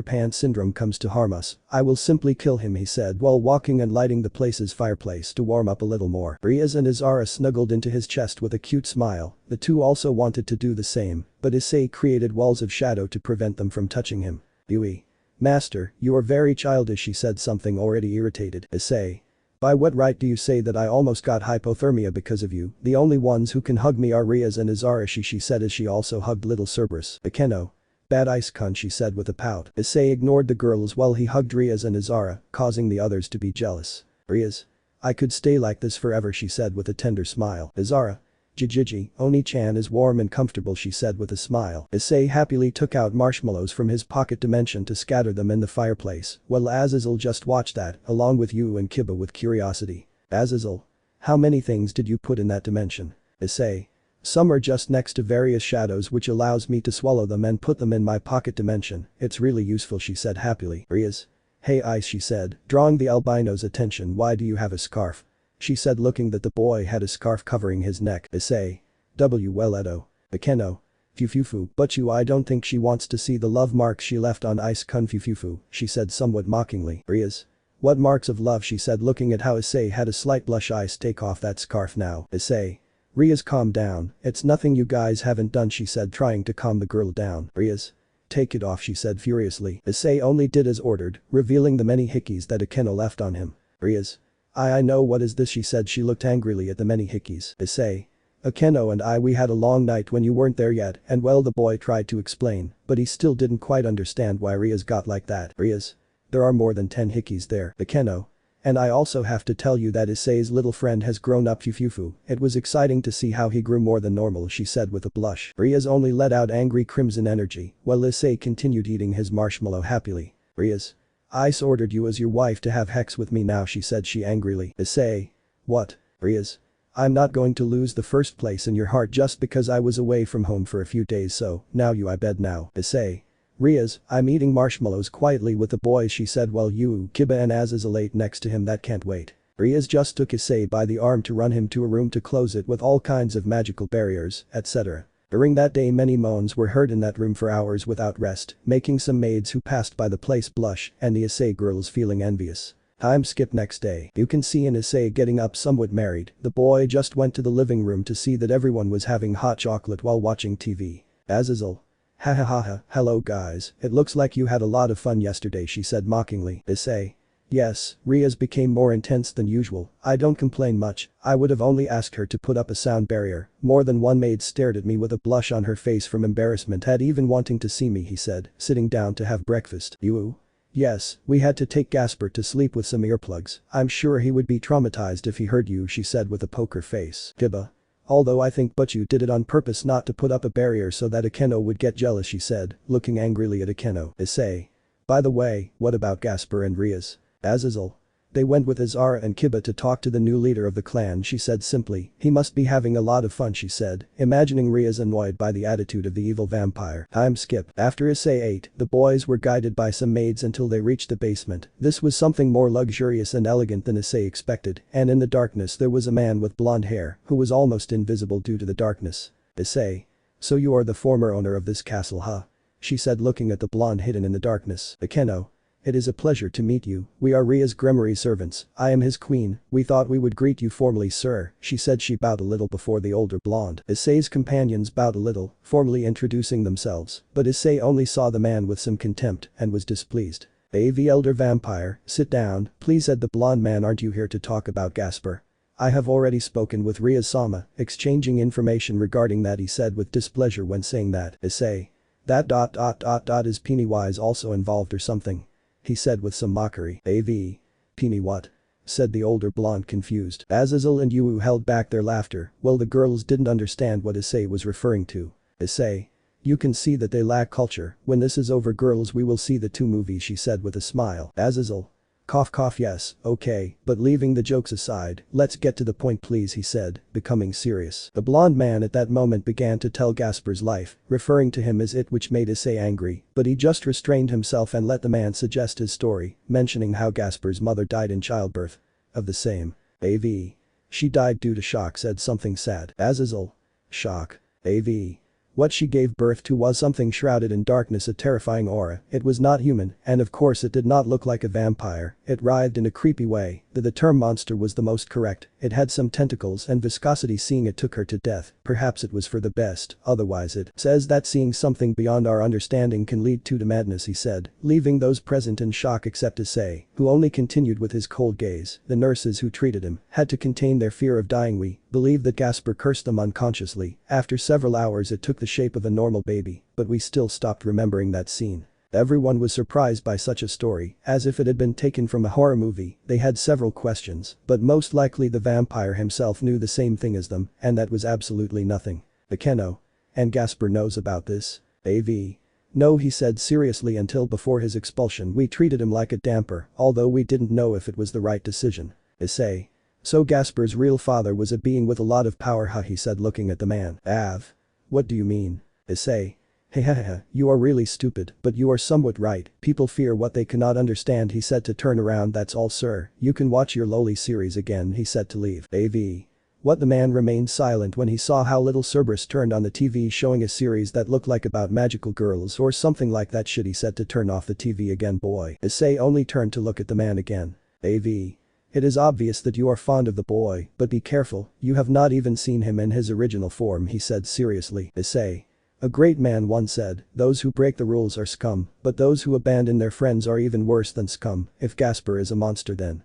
Pan syndrome comes to harm us, I will simply kill him, he said while walking and lighting the place's fireplace to warm up a little more. Riaz and Azara snuggled into his chest with a cute smile. The two also wanted to do the same, but Issei created walls of shadow to prevent them from touching him. Yui. Master, you are very childish, she said, something already irritated. Issei. By what right do you say that I almost got hypothermia because of you? The only ones who can hug me are Riaz and Azara, she said as she also hugged little Cerberus. Akeno. Bad ice cunt, she said with a pout. Issei ignored the girls while he hugged Riaz and Azara, causing the others to be jealous. Riaz. I could stay like this forever, she said with a tender smile. Azara. Jijiji, Oni-chan is warm and comfortable, she said with a smile. Issei happily took out marshmallows from his pocket dimension to scatter them in the fireplace, while Azazel just watched that, along with you and Kiba with curiosity. Azazel. How many things did you put in that dimension? Issei. Some are just next to various shadows, which allows me to swallow them and put them in my pocket dimension. It's really useful, she said happily. Riaz. Hey Ice, she said, drawing the albino's attention. Why do you have a scarf? She said, looking that the boy had a scarf covering his neck. Issei. Well Edo. Akeno. Fufufu. But I don't think she wants to see the love marks she left on Ice kun Fufufu, she said somewhat mockingly. Riaz. What marks of love, she said, looking at how Issei had a slight blush. Ice, take off that scarf now. Issei. Riaz, calm down, it's nothing you guys haven't done, she said, trying to calm the girl down. Riaz. Take it off, she said furiously. Issei only did as ordered, revealing the many hickeys that Akeno left on him. Riaz. I know, what is this, she said. She looked angrily at the many hickeys. Issei. Akeno and we had a long night when you weren't there yet, and well, the boy tried to explain, but he still didn't quite understand why Riaz got like that. Riaz. There are more than 10 hickeys there. Akeno. And I also have to tell you that Issei's little friend has grown up. Fufufu. It was exciting to see how he grew more than normal, she said with a blush. Riaz only let out angry crimson energy, while Issei continued eating his marshmallow happily. Riaz. Ice ordered you as your wife to have sex with me now, she said angrily. Issei. What? Riaz. I'm not going to lose the first place in your heart just because I was away from home for a few days, so now you I bed now. Issei. Riaz, I'm eating marshmallows quietly with the boys, she said while you, Kiba and Azazel ate next to him. That can't wait. Riaz just took Issei by the arm to run him to a room to close it with all kinds of magical barriers, etc. During that day many moans were heard in that room for hours without rest, making some maids who passed by the place blush and the Issei girls feeling envious. Time skip. Next day. You can see an Issei getting up somewhat married. The boy just went to the living room to see that everyone was having hot chocolate while watching TV. Azazel. Ha ha ha ha, hello guys, it looks like you had a lot of fun yesterday, she said mockingly. Issei. Yes, Riaz became more intense than usual. I don't complain much, I would have only asked her to put up a sound barrier. More than one maid stared at me with a blush on her face from embarrassment at even wanting to see me, he said, sitting down to have breakfast. You? Yes, we had to take Gasper to sleep with some earplugs. I'm sure he would be traumatized if he heard you, she said with a poker face. Kiba. Although I think but you did it on purpose not to put up a barrier so that Akeno would get jealous, she said, looking angrily at Akeno. Issei. By the way, what about Gasper and Riaz? Azazel. They went with Azara and Kiba to talk to the new leader of the clan, she said simply. He must be having a lot of fun, she said, imagining Riaz annoyed by the attitude of the evil vampire. Time skip. After Issei ate, the boys were guided by some maids until they reached the basement. This was something more luxurious and elegant than Issei expected, and in the darkness there was a man with blonde hair who was almost invisible due to the darkness. Issei. So you are the former owner of this castle, huh? She said, looking at the blonde hidden in the darkness. Akeno. It is a pleasure to meet you. We are Riaz Gremory's servants. I am his queen. We thought we would greet you formally, sir, she said. She bowed a little before the older blonde. Issei's companions bowed a little, formally introducing themselves, but Issei only saw the man with some contempt and was displeased. The elder vampire, sit down, please, said the blonde man. Aren't you here to talk about Gasper? I have already spoken with Ria-sama, exchanging information regarding that, he said with displeasure when saying that. Issei. That ... is Pennywise also involved or something? He said with some mockery. Penny what? Said the older blonde, confused. Azazel and Yu held back their laughter. Well, the girls didn't understand what Issei was referring to. Issei. You can see that they lack culture. When this is over, girls, we will see the two movies, she said with a smile. Azazel. Cough cough, yes, okay, but leaving the jokes aside, let's get to the point please, he said, becoming serious. The blonde man at that moment began to tell Gasper's life, referring to him as it, which made Issei angry, but he just restrained himself and let the man suggest his story, mentioning how Gasper's mother died in childbirth. Of the same. She died due to shock, said something sad. Azazel. Shock. What she gave birth to was something shrouded in darkness, a terrifying aura. It was not human, and of course it did not look like a vampire. It writhed in a creepy way. The term monster was the most correct. It had some tentacles and viscosity. Seeing it took her to death. Perhaps it was for the best, otherwise it says that seeing something beyond our understanding can lead to madness, he said, leaving those present in shock except Issei, who only continued with his cold gaze. The nurses who treated him had to contain their fear of dying. We believe that Gasper cursed them unconsciously. After several hours it took the shape of a normal baby, but we still stopped remembering that scene. Everyone was surprised by such a story, as if it had been taken from a horror movie. They had several questions, but most likely the vampire himself knew the same thing as them, and that was absolutely nothing. Akeno. And Gasper knows about this? No, he said seriously, until before his expulsion we treated him like a damper, although we didn't know if it was the right decision. Issei. So Gasper's real father was a being with a lot of power, huh, he said looking at the man. What do you mean? Issei. You are really stupid, but you are somewhat right. People fear what they cannot understand, he said to turn around. That's all, sir. You can watch your lowly series again, he said to leave. What? The man remained silent when he saw how little Cerberus turned on the TV, showing a series that looked like about magical girls or something like that. Shit, he said to turn off the TV again. Boy. Issei only turned to look at the man again. It is obvious that you are fond of the boy, but be careful, you have not even seen him in his original form, he said seriously. Issei. A great man once said, those who break the rules are scum, but those who abandon their friends are even worse than scum. If Gasper is a monster, then.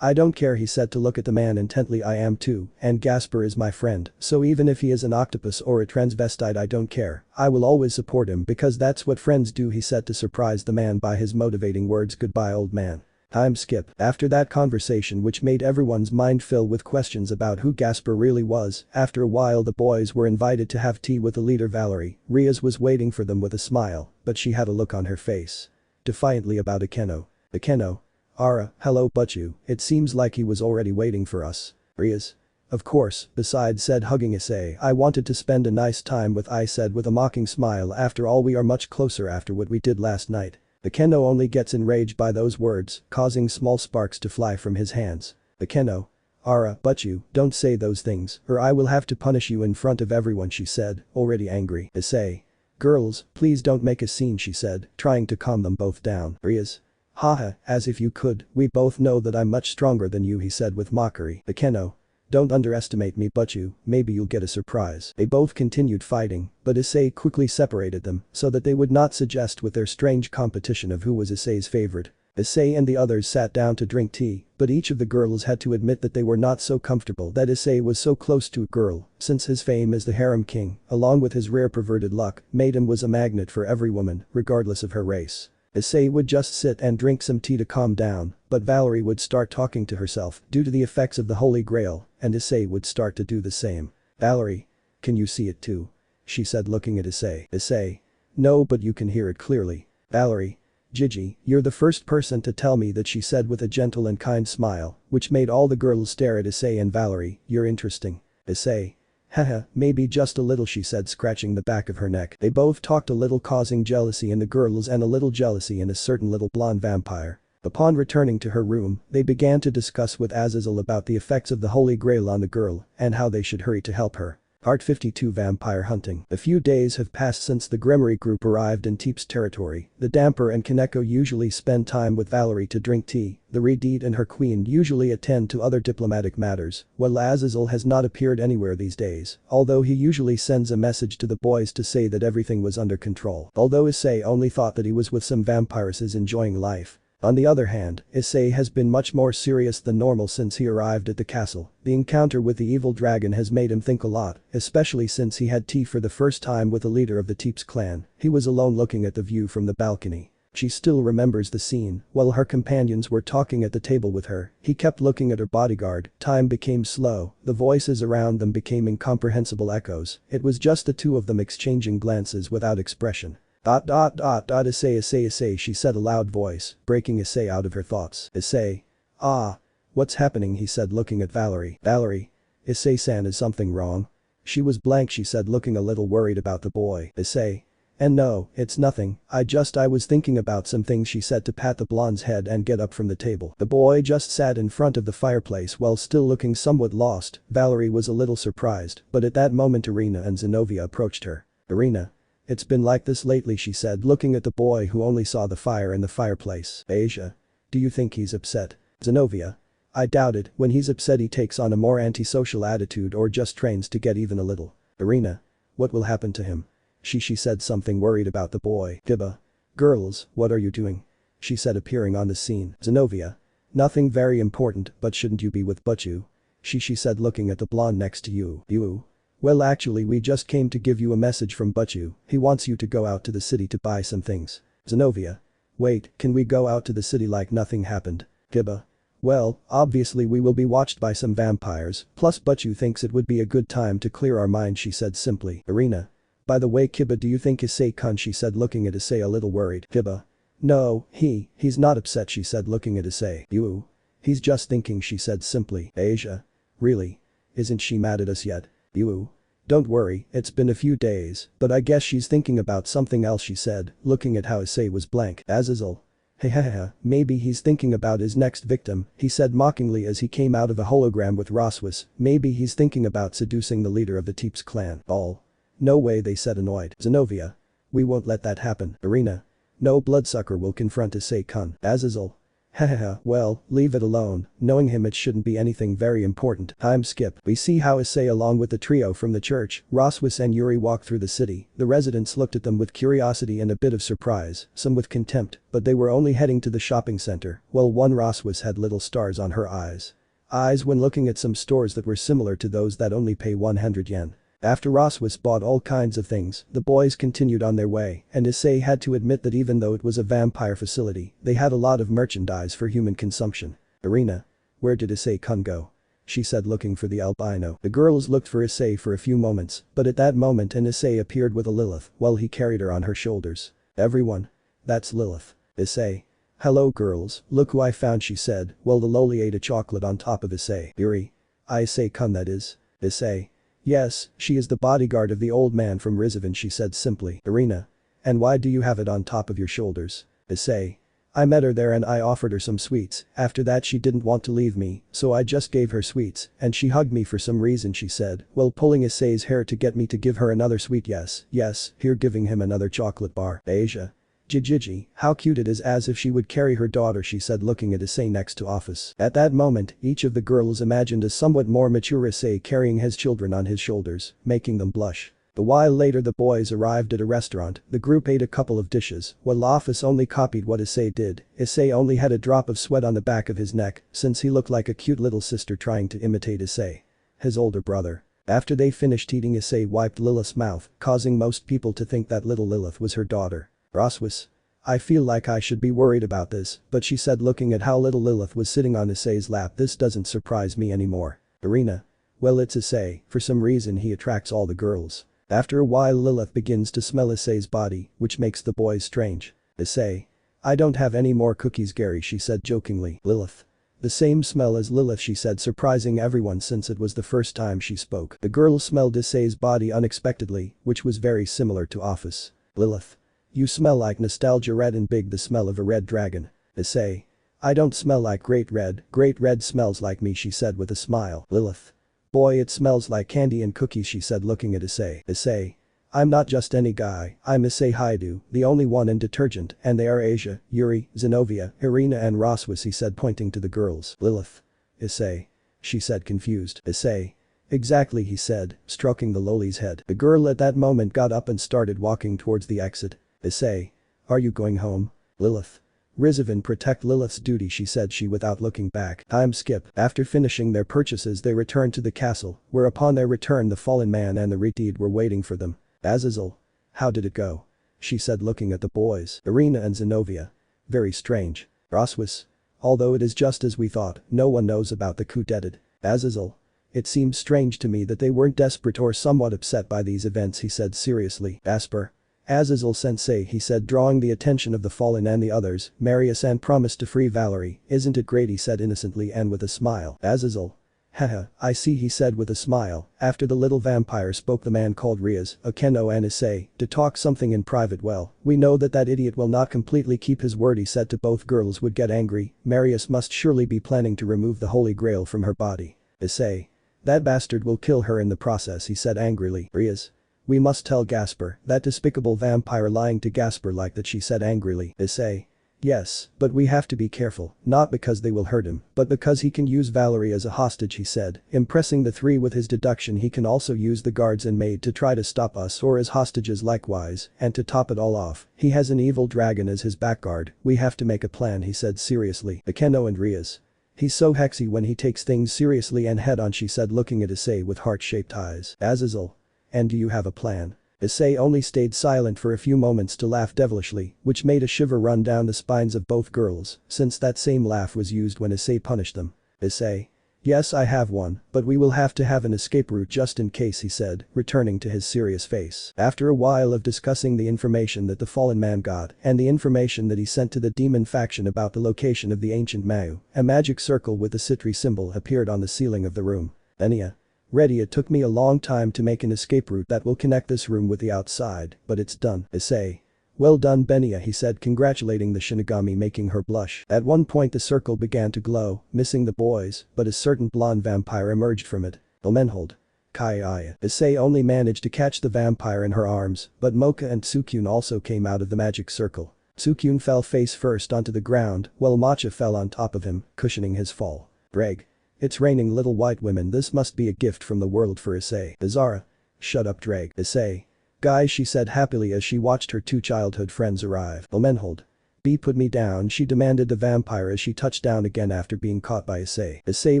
I don't care, he said to look at the man intently. I am too, and Gasper is my friend, so even if he is an octopus or a transvestite I don't care. I will always support him because that's what friends do, he said to surprise the man by his motivating words. Goodbye, old man. Time skip. After that conversation, which made everyone's mind fill with questions about who Gasper really was, after a while the boys were invited to have tea with the leader Valerie. Riaz was waiting for them with a smile, but she had a look on her face. Defiantly about Akeno. Akeno. Ara, hello Butchu, it seems like he was already waiting for us. Riaz. Of course, besides, said hugging Issei. I wanted to spend a nice time with I said with a mocking smile. After all, we are much closer after what we did last night. Akeno only gets enraged by those words, causing small sparks to fly from his hands. Akeno. Ara, Butchu, don't say those things, or I will have to punish you in front of everyone, she said, already angry. Issei. Girls, please don't make a scene, she said, trying to calm them both down. Riaz. Haha, as if you could, we both know that I'm much stronger than you, he said with mockery. Akeno. Don't underestimate me, Butchu, maybe you'll get a surprise. They both continued fighting, but Issei quickly separated them so that they would not suggest with their strange competition of who was Issei's favorite. Issei and the others sat down to drink tea, but each of the girls had to admit that they were not so comfortable that Issei was so close to a girl, since his fame as the harem king, along with his rare perverted luck, made him was a magnet for every woman, regardless of her race. Issei would just sit and drink some tea to calm down, but Valerie would start talking to herself due to the effects of the Holy Grail, and Issei would start to do the same. Valerie. Can you see it too? She said looking at Issei. Issei. No, but you can hear it clearly. Valerie. Gigi, you're the first person to tell me that, she said with a gentle and kind smile, which made all the girls stare at Issei and Valerie. You're interesting. Issei. Haha, maybe just a little, she said scratching the back of her neck. They both talked a little, causing jealousy in the girls and a little jealousy in a certain little blonde vampire. Upon returning to her room, they began to discuss with Azazel about the effects of the Holy Grail on the girl and how they should hurry to help her. Part 52 Vampire Hunting. A few days have passed since the Grimoire group arrived in Teep's territory. The Damper and Kaneko usually spend time with Valerie to drink tea. The Redite and her queen usually attend to other diplomatic matters, while Azazel has not appeared anywhere these days, although he usually sends a message to the boys to say that everything was under control. Although Issei only thought that he was with some vampiresses enjoying life. On the other hand, Issei has been much more serious than normal since he arrived at the castle. The encounter with the evil dragon has made him think a lot, especially since he had tea for the first time with the leader of the Teeps clan. He was alone looking at the view from the balcony. She still remembers the scene. While her companions were talking at the table with her, he kept looking at her bodyguard. Time became slow. The voices around them became incomprehensible echoes. It was just the two of them exchanging glances without expression. Issei, she said, a loud voice, breaking Issei out of her thoughts. Issei. Ah. What's happening, he said, looking at Valerie. Valerie. Issei-san, is something wrong? She was blank, she said, looking a little worried about the boy. Issei. And no, it's nothing, I was thinking about some things, she said to pat the blonde's head and get up from the table. The boy just sat in front of the fireplace while still looking somewhat lost. Valerie was a little surprised, but at that moment Irina and Zenobia approached her. Irina. It's been like this lately, she said, looking at the boy who only saw the fire in the fireplace. Asia. Do you think he's upset? Zenobia. I doubt it. When he's upset he takes on a more antisocial attitude or just trains to get even a little. Irina. What will happen to him? She said, something worried about the boy. Kiba. Girls, what are you doing? She said, appearing on the scene. Zenobia. Nothing very important, but shouldn't you be with Butchu? She said, looking at the blonde next to you. You. Well, actually we just came to give you a message from Butchu. He wants you to go out to the city to buy some things. Zenobia. Wait, can we go out to the city like nothing happened? Kiba. Well, obviously we will be watched by some vampires, plus Butchu thinks it would be a good time to clear our minds, she said simply. Irina. By the way, Kiba, do you think Issei-kun, she said, looking at Issei a little worried. Kiba. No, he's not upset, she said, looking at Issei. You. He's just thinking, she said simply. Asia. Really? Isn't she mad at us yet? You. Don't worry, it's been a few days, but I guess she's thinking about something else, she said, looking at how Issei was blank. Azazel. Hehehe, maybe he's thinking about his next victim, he said mockingly as he came out of a hologram with Roswis. Maybe he's thinking about seducing the leader of the Teeps clan. All. No way, they said, annoyed. Zenobia. We won't let that happen. Irina. No bloodsucker will confront Issei-kun. Azazel. Hahaha, well, leave it alone, knowing him it shouldn't be anything very important. Time skip. We see how Issei along with the trio from the church, Roswis and Yuri walk through the city. The residents looked at them with curiosity and a bit of surprise, some with contempt, but they were only heading to the shopping center, while one Roswis had little stars on her eyes. Eyes when looking at some stores that were similar to those that only pay 100 yen. After Roswis bought all kinds of things, the boys continued on their way, and Issei had to admit that even though it was a vampire facility, they had a lot of merchandise for human consumption. Irina. Where did Issei-kun go? She said, looking for the albino. The girls looked for Issei for a few moments, but at that moment an Issei appeared with a Lilith while he carried her on her shoulders. Everyone. That's Lilith. Issei. Hello girls, look who I found, she said, while the loli ate a chocolate on top of Issei. Yuri. Issei-kun, that is. Issei. Yes, she is the bodyguard of the old man from Rizavin, she said simply. Irina. And why do you have it on top of your shoulders? Issei. I met her there and I offered her some sweets. After that she didn't want to leave me, so I just gave her sweets, and she hugged me for some reason, she said, while pulling Issei's hair to get me to give her another sweet. Yes, here, giving him another chocolate bar. Asia. Jijiji, how cute it is, as if she would carry her daughter, she said, looking at Issei next to Office. At that moment, each of the girls imagined a somewhat more mature Issei carrying his children on his shoulders, making them blush. A while later the boys arrived at a restaurant. The group ate a couple of dishes, while Office only copied what Issei did. Issei only had a drop of sweat on the back of his neck, since he looked like a cute little sister trying to imitate Issei. His older brother. After they finished eating, Issei wiped Lilith's mouth, causing most people to think that little Lilith was her daughter. Roswis. I feel like I should be worried about this, but she said, looking at how little Lilith was sitting on Issei's lap. This doesn't surprise me anymore. Irina. Well, it's Issei, for some reason he attracts all the girls. After a while Lilith begins to smell Issei's body, which makes the boys strange. Issei. I don't have any more cookies, Gary, she said jokingly. Lilith. The same smell as Lilith, she said, surprising everyone since it was the first time she spoke. The girl smelled Issei's body unexpectedly, which was very similar to Office. Lilith. You smell like nostalgia red and big, the smell of a red dragon. Issei. I don't smell like Great Red smells like me, she said with a smile. Lilith. Boy, it smells like candy and cookies, she said, looking at Issei. Issei. I'm not just any guy, I'm Issei hyoudou, the only one in detergent, and they are Asia, Yuri, Zenobia, Irina and Roswis, he said, pointing to the girls. Lilith. Issei. She said, confused. Issei. Exactly, he said, stroking the loli's head. The girl at that moment got up and started walking towards the exit. Issei. Are you going home? Lilith. Rizovin, protect Lilith's duty, she said without looking back. Time skip. After finishing their purchases they returned to the castle, where upon their return the fallen man and the Retid were waiting for them. Azazel. How did it go? She said, looking at the boys. Irina and Zenobia. Very strange. Roswis. Although it is just as we thought, no one knows about the coup d'etat. Azazel. It seems strange to me that they weren't desperate or somewhat upset by these events, he said seriously. Asper. Azazel-sensei, he said, drawing the attention of the fallen and the others, Marius-san promised to free Valerie, isn't it great, he said innocently and with a smile. Azazel. Haha, I see, he said with a smile. After the little vampire spoke, the man called Riaz, Akeno and Issei, to talk something in private. Well, we know that idiot will not completely keep his word, he said to both girls would get angry. Marius must surely be planning to remove the Holy Grail from her body. Issei. That bastard will kill her in the process, he said angrily. Riaz. We must tell Gasper, that despicable vampire lying to Gasper like that, she said angrily. Issei. Yes, but we have to be careful, not because they will hurt him, but because he can use Valerie as a hostage, he said, impressing the three with his deduction. He can also use the guards and maid to try to stop us or as hostages likewise, and to top it all off, he has an evil dragon as his backguard. We have to make a plan, he said seriously. Akeno and Riaz. He's so hexy when he takes things seriously and head on, she said, looking at Issei with heart-shaped eyes. Azazel. And do you have a plan? Issei only stayed silent for a few moments to laugh devilishly, which made a shiver run down the spines of both girls, since that same laugh was used when Issei punished them. Issei. Yes, I have one, but we will have to have an escape route just in case, he said, returning to his serious face. After a while of discussing the information that the fallen man got and the information that he sent to the demon faction about the location of the ancient Mau, a magic circle with the Citri symbol appeared on the ceiling of the room. Enya. Ready, it took me a long time to make an escape route that will connect this room with the outside, but it's done. Issei. Well done, Benya, he said, congratulating the Shinigami, making her blush. At one point the circle began to glow, missing the boys, but a certain blonde vampire emerged from it. Ilmenhold. Kai-aya. Issei only managed to catch the vampire in her arms, but Mocha and Tsukyun also came out of the magic circle. Tsukyun fell face first onto the ground, while Matcha fell on top of him, cushioning his fall. Greg. It's raining little white women, this must be a gift from the world for Issei. Azara. Shut up, Drake. Issei. Guys, she said happily as she watched her two childhood friends arrive. Ilmenhold. B, put me down, she demanded the vampire as she touched down again after being caught by Issei. Issei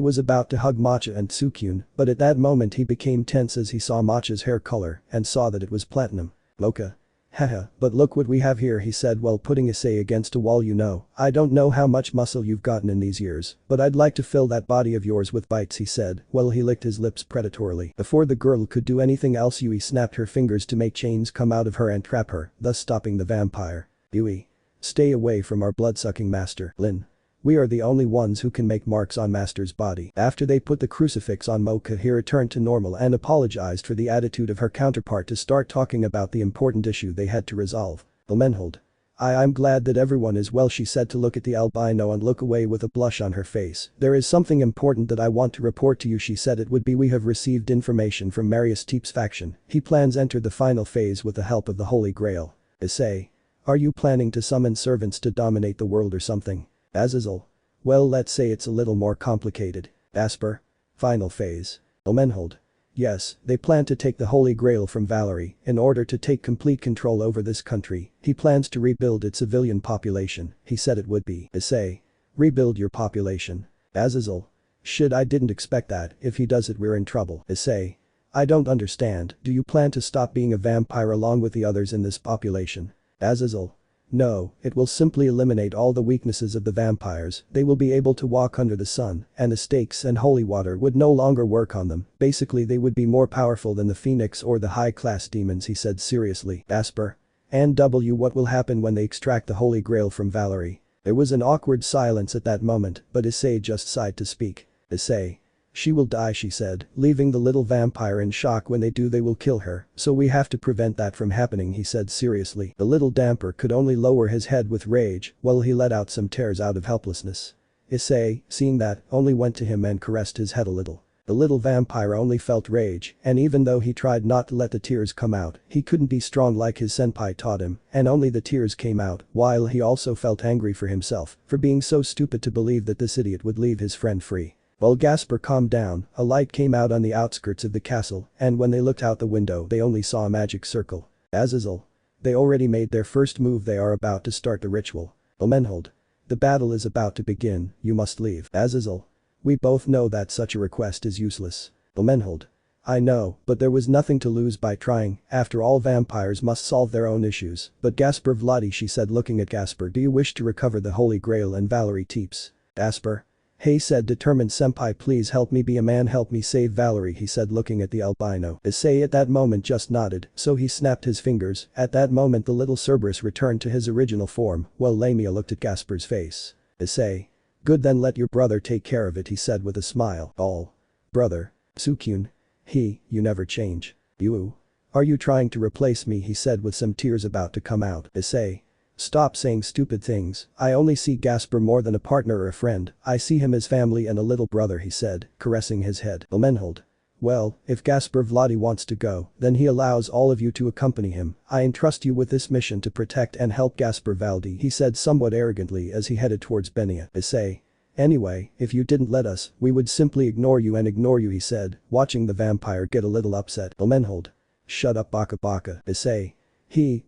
was about to hug Matcha and Tsukyun, but at that moment he became tense as he saw Matcha's hair color and saw that it was platinum. Mocha. Haha, but look what we have here, he said while putting Issei against a wall. You know, I don't know how much muscle you've gotten in these years, but I'd like to fill that body of yours with bites, he said while he licked his lips predatorily. Before the girl could do anything else, Yui snapped her fingers to make chains come out of her and trap her, thus stopping the vampire. Yui. Stay away from our blood-sucking master, Lin. We are the only ones who can make marks on master's body. After they put the crucifix on Mocha, he returned to normal and apologized for the attitude of her counterpart to start talking about the important issue they had to resolve. Ilmenhold. I'm glad that everyone is well, she said to look at the albino and look away with a blush on her face. There is something important that I want to report to you, she said. It would be we have received information from Marius Teep's faction. He plans enter the final phase with the help of the Holy Grail. Issei. Are you planning to summon servants to dominate the world or something? Azazel. Well, let's say it's a little more complicated. Asper. Final phase. Ilmenhold. Yes, they plan to take the Holy Grail from Valerie in order to take complete control over this country. He plans to rebuild its civilian population, he said it would be. Issei. Rebuild your population. Azazel. Shit, I didn't expect that. If he does it, we're in trouble. Issei. I don't understand. Do you plan to stop being a vampire along with the others in this population? Azazel. No, it will simply eliminate all the weaknesses of the vampires. They will be able to walk under the sun, and the stakes and holy water would no longer work on them. Basically, they would be more powerful than the Phoenix or the high-class demons, he said seriously. Asper. And what will happen when they extract the Holy Grail from Valerie? There was an awkward silence at that moment, but Issei just sighed to speak. Issei. She will die, she said, leaving the little vampire in shock. When they do, they will kill her, so we have to prevent that from happening, he said seriously. The little damper could only lower his head with rage while he let out some tears out of helplessness. Issei, seeing that, only went to him and caressed his head a little. The little vampire only felt rage, and even though he tried not to let the tears come out, he couldn't be strong like his senpai taught him, and only the tears came out, while he also felt angry for himself, for being so stupid to believe that this idiot would leave his friend free. While Gasper calmed down, a light came out on the outskirts of the castle, and when they looked out the window they only saw a magic circle. Azazel. They already made their first move, they are about to start the ritual. Omenhold. The battle is about to begin, you must leave. Azazel. We both know that such a request is useless. Omenhold. I know, but there was nothing to lose by trying, after all vampires must solve their own issues. But Gasper Vladi, she said looking at Gasper, do you wish to recover the Holy Grail and Valerie Teeps? Gasper. Hey, said determined senpai, please help me be a man, help me save Valerie, he said looking at the albino. Issei at that moment just nodded, so he snapped his fingers. At that moment the little Cerberus returned to his original form, while Lamia looked at Gasper's face. Issei. Good, then let your brother take care of it, he said with a smile. All. Brother. Sukyun. You never change. You. Are you trying to replace me, he said with some tears about to come out. Issei. Stop saying stupid things, I only see Gasper more than a partner or a friend, I see him as family and a little brother, he said, caressing his head. Omenhold. Well, if Gasper Vladi wants to go, then he allows all of you to accompany him. I entrust you with this mission to protect and help Gasper Valdi, he said somewhat arrogantly as he headed towards Benia. Issei. Anyway, if you didn't let us, we would simply ignore you, he said, watching the vampire get a little upset. Omenhold. Shut up, Baka Baka. Issei.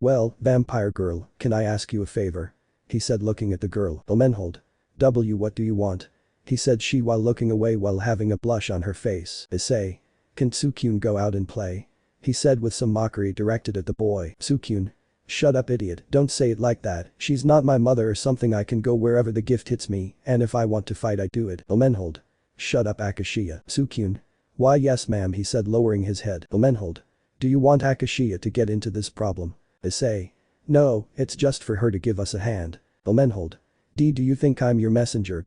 Well, vampire girl, can I ask you a favor? He said looking at the girl. Omenhold. What do you want? He said she while looking away while having a blush on her face. Issei. Can Sukyun go out and play? He said with some mockery directed at the boy. Sukyun. Shut up, idiot, don't say it like that, she's not my mother or something, I can go wherever the gift hits me, and if I want to fight I do it. Omenhold. Shut up, Akashiya. Sukyun. Why yes ma'am, he said lowering his head. Omenhold. Do you want Akashiya to get into this problem? Issei. No, it's just for her to give us a hand. Omenhold. Do you think I'm your messenger?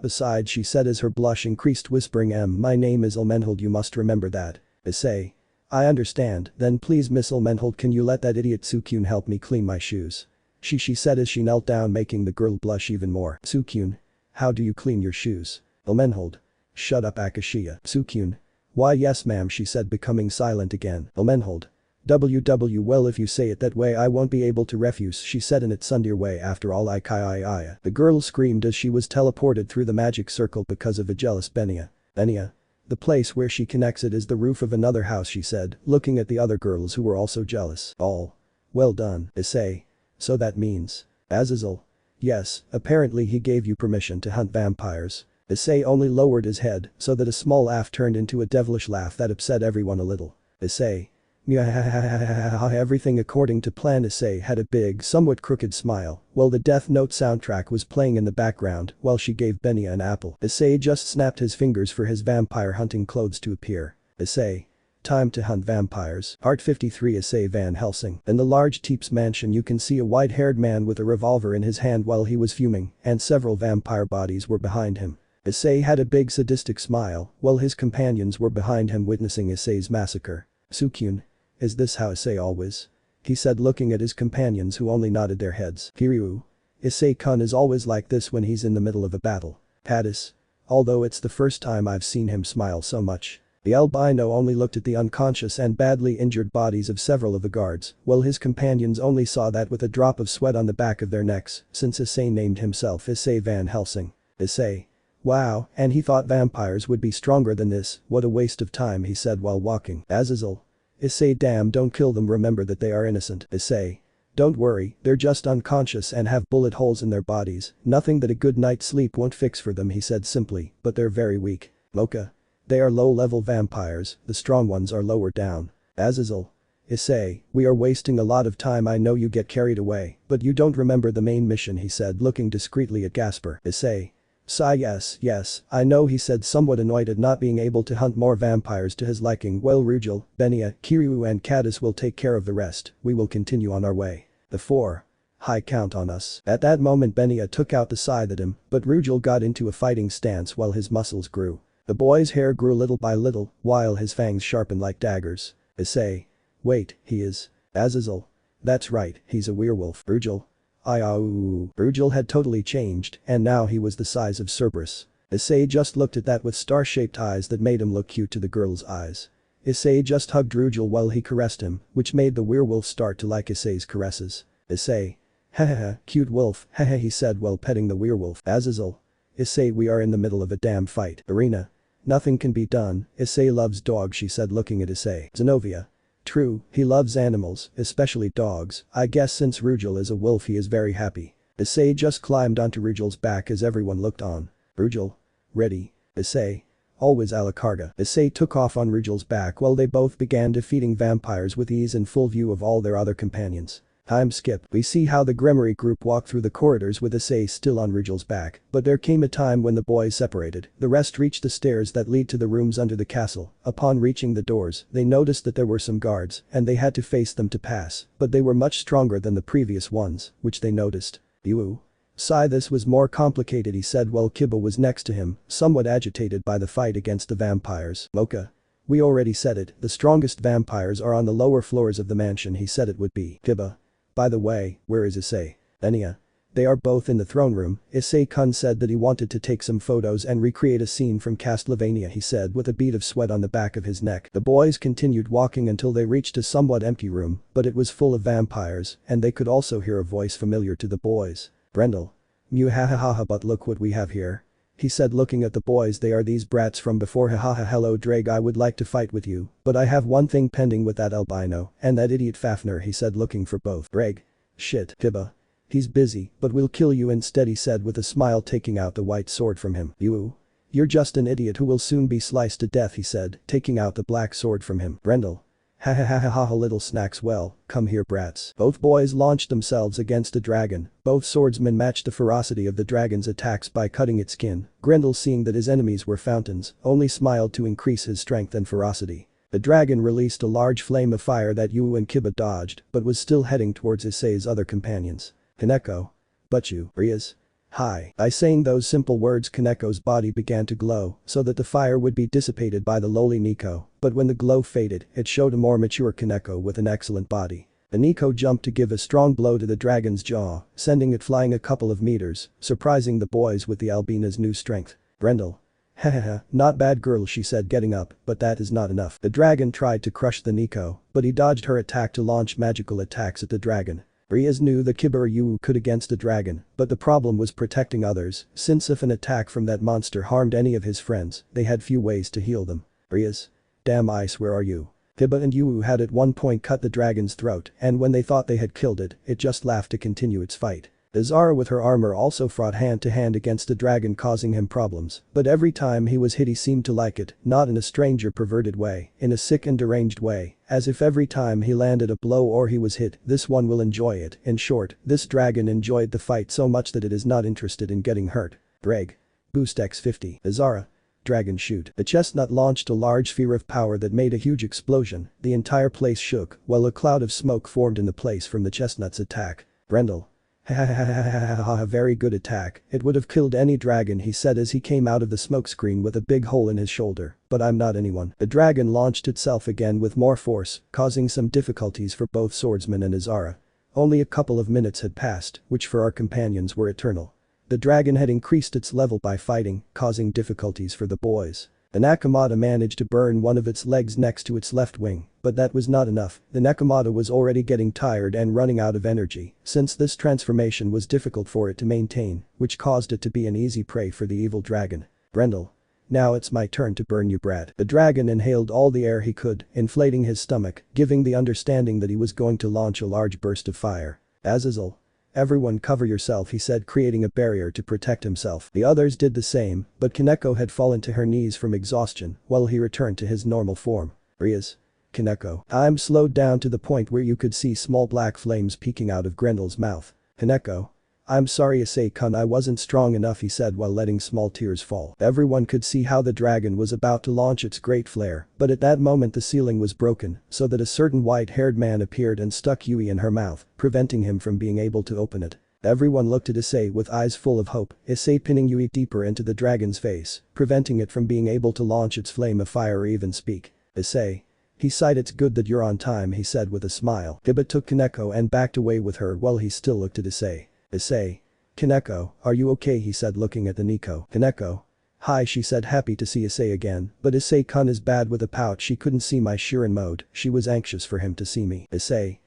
Besides, she said as her blush increased, whispering, my name is Omenhold, you must remember that. Issei. I understand, then please Miss Omenhold, can you let that idiot Sukyun help me clean my shoes? She said as she knelt down, making the girl blush even more. Sukyun. How do you clean your shoes? Omenhold. Shut up, Akashiya. Sukyun. Why yes ma'am, she said becoming silent again. Omenhold. Well, if you say it that way I won't be able to refuse, she said in its sundear way. After all, I. The girl screamed as she was teleported through the magic circle because of a jealous Benia. Benia. The place where she connects it is the roof of another house, she said, looking at the other girls who were also jealous. All. Well done, Issei. So that means. Azazel. Yes, apparently he gave you permission to hunt vampires. Issei only lowered his head so that a small laugh turned into a devilish laugh that upset everyone a little. Issei. Everything according to plan. Issei had a big, somewhat crooked smile, while the Death Note soundtrack was playing in the background while she gave Benia an apple. Issei just snapped his fingers for his vampire hunting clothes to appear. Issei. Time to hunt vampires. Art 53. Issei Van Helsing. In the large Teeps mansion you can see a white-haired man with a revolver in his hand while he was fuming, and several vampire bodies were behind him. Issei had a big sadistic smile, while his companions were behind him witnessing Issei's massacre. Sukyun. Is this how Issei always? He said looking at his companions who only nodded their heads. Kiryu. Issei-kun is always like this when he's in the middle of a battle. Hadis. Although it's the first time I've seen him smile so much. The albino only looked at the unconscious and badly injured bodies of several of the guards, while his companions only saw that with a drop of sweat on the back of their necks, since Issei named himself Issei Van Helsing. Issei. Wow, and he thought vampires would be stronger than this, what a waste of time, he said while walking. Azazel. Issei, damn, don't kill them, remember that they are innocent. Issei. Don't worry, they're just unconscious and have bullet holes in their bodies, nothing that a good night's sleep won't fix for them, he said simply, but they're very weak. Mocha. They are low-level vampires, the strong ones are lower down. Azazel. Issei, we are wasting a lot of time, I know you get carried away, but you don't remember the main mission, he said looking discreetly at Gasper. Issei. Sigh, yes, I know, he said somewhat annoyed at not being able to hunt more vampires to his liking. Well, Rugel, Benia, Kiryu and Cadis will take care of the rest, we will continue on our way. The four. High count on us. At that moment Benia took out the scythe at him, but Rugel got into a fighting stance while his muscles grew. The boy's hair grew little by little, while his fangs sharpened like daggers. Issei. Wait, he is. Azazel. That's right, he's a werewolf. Rugel. Rugel had totally changed, and now he was the size of Cerberus. Issei just looked at that with star-shaped eyes that made him look cute to the girl's eyes. Issei just hugged Rugel while he caressed him, which made the werewolf start to like Issei's caresses. Issei. Hahaha, cute wolf, haha he said while petting the werewolf. Azazel. Issei, we are in the middle of a damn fight. Arena. Nothing can be done, Issei loves dogs, she said looking at Issei. Zenobia. True, he loves animals, especially dogs. I guess since Rugel is a wolf he is very happy. Issei just climbed onto Rugel's back as everyone looked on. Rugel. Ready. Issei. Always a la carga. Issei took off on Rugel's back while they both began defeating vampires with ease in full view of all their other companions. Time skip. We see how the Grimoire group walked through the corridors with Issei still on Rugel's back, but there came a time when the boys separated. The rest reached the stairs that lead to the rooms under the castle. Upon reaching the doors, they noticed that there were some guards, and they had to face them to pass, but they were much stronger than the previous ones, which they noticed. Hyoudou. Sigh, this was more complicated, he said while Kiba was next to him, somewhat agitated by the fight against the vampires. Mocha. We already said it, the strongest vampires are on the lower floors of the mansion, he said it would be. Kiba. By the way, where is Issei? Enya. They are both in the throne room. Issei-kun said that he wanted to take some photos and recreate a scene from Castlevania, he said with a bead of sweat on the back of his neck. The boys continued walking until they reached a somewhat empty room, but it was full of vampires, and they could also hear a voice familiar to the boys. Brendel. Mew hahaha, but look what we have here. He said looking at the boys, they are these brats from before, hahaha. Hello Drake, I would like to fight with you, but I have one thing pending with that albino and that idiot Fafnir, he said looking for both. Drake. Shit. Kiba. He's busy, but we'll kill you instead, he said with a smile taking out the white sword from him. You. You're just an idiot who will soon be sliced to death, he said, taking out the black sword from him. Brendel. Hahaha, little snacks, well, come here brats. Both boys launched themselves against the dragon. Both swordsmen matched the ferocity of the dragon's attacks by cutting its skin. Grendel, seeing that his enemies were fountains, only smiled to increase his strength and ferocity. The dragon released a large flame of fire that Yu and Kiba dodged, but was still heading towards Issei's other companions. Kaneko. But you, Rias. Hi. By saying those simple words, Kaneko's body began to glow so that the fire would be dissipated by the lowly Nico, but when the glow faded, it showed a more mature Kaneko with an excellent body. The Nico jumped to give a strong blow to the dragon's jaw, sending it flying a couple of meters, surprising the boys with the albina's new strength. Brendel. Hahaha, not bad girl, she said getting up, but that is not enough. The dragon tried to crush the Nico, but he dodged her attack to launch magical attacks at the dragon. Rias knew the Kiba or Yu could against a dragon, but the problem was protecting others, since if an attack from that monster harmed any of his friends, they had few ways to heal them. Rias. Damn Ice, where are you? Kiba and Yu had at one point cut the dragon's throat, and when they thought they had killed it, it just laughed to continue its fight. Azara with her armor also fought hand to hand against the dragon, causing him problems, but every time he was hit he seemed to like it, not in a strange or perverted way, in a sick and deranged way, as if every time he landed a blow or he was hit, this one will enjoy it. In short, this dragon enjoyed the fight so much that it is not interested in getting hurt. Drag. Boost X50. Azara. Dragon shoot. The chestnut launched a large sphere of power that made a huge explosion. The entire place shook, while a cloud of smoke formed in the place from the chestnut's attack. Brendel. Hahaha, very good attack, it would have killed any dragon, he said as he came out of the smokescreen with a big hole in his shoulder, but I'm not anyone. The dragon launched itself again with more force, causing some difficulties for both swordsman and Azara. Only a couple of minutes had passed, which for our companions were eternal. The dragon had increased its level by fighting, causing difficulties for the boys. The Nakamata managed to burn one of its legs next to its left wing, but that was not enough. The Nakamata was already getting tired and running out of energy, since this transformation was difficult for it to maintain, which caused it to be an easy prey for the evil dragon. Brendel. Now it's my turn to burn you, brat. The dragon inhaled all the air he could, inflating his stomach, giving the understanding that he was going to launch a large burst of fire. Azazel. Everyone cover yourself, he said, creating a barrier to protect himself. The others did the same, but Kaneko had fallen to her knees from exhaustion while he returned to his normal form. Rias. Kaneko. I'm slowed down to the point where you could see small black flames peeking out of Grendel's mouth. Kaneko. I'm sorry Issei-kun, I wasn't strong enough, he said while letting small tears fall. Everyone could see how the dragon was about to launch its great flare, but at that moment the ceiling was broken, so that a certain white-haired man appeared and stuck Yui in her mouth, preventing him from being able to open it. Everyone looked at Issei with eyes full of hope, Issei pinning Yui deeper into the dragon's face, preventing it from being able to launch its flame of fire or even speak. Issei. He sighed. It's good that you're on time, he said with a smile. Kiba took Kaneko and backed away with her while he still looked at Issei. Issei. Kaneko, are you okay, he said looking at the Nico. Kaneko. "Hi," she said, happy to see Issei again, but Issei-kun is bad with a pout. She couldn't see my Shirin mode, she was anxious for him to see me. Issei.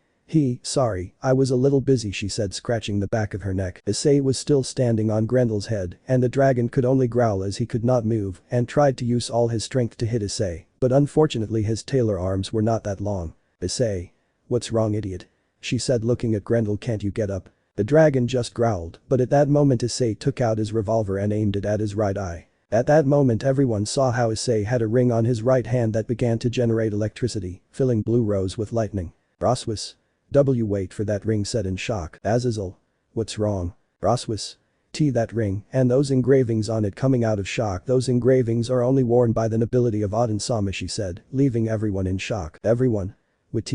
Sorry, I was a little busy, she said, scratching the back of her neck. Issei was still standing on Grendel's head, and the dragon could only growl as he could not move and tried to use all his strength to hit Issei, but unfortunately his tailor arms were not that long. Issei. "What's wrong, idiot?" she said, looking at Grendel. "Can't you get up?" The dragon just growled, but at that moment Issei took out his revolver and aimed it at his right eye. At that moment everyone saw how Issei had a ring on his right hand that began to generate electricity, filling Blue Rose with lightning. "Roswis. Wait for that ring," said in shock Azazel. "What's wrong?" "Roswis. That ring, and those engravings on it." Coming out of shock, "Those engravings are only worn by the nobility of Odin Sama," she said, leaving everyone in shock. "Everyone? With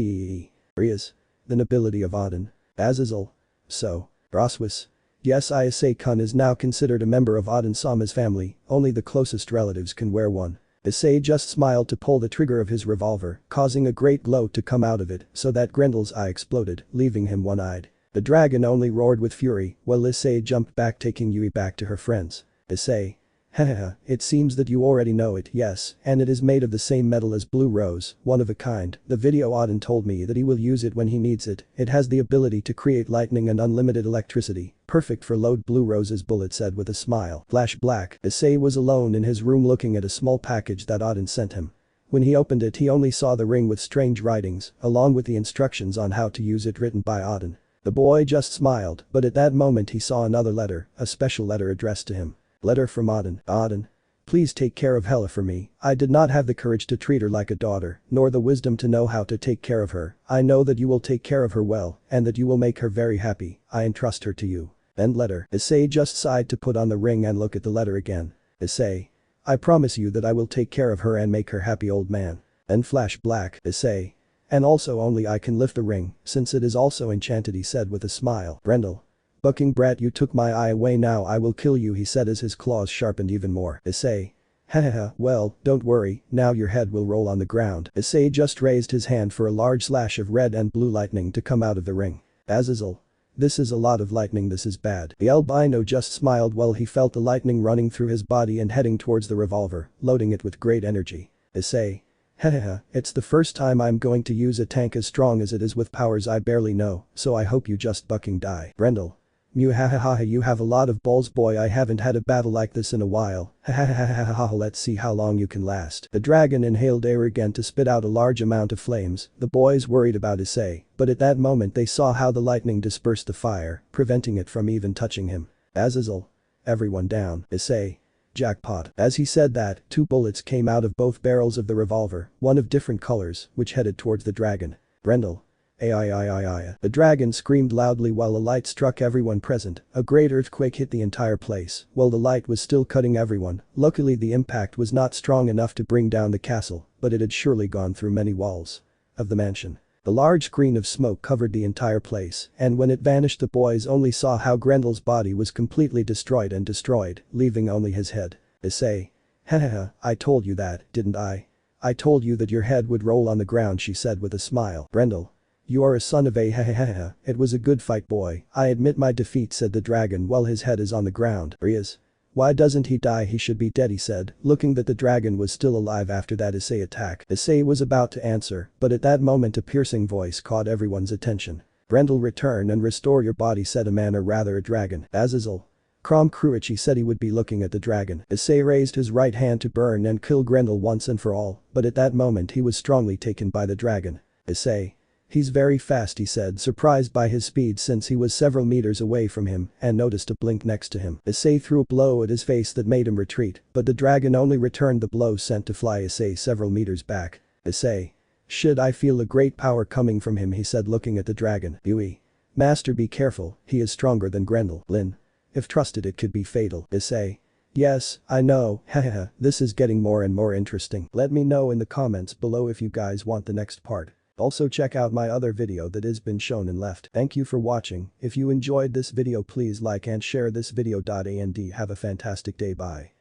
Rias. The nobility of Odin. Azazel. So. Roswis. Yes, Issei-kun is now considered a member of Odin Sama's family, only the closest relatives can wear one." Issei just smiled to pull the trigger of his revolver, causing a great glow to come out of it so that Grendel's eye exploded, leaving him one-eyed. The dragon only roared with fury, while Issei jumped back, taking Yui back to her friends. Issei. "Hahaha, it seems that you already know it." "Yes, and it is made of the same metal as Blue Rose, one of a kind. The video Odin told me that he will use it when he needs it. It has the ability to create lightning and unlimited electricity. Perfect for load Blue Rose's bullet," said with a smile. Flash black. Issei was alone in his room looking at a small package that Odin sent him. When he opened it, he only saw the ring with strange writings, along with the instructions on how to use it written by Odin. The boy just smiled, but at that moment he saw another letter, a special letter addressed to him. Letter from Odin. "Odin. Please take care of Hela for me. I did not have the courage to treat her like a daughter, nor the wisdom to know how to take care of her. I know that you will take care of her well, and that you will make her very happy. I entrust her to you." End letter. Issei just sighed to put on the ring and look at the letter again. Issei. "I promise you that I will take care of her and make her happy, old man." End flash black. Issei. "And also only I can lift the ring, since it is also enchanted," he said with a smile. Grendel. "Bucking brat, you took my eye away, now I will kill you," he said as his claws sharpened even more. Issei. "Hahaha, well, don't worry, now your head will roll on the ground." Issei just raised his hand for a large slash of red and blue lightning to come out of the ring. Azazel. "This is a lot of lightning, this is bad." The albino just smiled while he felt the lightning running through his body and heading towards the revolver, loading it with great energy. Issei. "Hahaha, it's the first time I'm going to use a tank as strong as it is with powers I barely know, so I hope you just bucking die." Grendel. "Muhahaha, you have a lot of balls, boy. I haven't had a battle like this in a while. Hahaha, let's see how long you can last." The dragon inhaled air again to spit out a large amount of flames. The boys worried about Issei, but at that moment they saw how the lightning dispersed the fire, preventing it from even touching him. Azazel. "Everyone down." Issei. "Jackpot." As he said that, 2 bullets came out of both barrels of the revolver, one of different colors, which headed towards the dragon. Grendel. Ai. The dragon screamed loudly while a light struck everyone present. A great earthquake hit the entire place, while the light was still cutting everyone. Luckily the impact was not strong enough to bring down the castle, but it had surely gone through many walls of the mansion. The large screen of smoke covered the entire place, and when it vanished the boys only saw how Grendel's body was completely destroyed, leaving only his head. Issei. "Hahaha, I told you that, didn't I? I told you that your head would roll on the ground," she said with a smile. Grendel. "You are a son of a hahaha. It was a good fight, boy. I admit my defeat," said the dragon while his head is on the ground. Rias. "Why doesn't he die? He should be dead," he said, looking that the dragon was still alive after that Issei attack. Issei was about to answer, but at that moment a piercing voice caught everyone's attention. "Grendel, return and restore your body," said a man, or rather a dragon. Azazel. "Krom Kruich," he said he would be looking at the dragon. Issei raised his right hand to burn and kill Grendel once and for all, but at that moment he was strongly taken by the dragon. Issei. "He's very fast," he said, surprised by his speed since he was several meters away from him and noticed a blink next to him. Issei threw a blow at his face that made him retreat, but the dragon only returned the blow sent to fly Issei several meters back. Issei. "Should I feel a great power coming from him," he said looking at the dragon. Yui. "Master, be careful, he is stronger than Grendel." Lin. "If trusted it could be fatal." Issei. "Yes, I know, hahaha, this is getting more and more interesting." Let me know in the comments below if you guys want the next part. Also check out my other video that has been shown in left. Thank you for watching. If you enjoyed this video, please like and share this video. And have a fantastic day. Bye.